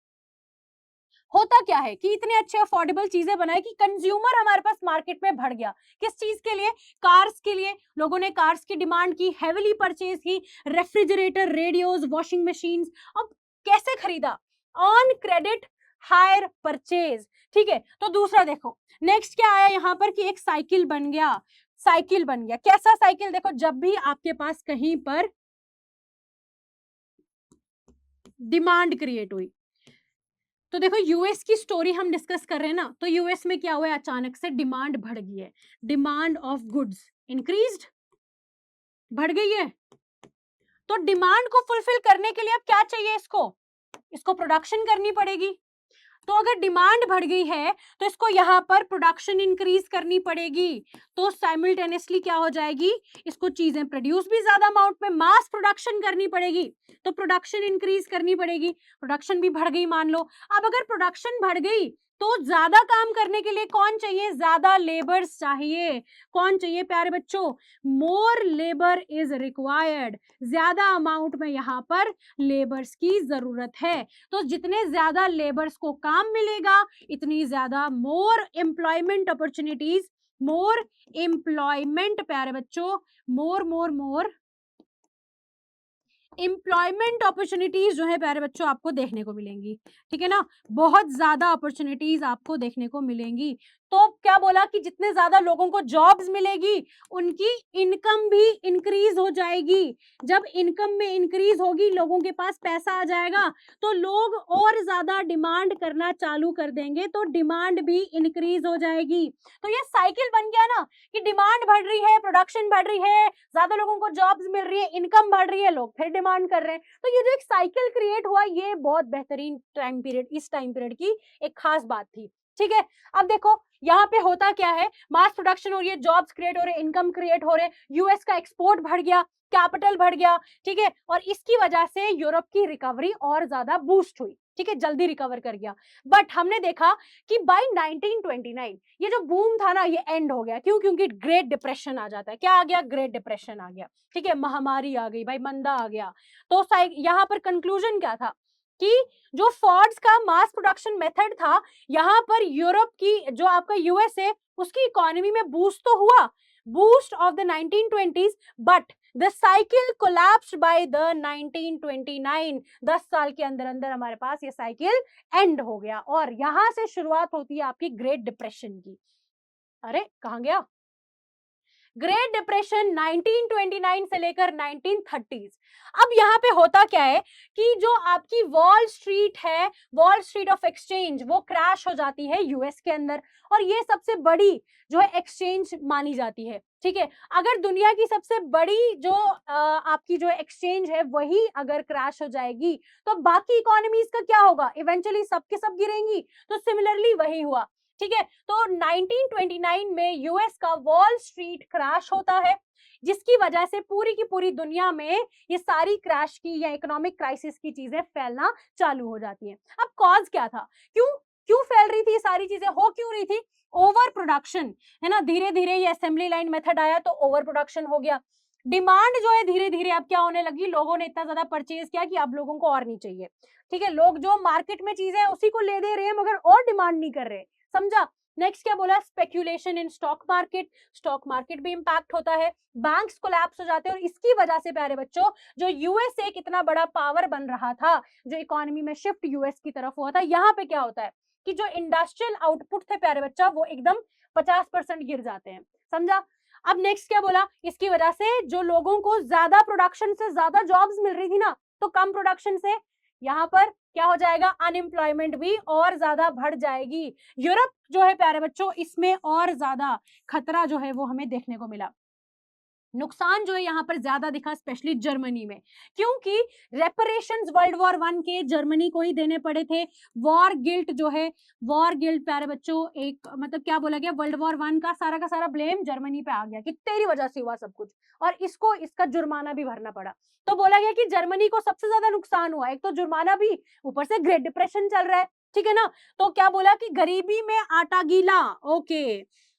होता क्या है कि इतने अच्छे अफोर्डेबल चीजें बनाए कि कंज्यूमर हमारे पास मार्केट में बढ़ गया। किस चीज के लिए, कार्स के लिए, लोगों ने कार्स की डिमांड की, हेवीली परचेज की, रेफ्रिजरेटर, रेडियोज, वॉशिंग मशीन्स। अब कैसे खरीदा, ऑन क्रेडिट हायर परचेज, ठीक है। तो दूसरा देखो नेक्स्ट क्या आया यहाँ पर कि एक साइकिल बन गया, साइकिल बन गया। कैसा साइकिल, देखो जब भी आपके पास कहीं पर डिमांड क्रिएट हुई, तो देखो यूएस की स्टोरी हम डिस्कस कर रहे हैं ना, तो यूएस में क्या हुआ है, अचानक से डिमांड बढ़ गई है, डिमांड ऑफ गुड्स इंक्रीज्ड, बढ़ गई है। तो डिमांड को फुलफिल करने के लिए अब क्या चाहिए, इसको प्रोडक्शन करनी पड़ेगी। तो अगर डिमांड बढ़ गई है तो इसको यहाँ पर प्रोडक्शन इंक्रीज करनी पड़ेगी, तो साइमल्टेनियसली क्या हो जाएगी, इसको चीजें प्रोड्यूस भी ज्यादा अमाउंट में, मास प्रोडक्शन करनी पड़ेगी, तो प्रोडक्शन इंक्रीज करनी पड़ेगी, प्रोडक्शन भी बढ़ गई मान लो। अब अगर प्रोडक्शन बढ़ गई तो ज्यादा काम करने के लिए कौन चाहिए, ज्यादा लेबर्स चाहिए। कौन चाहिए प्यारे बच्चों, मोर लेबर इज रिक्वायर्ड, ज्यादा अमाउंट में यहाँ पर लेबर्स की जरूरत है। तो जितने ज्यादा लेबर्स को काम मिलेगा, इतनी ज्यादा more employment opportunities, more employment प्यारे बच्चों, मोर एम्प्लॉयमेंट अपॉर्चुनिटीज जो है प्यारे बच्चों आपको देखने को मिलेंगी, ठीक है ना, बहुत ज्यादा अपॉर्चुनिटीज आपको देखने को मिलेंगी। तो क्या बोला कि जितने ज्यादा लोगों को जॉब्स मिलेगी उनकी इनकम भी इंक्रीज हो जाएगी। जब इनकम में इंक्रीज होगी, लोगों के पास पैसा आ जाएगा, तो लोग और ज्यादा डिमांड करना चालू कर देंगे, तो डिमांड भी इंक्रीज हो जाएगी। तो ये साइकिल बन गया ना कि डिमांड बढ़ रही है, प्रोडक्शन बढ़ रही है, ज्यादा लोगों को जॉब्स मिल रही है, इनकम बढ़ रही है, लोग फिर डिमांड कर रहे हैं। तो ये जो एक साइकिल क्रिएट हुआ, ये बहुत बेहतरीन टाइम पीरियड, इस टाइम पीरियड की एक खास बात थी, ठीक है। अब देखो यहाँ पे होता क्या है, मास प्रोडक्शन हो रही है, जॉब्स क्रिएट हो रहे हैं, इनकम क्रिएट हो रहे हैं, यूएस का एक्सपोर्ट बढ़ गया, कैपिटल बढ़ गया, ठीक है। और इसकी वजह से यूरोप की रिकवरी और ज्यादा बूस्ट हुई, ठीक है, जल्दी रिकवर कर गया। बट हमने देखा कि बाय 1929 ये जो बूम था ना, ये एंड हो गया। क्यों, क्योंकि ग्रेट डिप्रेशन आ जाता है। क्या आ गया, ग्रेट डिप्रेशन आ गया, ठीक है, महामारी आ गई भाई, मंदा आ गया। तो यहाँ पर कंक्लूजन क्या था कि जो फोर्ड्स का मास प्रोडक्शन मेथड था, यहाँ पर यूरोप की जो आपका यूएस है उसकी इकोनॉमी में बूस्ट तो हुआ, boost of the 1920s, but the cycle collapsed by the 1929। 10 साल के अंदर अंदर हमारे पास ये साइकिल एंड हो गया, और यहां से शुरुआत होती है आपकी ग्रेट डिप्रेशन की। अरे कहां गया, ग्रेट डिप्रेशन 1929 से लेकर 1930s। अब यहाँ पे होता क्या है कि जो आपकी वॉल स्ट्रीट है, वॉल स्ट्रीट ऑफ एक्सचेंज, वो क्रैश हो जाती है यूएस के अंदर, और ये सबसे बड़ी जो है एक्सचेंज मानी जाती है, ठीक है। अगर दुनिया की सबसे बड़ी जो आपकी जो एक्सचेंज है वही अगर क्रैश हो जाएगी, तो बाकी इकोनॉमीज का क्या होगा, इवेंचुअली सबके सब गिरेंगी। तो सिमिलरली वही हुआ, ठीक है। तो 1929 में यूएस का वॉल स्ट्रीट क्रैश होता है, जिसकी वजह से पूरी की पूरी दुनिया में ये सारी क्रैश की या इकोनॉमिक क्राइसिस की चीजें फैलना चालू हो जाती हैं। अब कॉज क्या था, क्यों क्यों फैल रही थी ये सारी चीजें, हो क्यों रही थी, ओवर प्रोडक्शन, है ना। धीरे धीरे ये असेंबली लाइन मेथड आया तो ओवर प्रोडक्शन हो गया। डिमांड जो है धीरे धीरे अब क्या होने लगी, लोगों ने इतना ज्यादा परचेज किया कि अब लोगों को और नहीं चाहिए, ठीक है। लोग जो मार्केट में चीजें उसी को ले दे रहे हैं, मगर और डिमांड नहीं कर रहे, समझा। नेक्स्ट क्या बोला, speculation in stock market, stock market भी इंपैक्ट होता है, बैंक्स कोलैप्स हो जाते हैं, और इसकी वजह से प्यारे बच्चों जो यूएस एक इतना बड़ा पावर बन रहा था, जो इकोनॉमी में शिफ्ट यूएस की तरफ हुआ था, यहाँ पे क्या होता है कि जो इंडस्ट्रियल आउटपुट थे प्यारे बच्चा वो एकदम 50% गिर जाते हैं, समझा। अब नेक्स्ट क्या बोला, इसकी वजह से जो लोगों को ज्यादा प्रोडक्शन से ज्यादा जॉब्स मिल रही थी ना, तो कम प्रोडक्शन से यहाँ पर क्या हो जाएगा, अनएम्प्लॉयमेंट भी और ज्यादा बढ़ जाएगी। यूरोप जो है प्यारे बच्चों, इसमें और ज्यादा खतरा जो है वो हमें देखने को मिला। नुकसान जो है यहाँ पर ज्यादा दिखा स्पेशली जर्मनी में, क्योंकि रेपरेशंस वर्ल्ड वॉर 1 के जर्मनी को ही देने पड़े थे। वॉर गिल्ट जो है, वॉर गिल्ट प्यारे बच्चों एक मतलब क्या बोला गया, वर्ल्ड वॉर 1 का सारा ब्लेम जर्मनी पे आ गया कि तेरी वजह से हुआ सब कुछ, और इसको इसका जुर्माना भी भरना पड़ा। तो बोला गया कि जर्मनी को सबसे ज्यादा नुकसान हुआ, एक तो जुर्माना भी, ऊपर से ग्रेट डिप्रेशन चल रहा है, ठीक है ना। तो क्या बोला कि गरीबी में आटा गीला। ओके,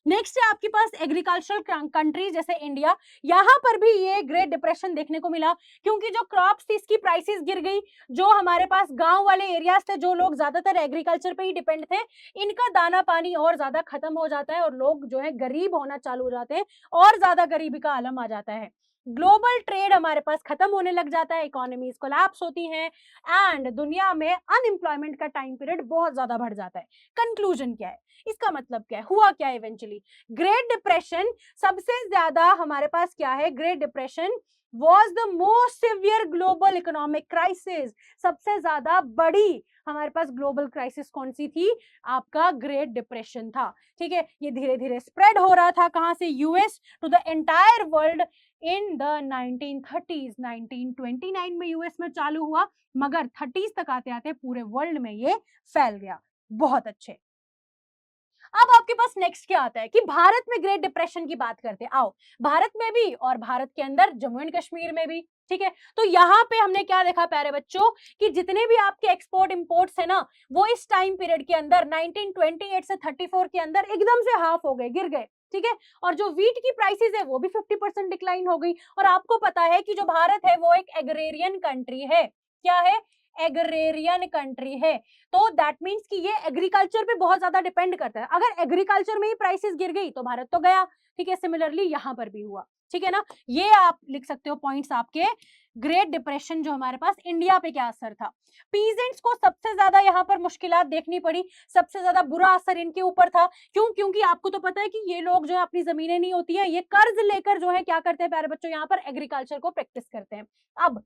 नेक्स्ट है आपके पास एग्रीकल्चरल कंट्री जैसे इंडिया, यहाँ पर भी ये ग्रेट डिप्रेशन देखने को मिला, क्योंकि जो क्रॉप्स थी इसकी प्राइसेस गिर गई। जो हमारे पास गांव वाले एरियाज थे, जो लोग ज्यादातर एग्रीकल्चर पे ही डिपेंड थे, इनका दाना पानी और ज्यादा खत्म हो जाता है, और लोग जो है गरीब होना चालू हो जाते हैं, और ज्यादा गरीबी का आलम आ जाता है। ग्लोबल ट्रेड हमारे पास खत्म होने लग जाता है, इकोनॉमीज कोलैप्स होती हैं, एंड दुनिया में अनएम्प्लॉयमेंट का टाइम पीरियड बहुत ज्यादा बढ़ जाता है। कंक्लूजन क्या है, इसका मतलब क्या है, हुआ क्या इवेंचुअली, ग्रेट डिप्रेशन सबसे ज्यादा हमारे पास क्या है, great depression was the most severe global economic crisis। सबसे ज्यादा बड़ी हमारे पास ग्लोबल क्राइसिस कौन सी थी, आपका ग्रेट डिप्रेशन था। ठीक है, ये धीरे धीरे स्प्रेड हो रहा था कहां से, US to the entire world in the 1930s। 1929 में यूएस में चालू हुआ, मगर 30s तक आते आते पूरे वर्ल्ड में ये फैल गया। बहुत अच्छे। अब आपके पास नेक्स्ट क्या आता है कि भारत में ग्रेट डिप्रेशन की बात करते हैं। आओ, भारत में भी और भारत के अंदर जम्मू एंड कश्मीर में भी, ठीक है। तो यहाँ पे हमने क्या देखा प्यारे बच्चों कि जितने भी आपके एक्सपोर्ट इंपोर्ट्स है ना, वो इस टाइम पीरियड के अंदर 1928 से 34 के अंदर एकदम से हाफ हो गए, गिर गए, ठीक है। और जो वीट की प्राइसेस है वो भी 50% डिक्लाइन हो गई। और आपको पता है कि जो भारत है वो एक एग्रेरियन कंट्री है। क्या है, एग्रेरियन कंट्री है। तो दैट मीन्स कि ये एग्रीकल्चर पे बहुत ज्यादा डिपेंड करता है। अगर एग्रीकल्चर में ही प्राइसेस गिर गई तो भारत तो गया, ठीक है। सिमिलरली यहाँ पर भी हुआ, ठीक है ना। ये आप लिख सकते हो पॉइंट्स आपके, ग्रेट डिप्रेशन जो हमारे पास इंडिया पे क्या असर था। पीजेंट्स को सबसे ज्यादा यहाँ पर मुश्किलात देखनी पड़ी, सबसे ज्यादा बुरा असर इनके ऊपर था। क्यों, क्योंकि आपको तो पता है कि ये लोग जो है अपनी जमीनें नहीं होती है, ये कर्ज लेकर जो है क्या करते हैं प्यारे बच्चों, यहाँ पर एग्रीकल्चर को प्रैक्टिस करते हैं। अब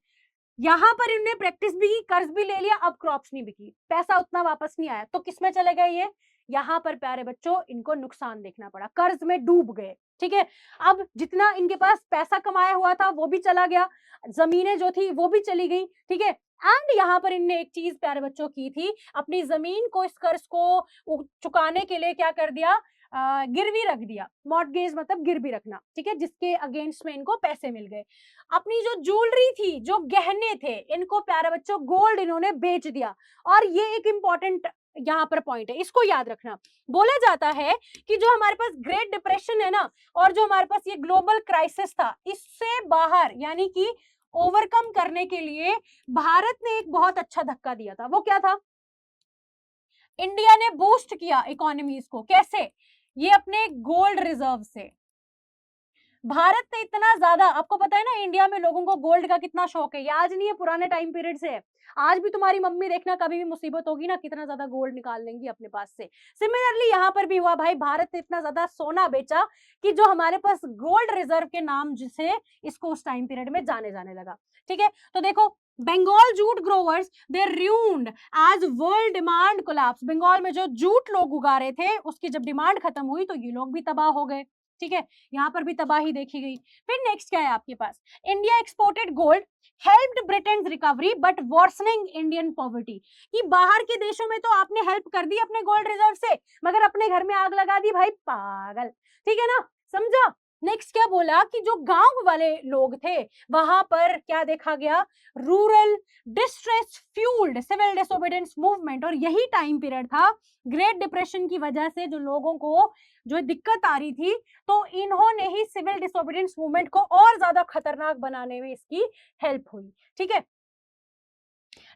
यहाँ पर इन्होंने प्रैक्टिस भी की, कर्ज भी ले लिया, अब क्रॉप्स नहीं बिकी, पैसा उतना वापस नहीं आया, तो किसमें चले गए ये, यहाँ पर प्यारे बच्चों इनको नुकसान देखना पड़ा, कर्ज में डूब गए, ठीक है। अब जितना इनके पास पैसा कमाया हुआ था वो भी चला गया, जमीनें जो थी वो भी चली गई, ठीक है। एंड यहाँ पर इनने एक चीज प्यारे बच्चों की थी, अपनी जमीन को, इस कर्ज को चुकाने के लिए क्या कर दिया, गिरवी रख दिया। मॉर्टगेज मतलब गिरवी रखना, ठीक है, जिसके अगेंस्ट में इनको पैसे मिल गए। अपनी जो ज्वेलरी थी, जो गहने थे, इनको प्यारे बच्चों गोल्ड इन्होंने बेच दिया। और ये एक इंपॉर्टेंट यहाँ पर पॉइंट है, इसको याद रखना। बोला जाता है कि जो हमारे पास ग्रेट डिप्रेशन है ना, और जो हमारे पास ये ग्लोबल क्राइसिस था, इससे बाहर यानी कि ओवरकम करने के लिए भारत ने एक बहुत अच्छा धक्का दिया था। वो क्या था, इंडिया ने बूस्ट किया इकोनॉमीज को। कैसे, ये अपने गोल्ड रिजर्व से। भारत ने इतना ज्यादा, आपको पता है ना इंडिया में लोगों को गोल्ड का कितना शौक है, ये आज नहीं है, पुराने टाइम पीरियड से है। आज भी तुम्हारी मम्मी देखना, कभी भी मुसीबत होगी ना, कितना ज्यादा गोल्ड निकाल लेंगी अपने पास से। सिमिलरली यहाँ पर भी हुआ भाई, भारत ने इतना ज्यादा सोना बेचा कि जो हमारे पास गोल्ड रिजर्व के नाम जिसे इसको उस टाइम पीरियड में जाने लगा, ठीक है। तो देखो, बंगाल जूट ग्रोवर्स दे ruined आज वर्ल्ड डिमांड कोलैप्स। बंगाल में जो जूट लोग उगा रहे थे उसकी जब डिमांड खत्म हुई तो ये लोग भी तबाह हो गए, ठीक है। यहाँ पर भी तबाही देखी गई। फिर नेक्स्ट क्या है आपके पास, India exported gold helped Britain recovery but worsening Indian poverty. कि बाहर के देशों में तो आपने हेल्प कर दी अपने गोल्ड रिजर्व से, मगर अपने घर में आग लगा दी भाई, पागल, ठीक है ना, समझा। नेक्स्ट क्या बोला कि जो गांव वाले लोग थे वहां पर क्या देखा गया, rural distress fuelled civil disobedience movement. और यही टाइम पीरियड था ग्रेट डिप्रेशन की वजह से जो लोगों को जो दिक्कत आ रही थी, तो इन्होंने ही सिविल डिसोबीडियंस मूवमेंट को और ज्यादा खतरनाक बनाने में इसकी हेल्प हुई, ठीक है।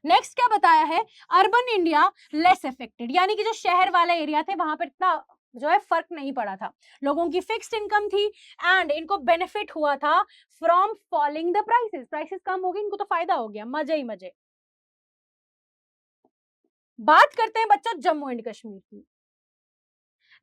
नेक्स्ट क्या बताया है, अर्बन इंडिया लेस इफेक्टेड, यानी कि जो शहर वाला एरिया थे वहां पर इतना जो है फर्क नहीं पड़ा था, लोगों की फिक्स्ड इनकम थी एंड इनको बेनिफिट हुआ था from falling the prices, prices कम हो गई, इनको तो फायदा हो गया, मजे ही मजे। बात करते हैं बच्चों जम्मू एंड कश्मीर की।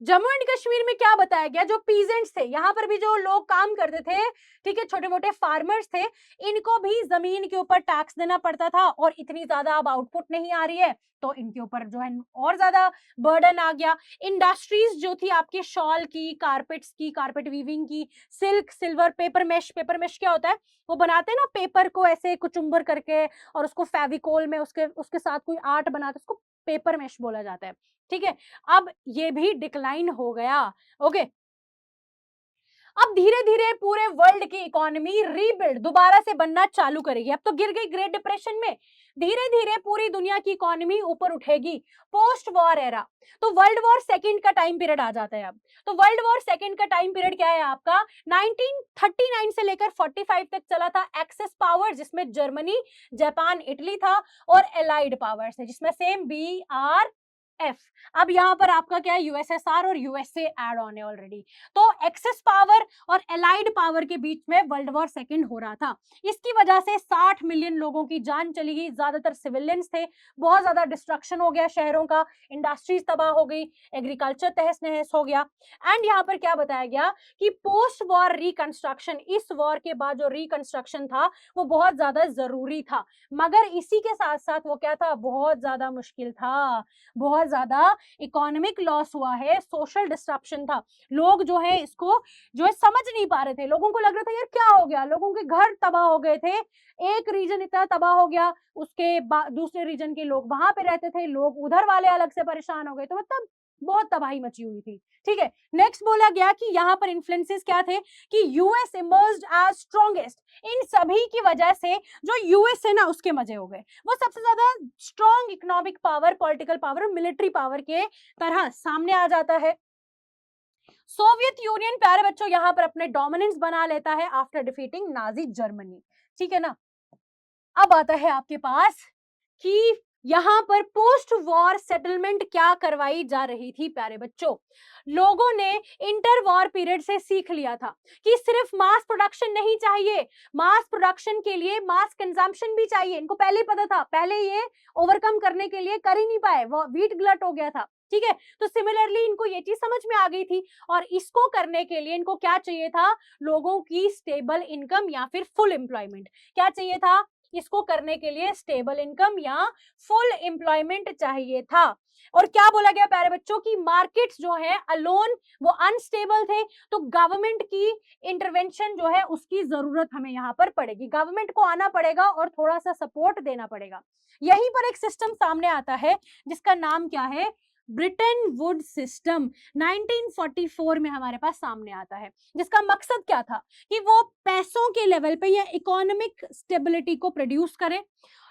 जम्मू एंड कश्मीर में क्या बताया गया, जो पीजेंट्स थे, यहाँ पर भी जो लोग काम करते थे, ठीक है, छोटे मोटे फार्मर्स थे, इनको भी जमीन के ऊपर टैक्स देना पड़ता था और इतनी ज्यादा अब आउटपुट नहीं आ रही है तो इनके ऊपर जो है और ज्यादा बर्डन आ गया। इंडस्ट्रीज जो थी आपके शॉल की, कारपेट्स की, कारपेट वीविंग की, silk, silver, paper mesh, paper mesh क्या होता है, वो बनाते हैं ना पेपर को ऐसे कुचुम्बर करके और उसको फेविकोल में उसके उसके साथ कोई आर्ट बनाते, उसको पेपर मेश बोला जाता है, ठीक है। अब ये भी डिक्लाइन हो गया, ओके। अब धीरे धीरे पूरे वर्ल्ड की इकोनॉमी रीबिल्ड दोबारा से बनना चालू करेगी, अब तो गिर गई ग्रेट डिप्रेशन में, धीरे धीरे पूरी दुनिया की इकोनॉमी ऊपर उठेगी पोस्ट वॉर एरा। तो वर्ल्ड वॉर सेकंड का टाइम पीरियड आ जाता है अब। तो वर्ल्ड वॉर सेकंड का टाइम पीरियड क्या है आपका, 1939 से लेकर 45 तक चला था। एक्सेस पावर जिसमें जर्मनी, जापान, इटली था, और एलाइड पावर्स है जिसमें सेम BRF। अब यहाँ पर आपका क्या है, यूएसएसआर और यूएसए ऐड ऑन है ऑलरेडी। तो एक्सेस पावर और एलाइड पावर के बीच में वर्ल्ड वॉर सेकंड हो रहा था। इसकी वजह से 60 मिलियन लोगों की जान चली गई, ज्यादातर सिविलियंस थे, बहुत ज्यादा डिस्ट्रक्शन हो गया शहरों का, इंडस्ट्रीज तबाह हो गई, एग्रीकल्चर तहस नहस हो गया। एंड यहाँ पर क्या बताया गया कि पोस्ट वॉर रिकंस्ट्रक्शन, इस वॉर के बाद जो रिकंस्ट्रक्शन था वो बहुत ज्यादा जरूरी था, मगर इसी के साथ साथ वो क्या था, बहुत ज्यादा मुश्किल था, बहुत ज्यादा इकोनॉमिक लॉस हुआ है, सोशल डिस्ट्रप्शन था। लोग जो है इसको जो है समझ नहीं पा रहे थे, लोगों को लग रहा था यार क्या हो गया, लोगों के घर तबाह हो गए थे, एक रीजन इतना तबाह हो गया, उसके दूसरे रीजन के लोग वहां पे रहते थे, लोग उधर वाले अलग से परेशान हो गए, तो मतलब बहुत तबाही मची हुई थी, ठीक है। नेक्स्ट बोला गया कि यहाँ पर इन्फ्लुएंसेस क्या थे कि यूएस इमर्ज्ड एज स्ट्रॉन्गेस्ट, इन सभी की वजह से जो यूएस है ना उसके मजे हो गए, वो सबसे ज्यादा strong economic power, political power और मिलिट्री पावर के तरह सामने आ जाता है। सोवियत यूनियन प्यारे बच्चों यहां पर अपने डोमिनेंस बना लेता है आफ्टर डिफीटिंग नाजी जर्मनी, ठीक है ना। अब आता है आपके पास कि यहां पर पोस्ट वॉर सेटलमेंट क्या करवाई जा रही थी प्यारे बच्चों। लोगों ने इंटर वॉर पीरियड से सीख लिया था कि सिर्फ मास प्रोडक्शन नहीं चाहिए, मास प्रोडक्शन के लिए मास कंजम्पशन भी चाहिए, इनको पहले ही पता था, पहले ये ओवरकम करने के लिए कर ही नहीं पाए, वो व्हीट ग्लट हो गया था, ठीक है। तो सिमिलरली इनको ये चीज समझ में आ गई थी और इसको करने के लिए इनको क्या चाहिए था, लोगों की स्टेबल इनकम या फिर फुल एम्प्लॉयमेंट। क्या चाहिए था इसको करने के लिए, स्टेबल इनकम या फुल एम्प्लॉयमेंट चाहिए था। और क्या बोला गया प्यारे बच्चों की मार्केट्स जो है अलोन वो अनस्टेबल थे, तो गवर्नमेंट की इंटरवेंशन जो है उसकी जरूरत हमें यहाँ पर पड़ेगी, गवर्नमेंट को आना पड़ेगा और थोड़ा सा सपोर्ट देना पड़ेगा। यहीं पर एक सिस्टम सामने आता है जिसका नाम क्या है, ब्रिटेन वुड सिस्टम, 1944 में हमारे पास सामने आता है, जिसका मकसद क्या था कि वो पैसों के लेवल पे या इकोनॉमिक स्टेबिलिटी को प्रोड्यूस करे,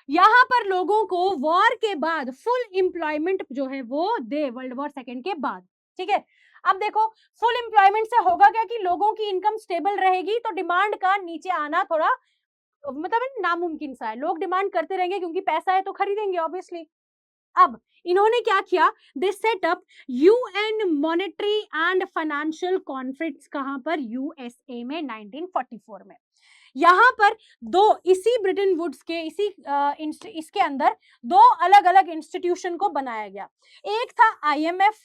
यहां पर लोगों को वॉर के बाद फुल एम्प्लॉयमेंट जो है वो दे, वर्ल्ड वॉर सेकेंड के बाद, ठीक है। अब देखो फुल एम्प्लॉयमेंट से होगा क्या कि लोगों की इनकम स्टेबल रहेगी, तो डिमांड का नीचे आना थोड़ा मतलब नामुमकिन सा है, लोग डिमांड करते रहेंगे क्योंकि पैसा है तो खरीदेंगे ऑब्वियसली। अब इन्होंने क्या किया, they set up UN monetary and financial conference, कहां पर, यूएसए में, 1944 में। यहां पर दो इसी ब्रिटेन वुड्स के इसके अंदर दो अलग अलग इंस्टीट्यूशन को बनाया गया, एक था आईएमएफ,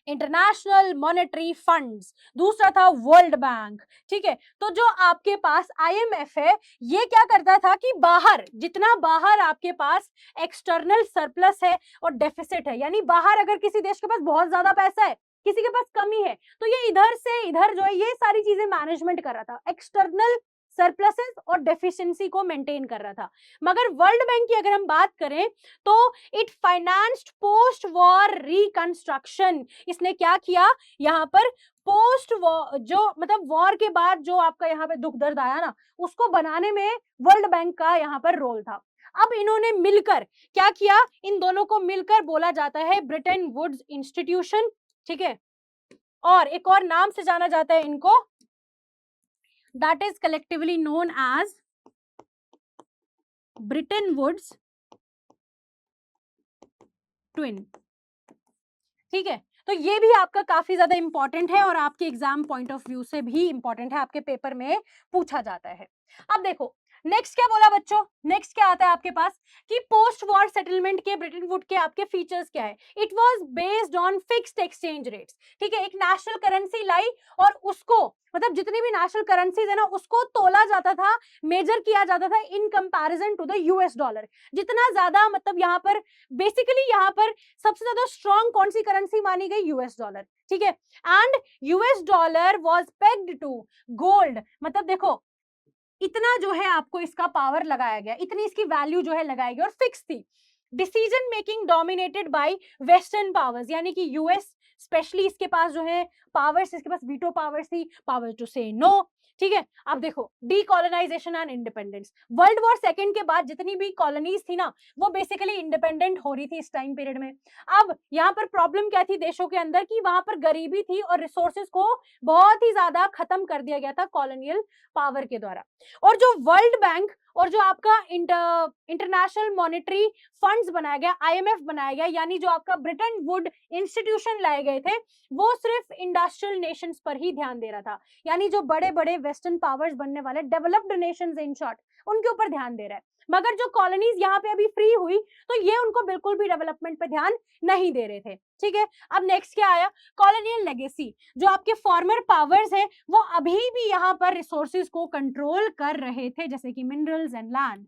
इंटरनेशनल मॉनेटरी फंड्स, दूसरा था वर्ल्ड बैंक, ठीक है। तो जो आपके पास आईएमएफ है ये क्या करता था कि बाहर जितना बाहर आपके पास एक्सटर्नल सरप्लस है और डेफिसिट है, यानी बाहर अगर किसी देश के पास बहुत ज्यादा पैसा है, किसी के पास कमी है, तो ये इधर से इधर जो है ये सारी चीजें मैनेजमेंट कर रहा था, एक्सटर्नल सरप्लसेस और डेफिशिएंसी को मेंटेन कर रहा था। मगर वर्ल्ड बैंक की अगर हम बात करें तो it financed post war reconstruction, इसने क्या किया यहाँ पर, पोस्ट वॉर जो मतलब वॉर के बाद जो आपका यहाँ पे दुख दर्द आया ना उसको बनाने में वर्ल्ड बैंक का यहाँ पर रोल था। अब इन्होंने मिलकर क्या किया, इन दोनों को मिलकर बोला जाता है ब्रिटेन वुड्स इंस्टीट्यूशन, ठीक है। और एक और नाम से जाना जाता है इनको, that is collectively known as Bretton Woods twin, ठीक है। तो ये भी आपका काफी ज्यादा इंपॉर्टेंट है और आपके एग्जाम पॉइंट ऑफ व्यू से भी इंपॉर्टेंट है, आपके पेपर में पूछा जाता है। अब देखो नेक्स्ट क्या बोला बच्चों, नेक्स्ट क्या आता है आपके पास कि पोस्ट वॉर सेटलमेंट के ब्रिटेन वुड के आपके फीचर्स क्या है। It was based on fixed exchange rates, ठीक है, एक नेशनल करेंसी लाई और उसको मतलब जितनी भी नेशनल करेंसीज है ना उसको तोला जाता था, मेजर किया जाता था in comparison to the US dollar. जितना ज्यादा मतलब यहाँ पर बेसिकली यहाँ पर सबसे ज्यादा स्ट्रॉन्ग कौन सी करेंसी मानी गई, यूएस डॉलर, ठीक है। And US dollar was pegged to gold, मतलब देखो इतना जो है आपको इसका पावर लगाया गया, इतनी इसकी वैल्यू जो है लगाई गई और फिक्स थी। Decision making dominated by western powers, यानी कि यूएस स्पेशली इसके पास जो है पावर्स, इसके पास वीटो पावर्स थी, पावर टू से नो, ठीक है। अब देखो decolonisation and independence, world war second के बाद जितनी भी कॉलोनीज थी ना वो बेसिकली इंडिपेंडेंट हो रही थी इस टाइम पीरियड में। अब यहाँ पर प्रॉब्लम क्या थी देशों के अंदर कि वहां पर गरीबी थी और रिसोर्सेज को बहुत ही ज्यादा खत्म कर दिया गया था कॉलोनियल पावर के द्वारा। और जो वर्ल्ड बैंक और जो आपका इंटरनेशनल मॉनेटरी फंड्स बनाया गया, आईएमएफ बनाया गया, यानी जो आपका ब्रिटेन वुड इंस्टीट्यूशन लाए गए थे वो सिर्फ इंडस्ट्रियल नेशंस पर ही ध्यान दे रहा था, यानी जो बड़े बड़े वेस्टर्न पावर्स बनने वाले डेवलप्ड नेशंस इन शॉर्ट उनके ऊपर ध्यान दे रहा है। मगर जो कॉलोनीज यहाँ पे अभी फ्री हुई तो ये उनको बिल्कुल भी डेवलपमेंट पे ध्यान नहीं दे रहे थे, ठीक है। अब नेक्स्ट क्या आया, कॉलोनियल लेगेसी, जो आपके फॉर्मर पावर्स है वो अभी भी यहाँ पर रिसोर्सेज को कंट्रोल कर रहे थे, जैसे कि मिनरल्स एंड लैंड।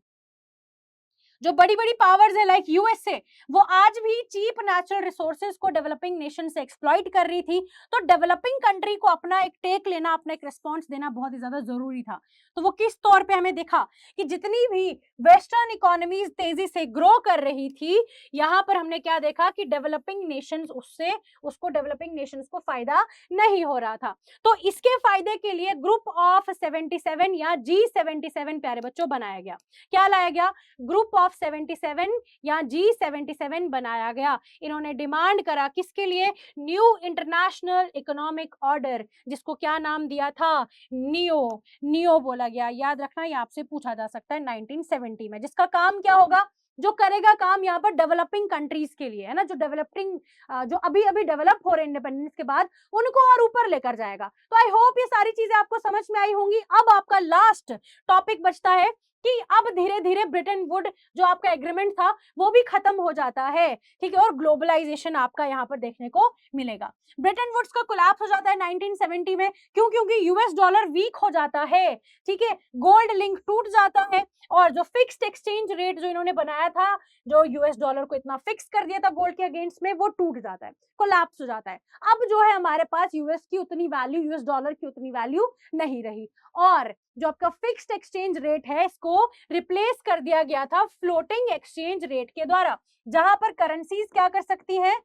जो बड़ी बड़ी पावर्स है लाइक यूएसए वो आज भी चीप नेचुरल रिसोर्सेज को डेवलपिंग नेशन से एक्सप्लॉइट कर रही थी। तो डेवलपिंग कंट्री को अपना एक टेक लेना, अपना एक रिस्पॉन्स देना बहुत ही ज्यादा जरूरी था। तो वो किस तौर पे हमें देखा कि जितनी भी वेस्टर्न इकोनॉमीज तेजी से ग्रो कर रही थी, यहाँ पर हमने क्या देखा कि डेवलपिंग नेशंस उससे उसको डेवलपिंग नेशंस को फायदा नहीं हो रहा था। तो इसके फायदे के लिए ग्रुप ऑफ 77 या G77 प्यारे बच्चों बनाया गया। क्या लाया गया, ग्रुप ऑफ 77 या G77 बनाया गया। इन्होंने डिमांड करा किसके लिए, न्यू इंटरनेशनल इकोनॉमिक ऑर्डर, जिसको क्या नाम दिया था, नियो, नियो बोला गया। याद रखना ये आपसे पूछा जा सकता है 1970 में, जिसका काम क्या होगा, जो करेगा काम यहाँ पर डेवलपिंग कंट्रीज के लिए है ना, जो डेवलपिंग जो अभी अभी डेवलप हो रहे इंडिपेंडेंस के बाद उनको और ऊपर लेकर जाएगा। तो आई होप ये सारी चीजें आपको समझ में आई होंगी। अब आपका लास्ट टॉपिक बचता है कि अब धीरे धीरे ब्रिटेन वुड जो आपका एग्रीमेंट था वो भी खत्म हो जाता है, ठीक है, और ग्लोबलाइजेशन आपका यहाँ पर देखने को मिलेगा। ब्रिटेन वुड्स का कोलैप्स हो जाता है 1970 में, क्यों, क्योंकि यूएस डॉलर वीक हो जाता है, ठीक है, गोल्ड लिंक टूट जाता है और जो फिक्स्ड एक्सचेंज रेट जो इन्होंने बनाया था, जो यूएस डॉलर को इतना फिक्स कर दिया था गोल्ड के अगेंस्ट में, वो टूट जाता है, कोलैप्स हो जाता है। अब जो है हमारे पास यूएस की उतनी वैल्यू, यूएस डॉलर की उतनी वैल्यू नहीं रही और जो आपका फिक्स्ड एक्सचेंज रेट है इसको रिप्लेस कर दिया गया था फ्लोटिंग एक्सचेंज रेट के द्वारा, जहां पर करेंसीज क्या कर सकती हैं,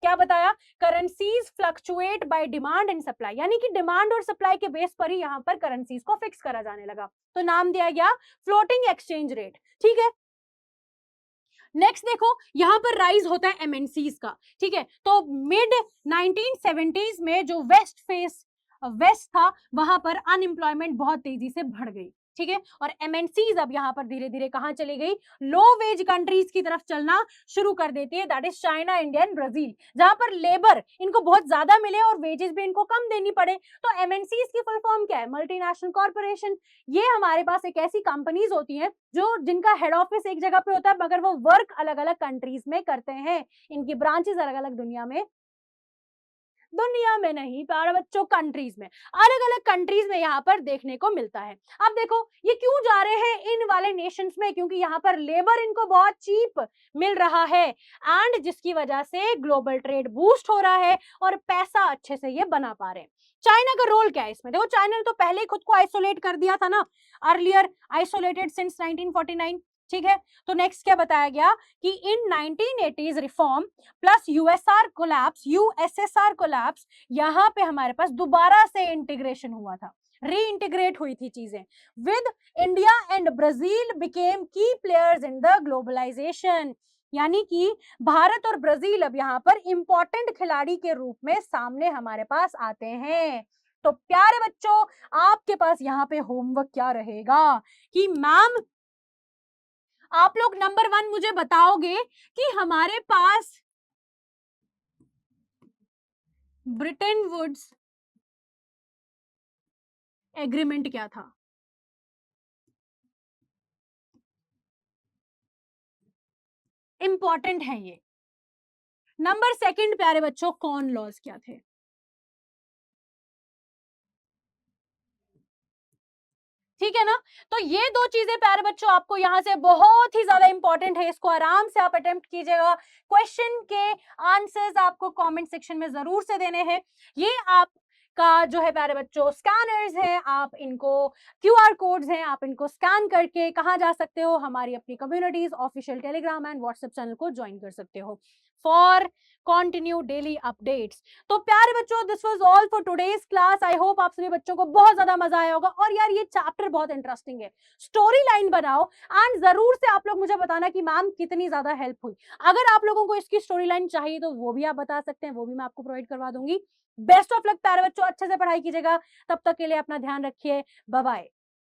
क्या बताया, currencies fluctuate by demand and supply, यानी कि डिमांड और सप्लाई के बेस पर ही यहां पर करेंसीज को फिक्स करा जाने लगा, तो नाम दिया गया फ्लोटिंग एक्सचेंज रेट, ठीक है। नेक्स्ट देखो यहां पर राइज होता है एमएनसीज का, ठीक है। तो मिड 1970s में जो वेस्ट था वहां पर अनएम्प्लॉयमेंट बहुत तेजी से बढ़ गई, ठीक है, और एमएनसीज अब यहां पर धीरे धीरे कहां चली गई, लो वेज कंट्रीज की तरफ चलना शुरू कर देती है, that is China, India and Brazil, जहां पर लेबर इनको बहुत ज्यादा मिले और वेजेस भी इनको कम देनी पड़े। तो एमएनसीज की फुल फॉर्म क्या है, मल्टीनेशनल कॉर्पोरेशन। ये हमारे पास एक ऐसी कंपनीज होती हैं जो जिनका हेड ऑफिस एक जगह पे होता है मगर वो वर्क अलग अलग कंट्रीज में करते हैं, इनकी ब्रांचेस अलग अलग दुनिया में नहीं प्यारे बच्चों, कंट्रीज में, अलग अलग कंट्रीज में यहाँ पर देखने को मिलता है। अब देखो ये क्यों जा रहे हैं इन वाले नेशंस में, क्योंकि यहाँ पर लेबर इनको बहुत चीप मिल रहा है एंड जिसकी वजह से ग्लोबल ट्रेड बूस्ट हो रहा है और पैसा अच्छे से ये बना पा रहे हैं। चाइना का रोल क्या है इसमें, देखो चाइना ने तो पहले ही खुद को आइसोलेट कर दिया था ना, अर्लियर आइसोलेटेड सिंस 1949, ठीक है। तो नेक्स्ट क्या बताया गया कि इन 1980s reform plus USSR collapse, यहाँ पे हमारे पास दोबारा से इंटीग्रेशन हुआ था, रीइंटीग्रेट हुई थी चीजें, with India and Brazil became की प्लेयर्स इन द ग्लोबलाइजेशन, यानी कि भारत और ब्राजील अब यहाँ पर इंपॉर्टेंट खिलाड़ी के रूप में सामने हमारे पास आते हैं। तो प्यारे बच्चों आपके पास यहाँ पे होमवर्क क्या रहेगा कि मैम आप लोग नंबर 1 मुझे बताओगे कि हमारे पास ब्रिटेन वुड्स एग्रीमेंट क्या था? इंपॉर्टेंट है ये। नंबर सेकंड प्यारे बच्चों, कॉर्न लॉज क्या थे? ठीक है ना? तो ये दो चीजें प्यारे बच्चों आपको यहाँ से बहुत ही ज्यादा इंपॉर्टेंट है, इसको आराम से आप अटेम्प्ट कीजिएगा। क्वेश्चन के आंसर्स आपको कमेंट सेक्शन में जरूर से देने हैं। ये आपका जो है प्यारे बच्चों स्कैनर्स हैं, आप इनको क्यूआर कोड्स हैं, आप इनको स्कैन करके कहाँ जा सकते हो, हमारी अपनी communities official Telegram and WhatsApp channel को ज्वाइन कर सकते हो फॉर कंटिन्यू डेली अपडेट्स। तो प्यारे बच्चों, this was all for today's class. I hope आप सभी बच्चों को बहुत ज्यादा मजा आया होगा। और यार ये चैप्टर बहुत इंटरेस्टिंग है, स्टोरी लाइन बनाओ एंड जरूर से आप लोग मुझे बताना कि मैम कितनी ज्यादा हेल्प हुई। अगर आप लोगों को इसकी स्टोरी लाइन चाहिए तो वो भी आप बता सकते हैं, वो भी मैं आपको प्रोवाइड करवा दूंगी। बेस्ट ऑफ लक प्यारे बच्चों, अच्छे से पढ़ाई कीजिएगा। तब तक के लिए अपना ध्यान रखिए। Bye bye.